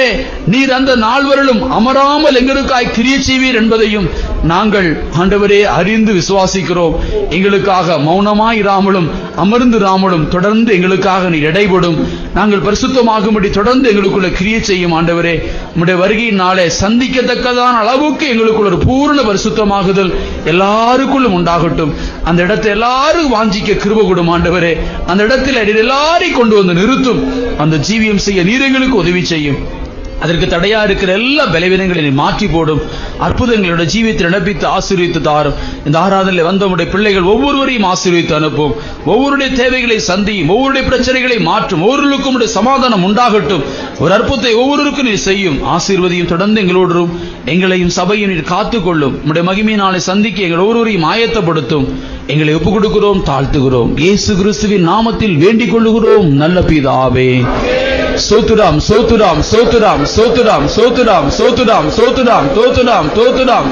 நீர் அந்த நால்வரிலும் அமராமல் எங்களுக்காய் கிரியை செய்வீர் என்பதையும் நாங்கள் ஆண்டவரே அறிந்து விசுவாசிக்கிறோம். எங்களுக்காக மௌனமாயிராமலும் அமர்ந்திராமலும் தொடர்ந்து எங்களுக்காக நீர் இடைபடும். நாங்கள் பரிசுத்தமாகும்படி தொடர்ந்து எங்களுக்குள்ள கிரியை செய்யும் ஆண்டவரே. உம்முடைய வருகையின் நாளே சந்திக்கத்தக்கதான அளவுக்கு எங்களுக்குள்ள ஒரு பூரண பரிசுத்தமாகுதல் எல்லாருக்குள்ளும் உண்டாகட்டும். அந்த இடத்தை எல்லாரும் வாஞ்சிக்க கிருபை கொடும் ஆண்டவரே. அந்த இடத்தில் எல்லாரையும் கொண்டு வந்து நிறுத்தும். அந்த ஜீவியம் செய்ய நீர் எங்களுக்கு உதவி செய்யும். அதற்கு தடையா இருக்கிற எல்லா பலவீனங்களை மாற்றி போடும். அற்புதங்களோட ஜீவியத்தை நடப்பித்து ஆசீர்வித்து தாரும். இந்த ஆராதனையில் வந்தவருடைய பிள்ளைகள் ஒவ்வொருவரையும் ஆசீர்வித்து அனுப்பும். ஒவ்வொருடைய தேவைகளை சந்தியும், ஒவ்வொருடைய பிரச்சனைகளை மாற்றும், ஒவ்வொருக்கும் சமாதானம் உண்டாகட்டும். ஒரு அற்புதத்தை ஒவ்வொருவருக்கும் நீர் செய்யும். ஆசீர்வதியும் தொடர்ந்து எங்களோடும் எங்களையும் சபையும் நீர் காத்துக்கொள்ளும். உம்முடைய மகிமையினாலே சந்திக்க எங்கள் ஒவ்வொருவரையும் ஆயத்தப்படுத்தும். எங்களை ஒப்புக் கொடுக்கிறோம், தாழ்த்துகிறோம். இயேசு கிறிஸ்துவின் நாமத்தில் வேண்டிக் கொள்ளுகிறோம் நல்ல பிதாவே. சோத்துராம் சோத்துராம் சோத்துராம் சோத்துராம் சோத்துராம் சோத்துராம் சோத்துராம் தோத்துராம் தோத்துராம்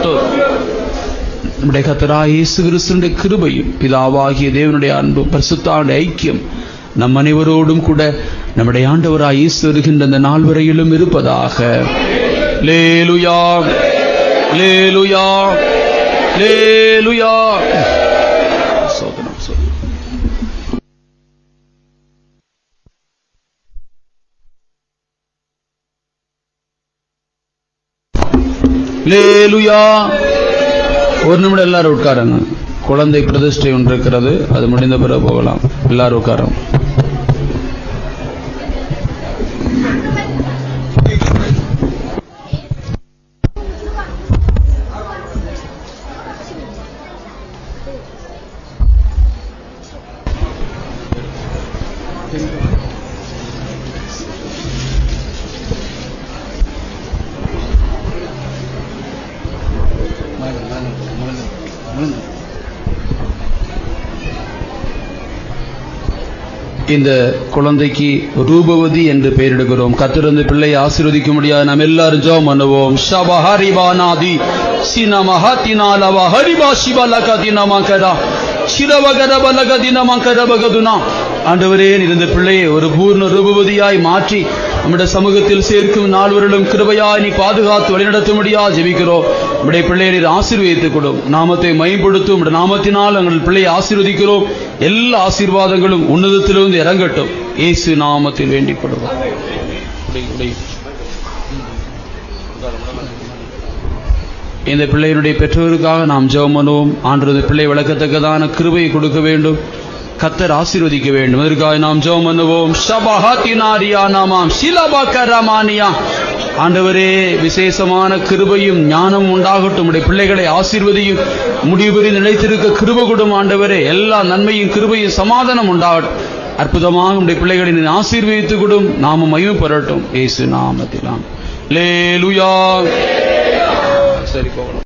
நம்முடைய கர்த்தராகிய இயேசு கிறிஸ்துவின் கிருபையும் பிதாவாகிய தேவனுடைய அன்பும் பரிசுத்த ஐக்கியம் நம் அனைவரோடும் கூட நம்முடைய ஆண்டவராய் இயேசு வருகின்ற அந்த நாள் வரையிலும் இருப்பதாக. அல்லேலூயா அல்லேலூயா அல்லேலூயா. சோதனம் சோதனம். அல்லேலூயா. ஒரு நிமிடம் எல்லாரும் உட்காருங்க. குழந்தை பிரதிஷ்டை ஒன்று இருக்கிறது, அது முடிந்த பிறகு போகலாம். எல்லாரும் உட்காருங்க. இந்த குழந்தைக்கு ரூபவதி என்று பெயரிடுகிறோம். கர்த்தர் பிள்ளையை ஆசீர்வதிக்க முடியாது. நாம் எல்லாரும் ஜெபம் பண்ணுவோம். ஷபஹரிபானாதி சினமஹதினாலவ ஹரிபா சிவலகதினமகரா சிரவகரபலகதினமகரபகதுனா. ஆண்டவரே, இந்த பிள்ளையை ஒரு பூர்ண ரூபவதியாய் மாற்றி நம்முடைய சமூகத்தில் சேர்க்கும் நால்வரிலும் கிருபையாய் நீ பாதுகாத்து வழிநடத்தும்படியா ஜெபிக்கிறோம். நம்முடைய பிள்ளையை நீர் ஆசீர்வதித்துக் கொடும். நாமத்தை மகிமைப்படுத்தும். நம்முடைய நாமத்தினால் எங்கள் பிள்ளையை ஆசீர்வதிக்கிறோம். எல்லா ஆசீர்வாதங்களும் உன்னதத்திலிருந்து இறங்கட்டும். இயேசு நாமத்தில் வேண்டிக் கொள்வோம். இந்த பிள்ளையினுடைய பெற்றோருக்காக நாம் ஜெபம் பண்ணுவோம். ஆண்டவரே, பிள்ளை வளர்க்கத்தக்கதான கிருபையை கொடுக்க வேண்டும். கர்த்தர் ஆசீர்வதிக்க வேண்டும். அதற்காக நாம் ஜெபம் பண்ணுவோம். ஷபஹதினாரியா நாமாம் ஷிலபகரமானியா. ஆண்டவரே, விசேஷமான கிருபையும் ஞானமும் உண்டாகட்டும். உடைய பிள்ளைகளை ஆசீர்வதியும். முடிவுபெறி நிலைத்திருக்க கிருபை கொடும். ஆண்டவரே, எல்லா நன்மையும் கிருபையும் சமாதானம் உண்டாகட்டும். அற்புதமாக உடைய பிள்ளைகளை நீ ஆசீர்வதித்துக் கொடும். நாம மகிமை பெறட்டும். இயேசு நாமத்தில். அல்லேலூயா. சரி, போகலாம்.